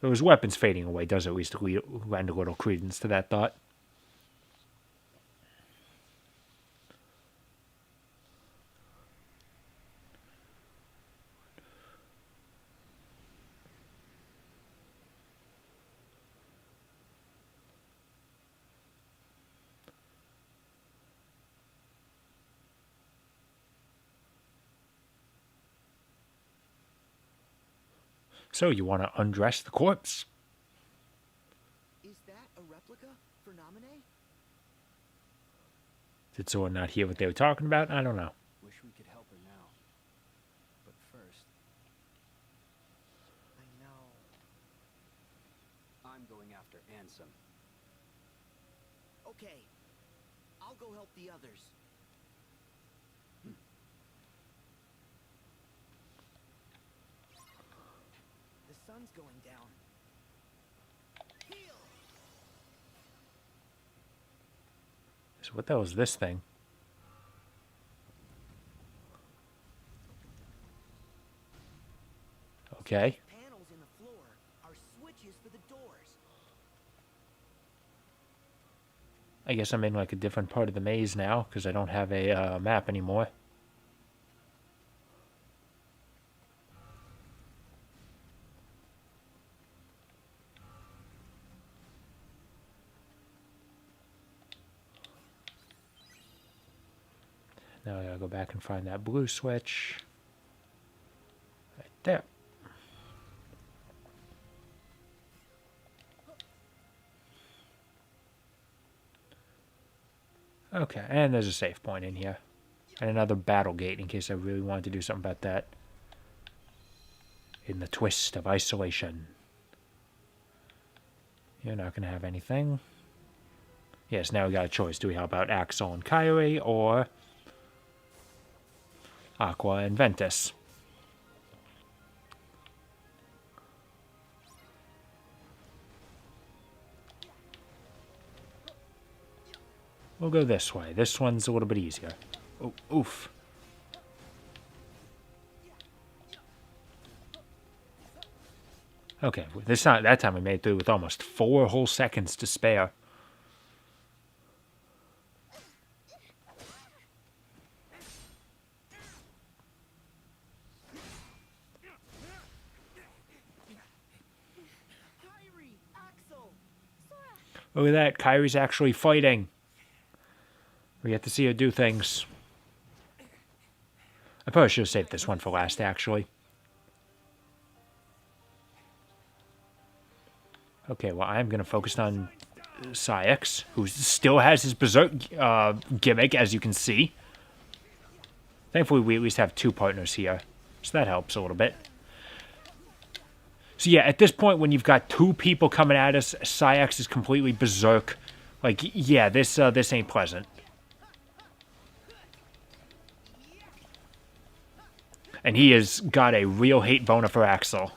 Though his weapon's fading away does at least lend a little credence to that thought. So, you want to undress the corpse? Is that a replica for Namine? Did Sora not hear what they were talking about? I don't know. Wish we could help her now. But first, I know. I'm going after Ansem. Okay. I'll go help the others. The sun's going down. So what the hell is this thing? Okay. Panels in the floor are switches for the doors. I guess I'm in like a different part of the maze now because I don't have a map anymore. Now I gotta go back and find that blue switch. Right there. Okay, and there's a save point in here. And another battle gate in case I really wanted to do something about that. In the twist of isolation. You're not going to have anything. Yes, now we got a choice. Do we help out Axel and Kyrie or Aqua and Ventus? We'll go this way. This one's a little bit easier. Oh, oof. Okay, that time we made through with almost 4 whole seconds to spare. Kyrie, Axel. Look at that, Kyrie's actually fighting. We get to see her do things. I probably should have saved this one for last, actually. Okay, well, I'm going to focus on Syx, who still has his Berserk gimmick, as you can see. Thankfully, we at least have 2 partners here, so that helps a little bit. So yeah, at this point, when you've got 2 people coming at us, Syx is completely Berserk. Like, yeah, this ain't pleasant. And he has got a real hate boner for Axel.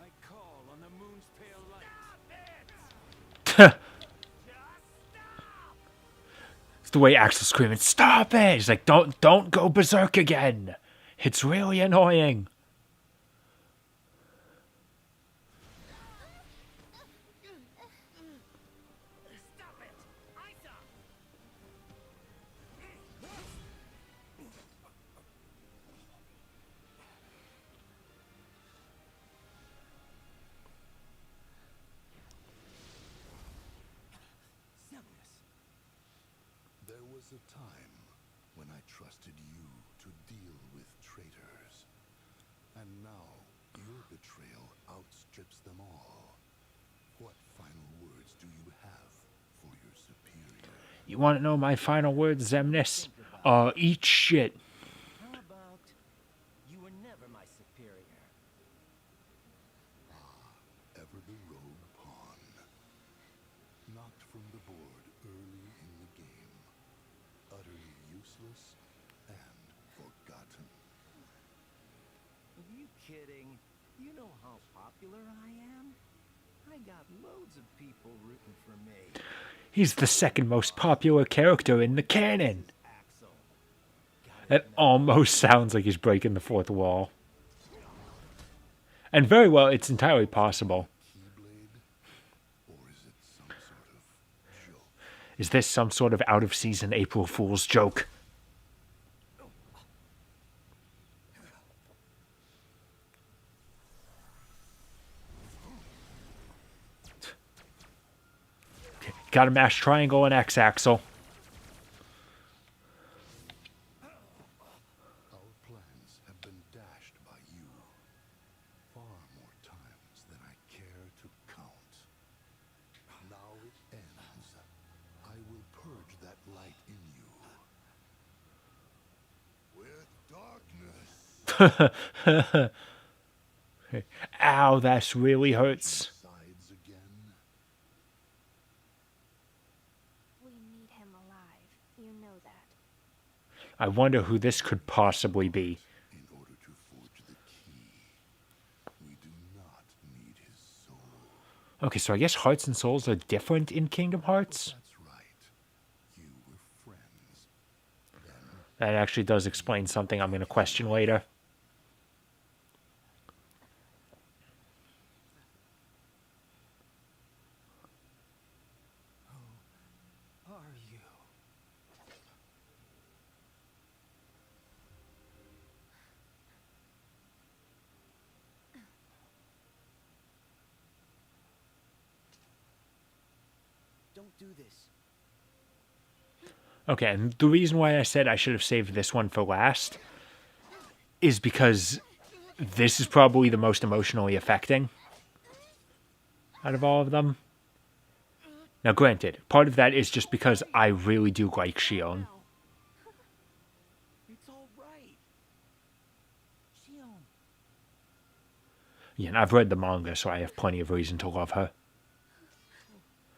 I call on the moon's pale light. It's the way Axel's screaming, "Stop it!" He's like, don't go berserk again. It's really annoying. Stop it! Isa! There was a time when I trusted you to deal with traitors. And now, your betrayal outstrips them all. What final words do you have for your superior? You want to know my final words, Xemnas? Eat shit. How about you were never my superior? Ever the rogue pawn. Knocked from the board early in the game. Utterly useless and forgotten. Are you kidding? You know how popular I am? I got loads of people rooting for me. He's the 2nd most popular character in the canon. Axel. It almost sounds like he's breaking the 4th wall. And very well, it's entirely possible. Keyblade? Or is it some sort of joke? Is this some sort of out-of-season April Fool's joke? Gotta mash triangle and X, Axel. Our plans have been dashed by you. Far more times than I care to count. Now it ends. I will purge that light in you. With darkness. Ow, that really hurts. Sides again. We need him alive. You know that. I wonder who this could possibly be. In order to forge the key, we do not need his soul. Okay, so I guess hearts and souls are different in Kingdom Hearts. That's right. You were friends. That actually does explain something I'm going to question later. Are you? Don't do this. Okay, and the reason why I said I should have saved this one for last is because this is probably the most emotionally affecting out of all of them. Now, granted, part of that is just because I really do like Shion. It's all right. Shion. Yeah, and I've read the manga, so I have plenty of reason to love her.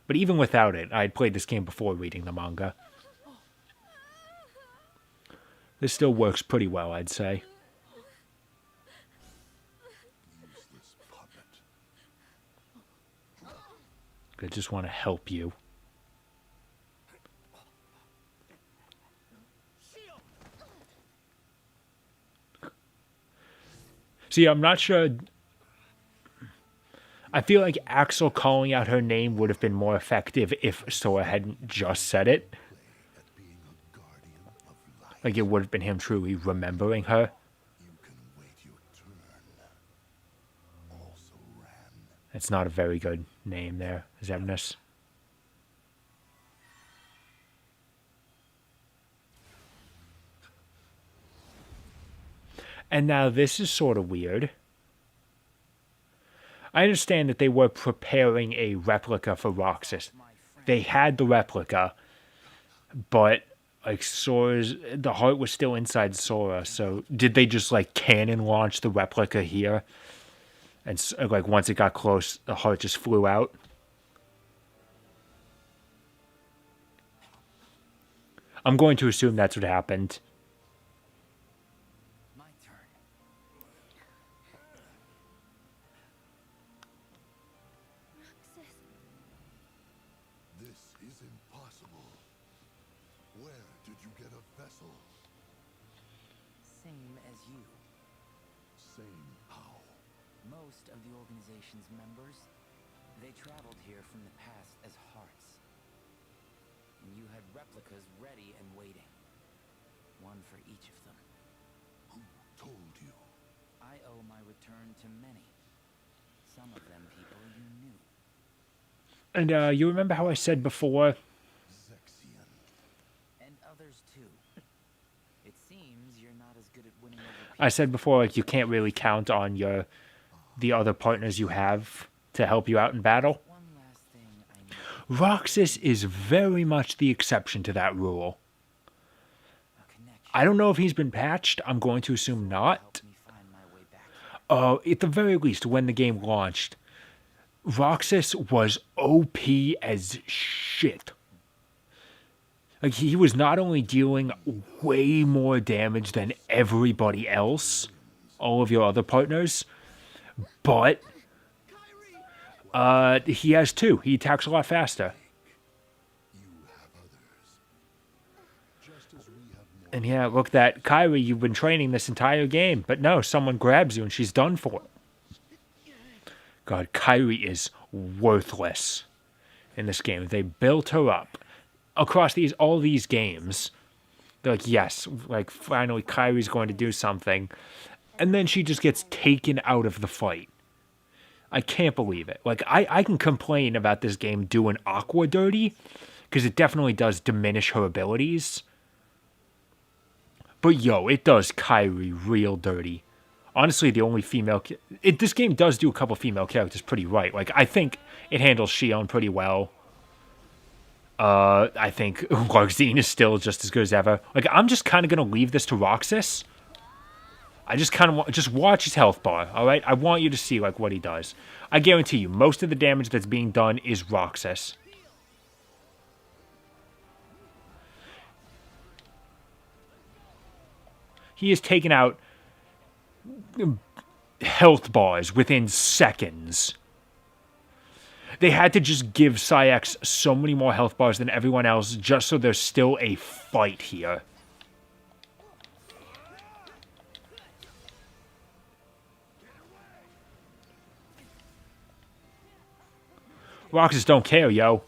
But even without it, I had played this game before reading the manga. This still works pretty well, I'd say. Useless puppet. I just want to help you. See, I'm not sure. I feel like Axel calling out her name would have been more effective if Sora hadn't just said it. At being a guardian of life. Like, it would have been him truly remembering her. You can wait your turn. Also ran. It's not a very good name there, Xemnas. And now this is sort of weird. I understand that they were preparing a replica for Roxas. They had the replica, but like Sora's, the heart was still inside Sora. So did they just like cannon launch the replica here? And like once it got close, the heart just flew out. I'm going to assume that's what happened. My turn. Roxas. This is impossible. Where did you get a vessel? Same as you. Same how? Most of the organization's members, they traveled here from the past as hearts. And you had replicas ready and waiting. One for each of them. Who told you? I owe my return to many. Some of them people you knew. And you remember how I said before? Zexian. And others too. It seems you're not as good at winning over people. I said before, like, you can't really count on the other partners you have to help you out in battle. One last thing I need. Roxas is very much the exception to that rule. A connection. I don't know if he's been patched. I'm going to assume not. Help me find my way back. At the very least, when the game launched, Roxas was OP as shit. Like, he was not only dealing way more damage than everybody else, all of your other partners, but he has two. He attacks a lot faster. You have others. Just as we have more. And yeah, look, that Kairi, you've been training this entire game, but no, someone grabs you and she's done for. God, Kairi is worthless in this game. They built her up across all these games. They're like, yes, like finally Kairi's going to do something, and then she just gets taken out of the fight. I can't believe it. Like, I can complain about this game doing Aqua dirty, because it definitely does diminish her abilities. But yo, it does Kairi real dirty. Honestly, the only female... this game does do a couple female characters pretty right. Like, I think it handles Shion pretty well. I think Larxene is still just as good as ever. Like, I'm just kind of going to leave this to Roxas. I just kind of want, just watch his health bar, all right? I want you to see like what he does. I guarantee you, most of the damage that's being done is Roxas. He has taken out health bars within seconds. They had to just give Saïx so many more health bars than everyone else just so there's still a fight here. Roxas don't care, yo.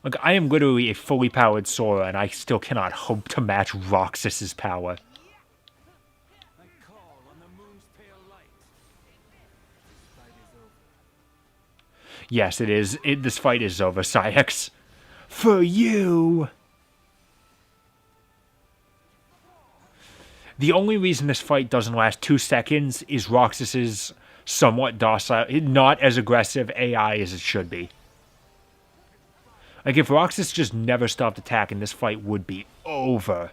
Look, I am literally a fully powered Sora, and I still cannot hope to match Roxas's power. I call on the moon's pale light. This fight is over. Yes, it is. This fight is over, Saïx. For you! The only reason this fight doesn't last 2 seconds is Roxas's somewhat docile, not as aggressive AI as it should be. Like, if Roxas just never stopped attacking, this fight would be over.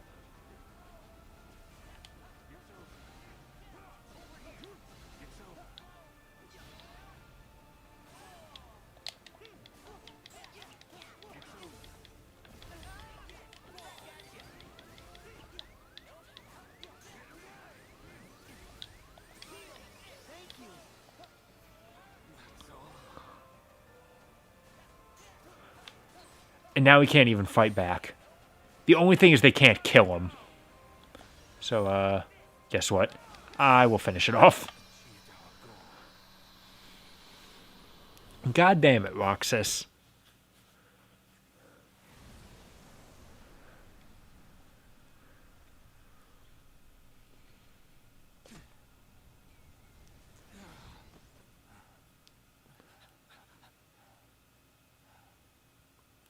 And now he can't even fight back. The only thing is they can't kill him. So, guess what? I will finish it off. God damn it, Roxas.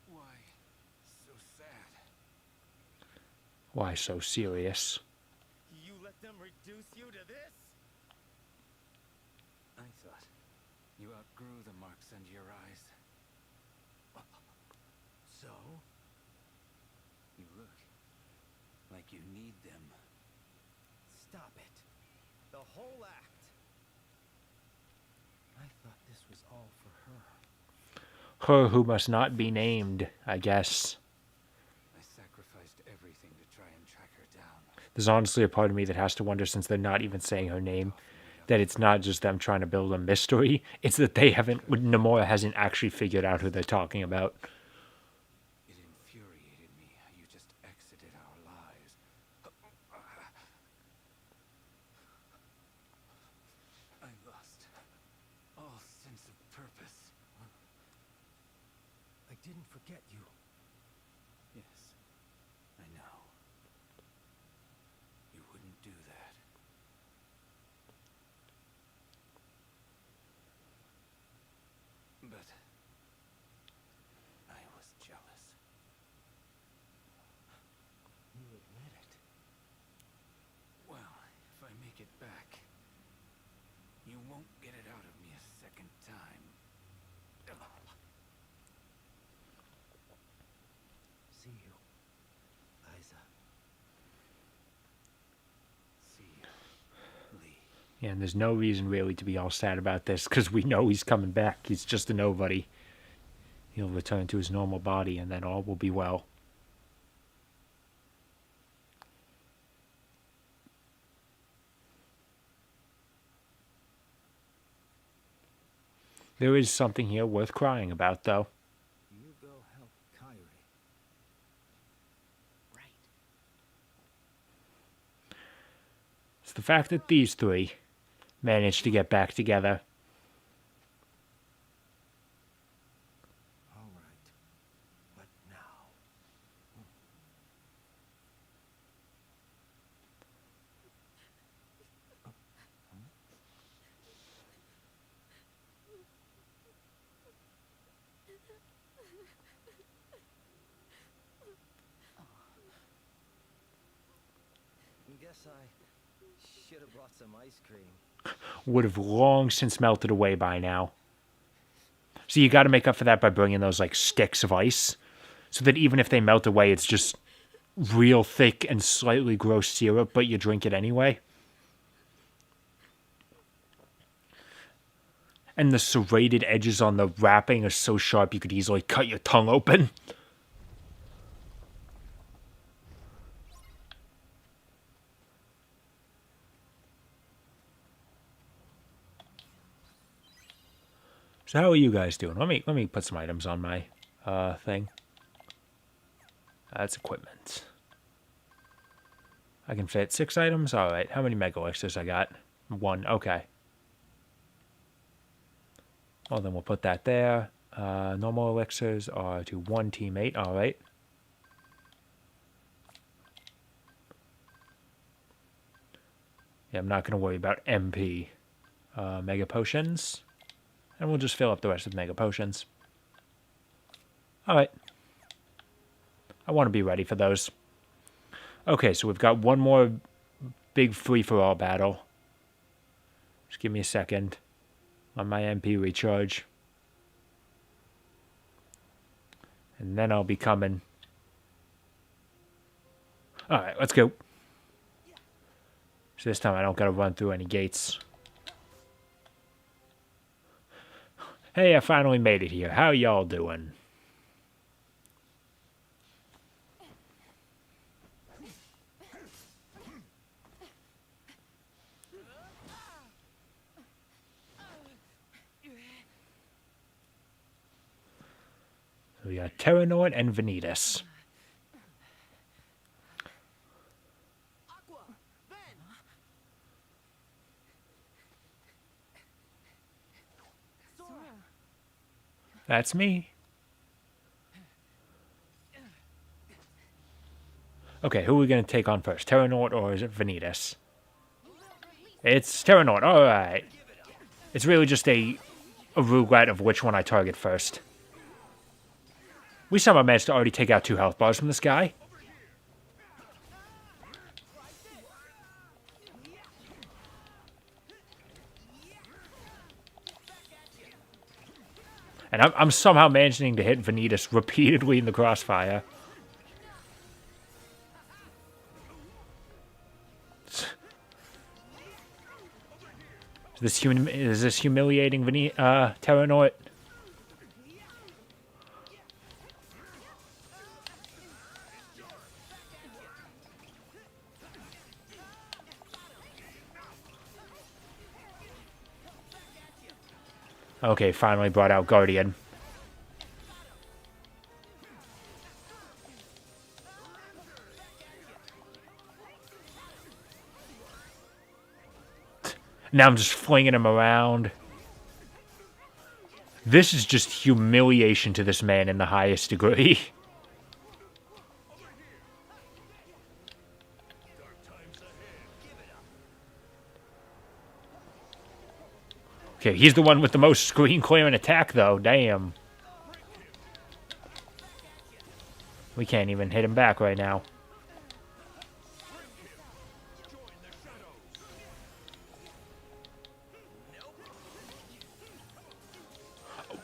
Why so sad? Why so serious? You let them reduce you to this? I thought you outgrew the marks under your eyes. So? You look like you need them. Stop it. The whole act. I thought this was all for her. Her who must not be named, I guess. I sacrificed everything to try and track her down. There's honestly a part of me that has to wonder, since they're not even saying her name, that it's not just them trying to build a mystery. It's that they haven't, Nomura hasn't actually figured out who they're talking about. It infuriated me how you just exited our lives. I lost all sense of purpose. I didn't forget you. Yes, I know. You wouldn't do that. But I was jealous. You admit it. Well, if I make it back, you won't get it out of me a second time. See you, Liza. See you, Lee. Yeah, and there's no reason really to be all sad about this, because we know he's coming back. He's just a nobody. He'll return to his normal body, and then all will be well. There is something here worth crying about, though. You go help Kyrie. Right. It's the fact that these three managed to get back together. All right. What now? Guess I should have brought some ice cream. Would have long since melted away by now. So you got to make up for that by bringing those, like, sticks of ice. so that even if they melt away, it's just real thick and slightly gross syrup, but you drink it anyway. And the serrated edges on the wrapping are so sharp you could easily cut your tongue open. So how are you guys doing? Let me put some items on my thing. That's equipment. I can fit 6 items. All right. How many mega elixirs I got? 1. Okay. Well, then we'll put that there. Normal elixirs are to 1 teammate. All right. Yeah, I'm not going to worry about MP. Mega potions. And we'll just fill up the rest with mega potions. All right. I want to be ready for those. Okay, so we've got one more big free-for-all battle. Just give me a second. On my MP recharge. And then I'll be coming. Alright, let's go. So this time I don't gotta run through any gates. Hey, I finally made it here. How y'all doing? We got Terranort and Vanitas. Aqua, Ben. Sora. That's me. Okay, who are we going to take on first? Terranort or is it Vanitas? It's Terranort. Alright. It's really just a roulette of which one I target first. We somehow managed to already take out 2 health bars from this guy. And I'm somehow managing to hit Vanitas repeatedly in the crossfire. Is this humiliating Terranort? Okay, finally brought out Guardian. Now I'm just flinging him around. This is just humiliation to this man in the highest degree. Okay, he's the one with the most screen clearing attack, though. Damn. We can't even hit him back right now.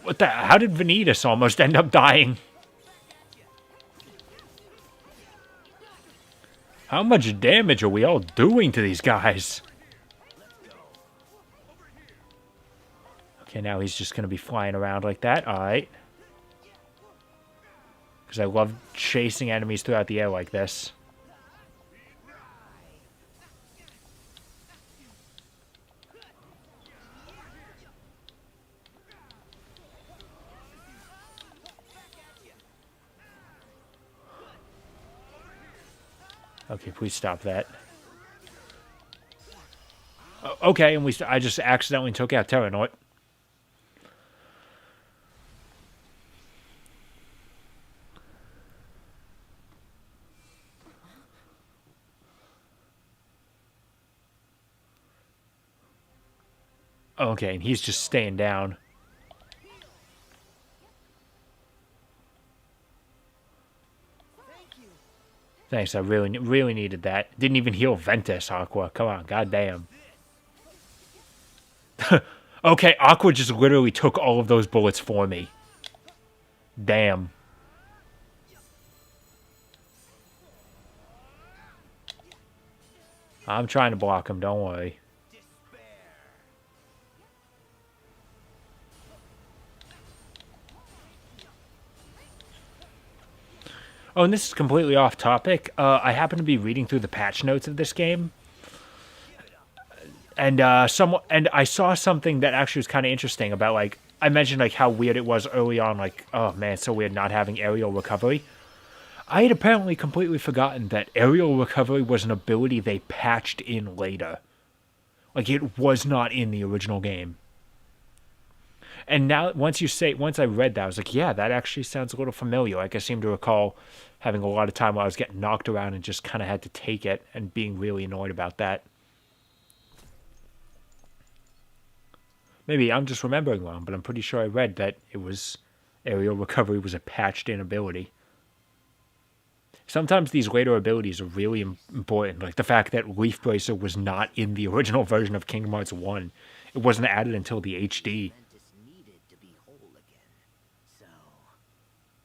What the? How did Vanitas almost end up dying? How much damage are we all doing to these guys? Okay, now he's just going to be flying around like that. Alright. Because I love chasing enemies throughout the air like this. Okay, please stop that. Okay, and I just accidentally took out Terranort. Okay, and he's just staying down. Thanks, I really needed that. Didn't even heal Ventus, Aqua. Come on, goddamn. Okay, Aqua just literally took all of those bullets for me. Damn. I'm trying to block him, don't worry. Oh, and this is completely off topic. I happen to be reading through the patch notes of this game, and and I saw something that actually was kind of interesting about, like, I mentioned like how weird it was early on, like, oh man, it's so weird not having aerial recovery. I had apparently completely forgotten that aerial recovery was an ability they patched in later. Like, it was not in the original game. And now, once I read that, I was like, yeah, that actually sounds a little familiar. Like, I seem to recall having a lot of time where I was getting knocked around and just kind of had to take it and being really annoyed about that. Maybe I'm just remembering wrong, but I'm pretty sure I read that aerial recovery was a patched in ability. Sometimes these later abilities are really important, like the fact that Leaf Bracer was not in the original version of Kingdom Hearts 1. It wasn't added until the HD. Ventus needed to be whole again. So,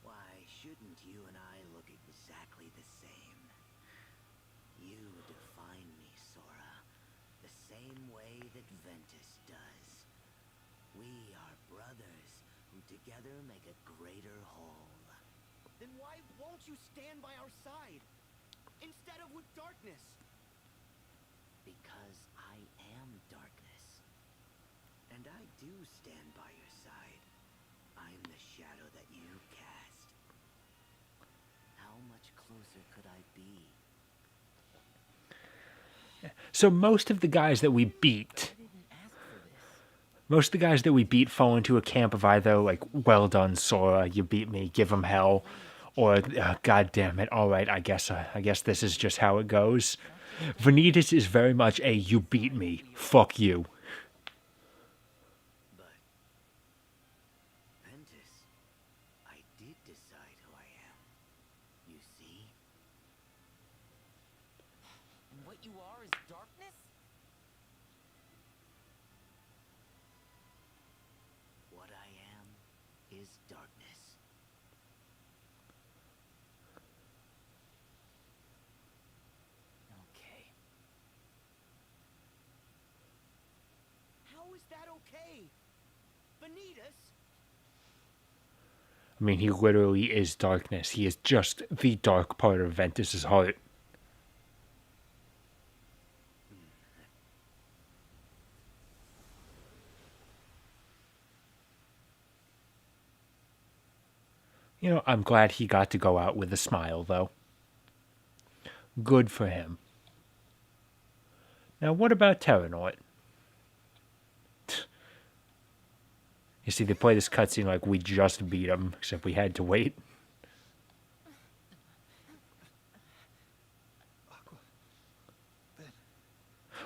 why shouldn't you and I look exactly the same? You define me, Sora, the same way that Ventus does. We are brothers who together make a greater whole. Then why won't you stand by our side? Instead of with darkness? Because I am darkness. And I do stand by your side. I'm the shadow that you cast. How much closer could I be? So most of the guys that we beat fall into a camp of either, like, well done, Sora, you beat me, give him hell, or God damn it, all right, I guess this is just how it goes. Vanitas is very much a you beat me, fuck you. But, Ventus, I did decide who I am. You see? And what you are is darkness? What I am is darkness. Okay. How is that okay? Vanitas? I mean, he literally is darkness. He is just the dark part of Ventus's heart. You know, I'm glad he got to go out with a smile, though. Good for him. Now, what about Terranort? You see, they play this cutscene like we just beat him, except we had to wait.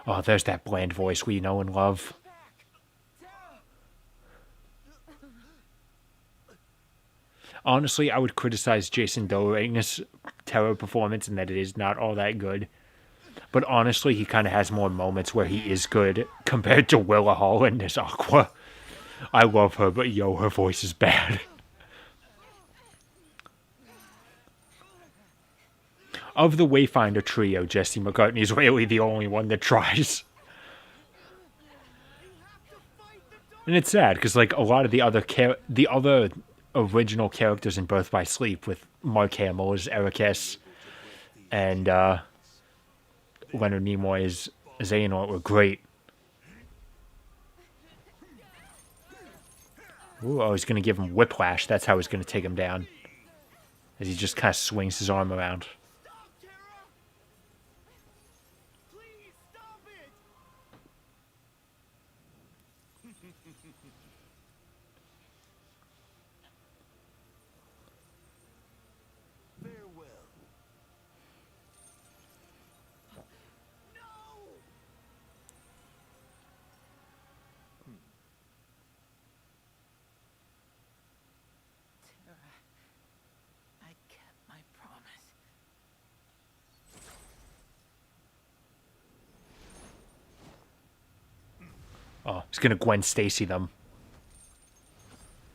Oh, there's that bland voice we know and love. Honestly, I would criticize Jason Dohring's Terra performance in that it is not all that good. But honestly, he kind of has more moments where he is good compared to Willa Holland as Aqua. I love her, but yo, her voice is bad. Of the Wayfinder trio, Jesse McCartney is really the only one that tries. And it's sad, because like a lot of the other original characters in Birth by Sleep, with Mark Hamill as Ericus and Leonard Nimoy as Xehanort, were great. Ooh, oh, he's going to give him whiplash. That's how he's going to take him down. As he just kind of swings his arm around. Stop, Terra! Please stop it! Farewell. No! Terra, I kept my promise. Oh, he's going to Gwen Stacy them.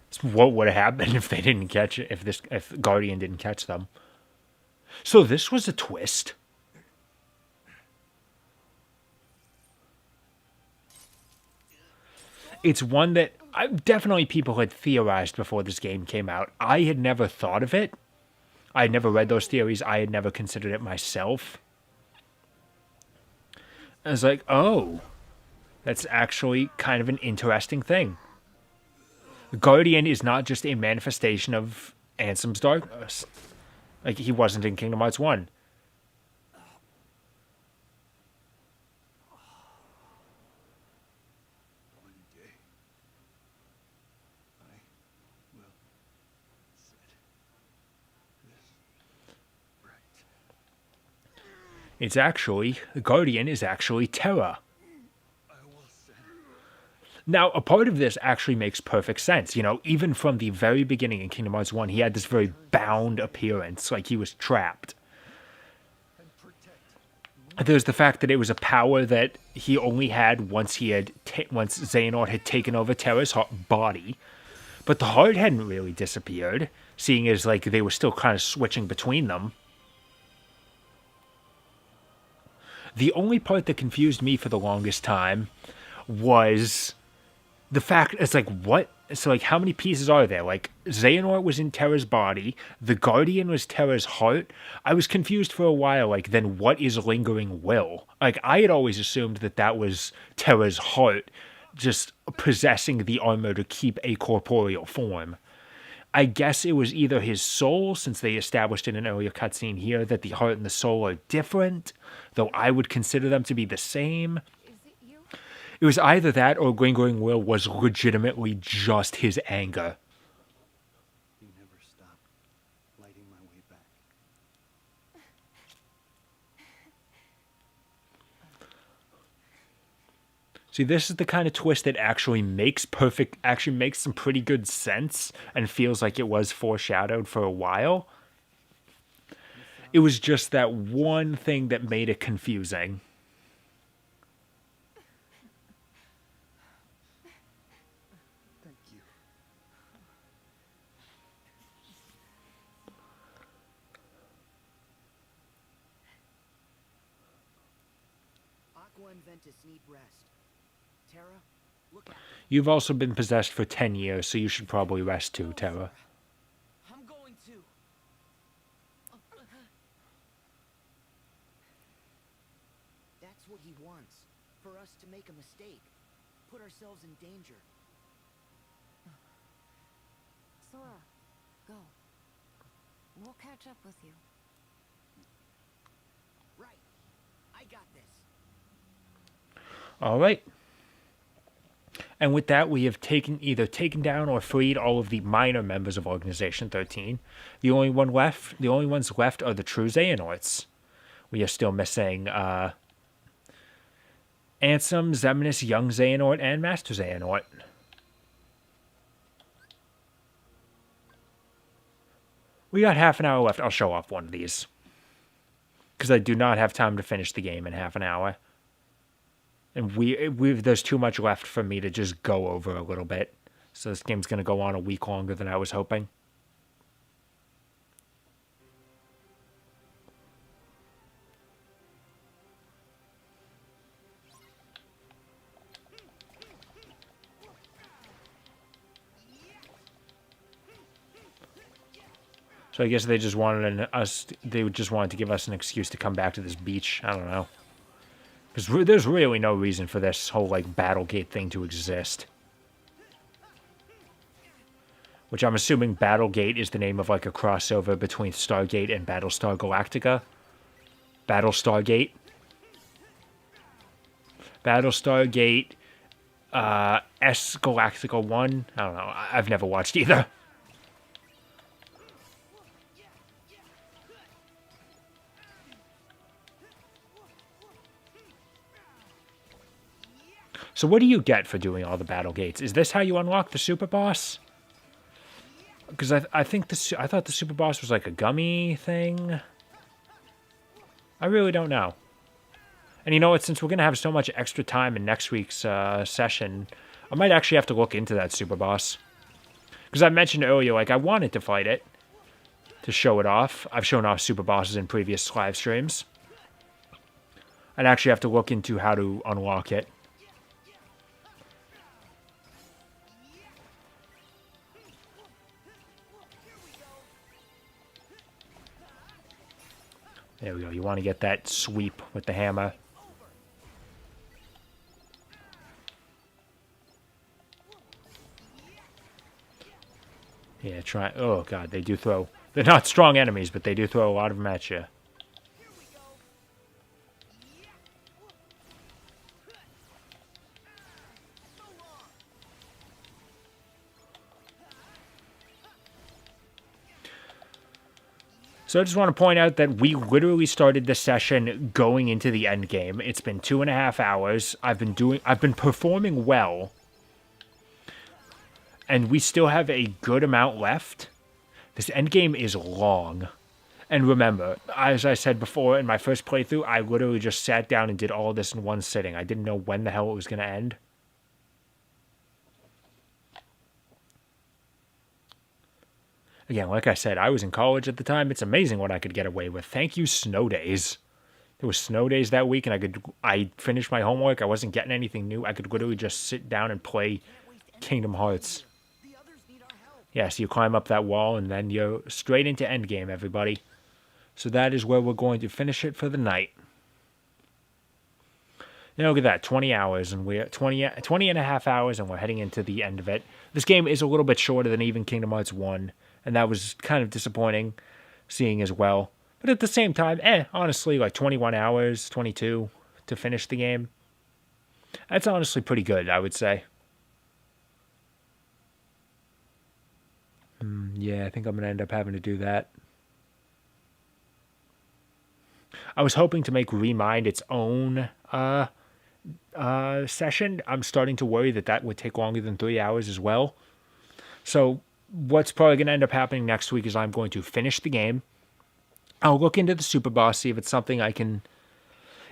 It's what would have happened if they didn't catch it, if Guardian didn't catch them. So this was a twist. it's one that definitely people had theorized before this game came out. I had never thought of it. I had never read those theories. I had never considered it myself. I was like, oh, that's actually kind of an interesting thing. Guardian is not just a manifestation of Ansem's darkness. Like, he wasn't in Kingdom Hearts 1. One day, I will set this right. It's actually, the Guardian is actually Terra. I will send. Now, a part of this actually makes perfect sense. You know, even from the very beginning in Kingdom Hearts 1, he had this very bound appearance, like he was trapped. There's the fact that it was a power that he only had once once Xehanort had taken over Terra's body. But the heart hadn't really disappeared, seeing as like they were still kind of switching between them. The only part that confused me for the longest time was the fact, it's like, what? So, like, how many pieces are there? Like, Xehanort was in Terra's body. The Guardian was Terra's heart. I was confused for a while, like, then what is Lingering Will? Like, I had always assumed that that was Terra's heart just possessing the armor to keep a corporeal form. I guess it was either his soul, since they established in an earlier cutscene here that the heart and the soul are different, though I would consider them to be the same. It was either that or Lingering Will was legitimately just his anger. You never stop lighting my way back. See, this is the kind of twist that actually makes some pretty good sense and feels like it was foreshadowed for a while. It was just that one thing that made it confusing. Thank you. Aqua and Ventus need rest. Terra, look at them. You've also been possessed for 10 years, so you should probably rest too, Terra. I'm going to. That's what he wants. For us to make a mistake. Put ourselves in danger. Sora, go. We'll catch up with you. Right. I got this. All right. And with that, we have either taken down or freed all of the minor members of Organization 13. The only ones left are the true Xehanorts. We are still missing Ansem, Xemnas, Young Xehanort, and Master Xehanort. We got half an hour left. I'll show off one of these, because I do not have time to finish the game in half an hour. And there's too much left for me to just go over a little bit. So this game's going to go on a week longer than I was hoping. So I guess they just wanted they just wanted to give us an excuse to come back to this beach. I don't know. Because there's really no reason for this whole, like, Battlegate thing to exist. Which I'm assuming Battlegate is the name of, like, a crossover between Stargate and Battlestar Galactica. Battlestar Gate, S Galactica 1. I don't know. I've never watched either. So what do you get for doing all the battle gates? Is this how you unlock the super boss? Because I thought the super boss was like a gummy thing. I really don't know. And you know what? Since we're gonna have so much extra time in next week's session, I might actually have to look into that super boss. Because I mentioned earlier, like, I wanted to fight it to show it off. I've shown off super bosses in previous live streams. I'd actually have to look into how to unlock it. There we go. You want to get that sweep with the hammer. Yeah, try. Oh, God, they do throw. They're not strong enemies, but they do throw a lot of them at you. So I just want to point out that we literally started this session going into the end game. It's been 2.5 hours. I've been performing well. And we still have a good amount left. This end game is long. And remember, as I said before in my first playthrough, I literally just sat down and did all this in one sitting. I didn't know when the hell it was going to end. Again, like I said, I was in college at the time. It's amazing what I could get away with. Thank you, snow days. There was snow days that week, and I finished my homework. I wasn't getting anything new. I could literally just sit down and play Kingdom Hearts. Yeah, so you climb up that wall, and then you're straight into endgame, everybody. So that is where we're going to finish it for the night. Now look at that, 20 hours, and we're 20 and a half hours, and we're heading into the end of it. This game is a little bit shorter than even Kingdom Hearts 1, and that was kind of disappointing seeing as well. But at the same time, honestly, like 21 hours, 22 to finish the game. That's honestly pretty good, I would say. Yeah, I think I'm going to end up having to do that. I was hoping to make Remind its own session. I'm starting to worry that would take longer than 3 hours as well. So what's probably going to end up happening next week is I'm going to finish the game. I'll look into the super boss, see if it's something I can...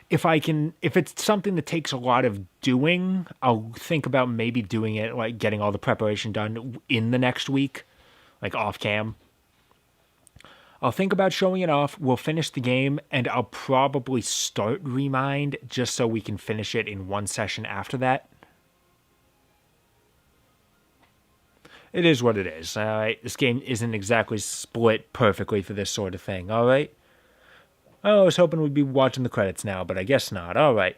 If it's something that takes a lot of doing, I'll think about maybe doing it, like getting all the preparation done in the next week, like off cam. I'll think about showing it off. We'll finish the game, and I'll probably start Remind just so we can finish it in one session after that. It is what it is, all right? This game isn't exactly split perfectly for this sort of thing, all right? I was hoping we'd be watching the credits now, but I guess not. All right.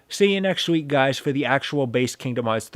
See you next week, guys, for the actual base Kingdom Hearts 3.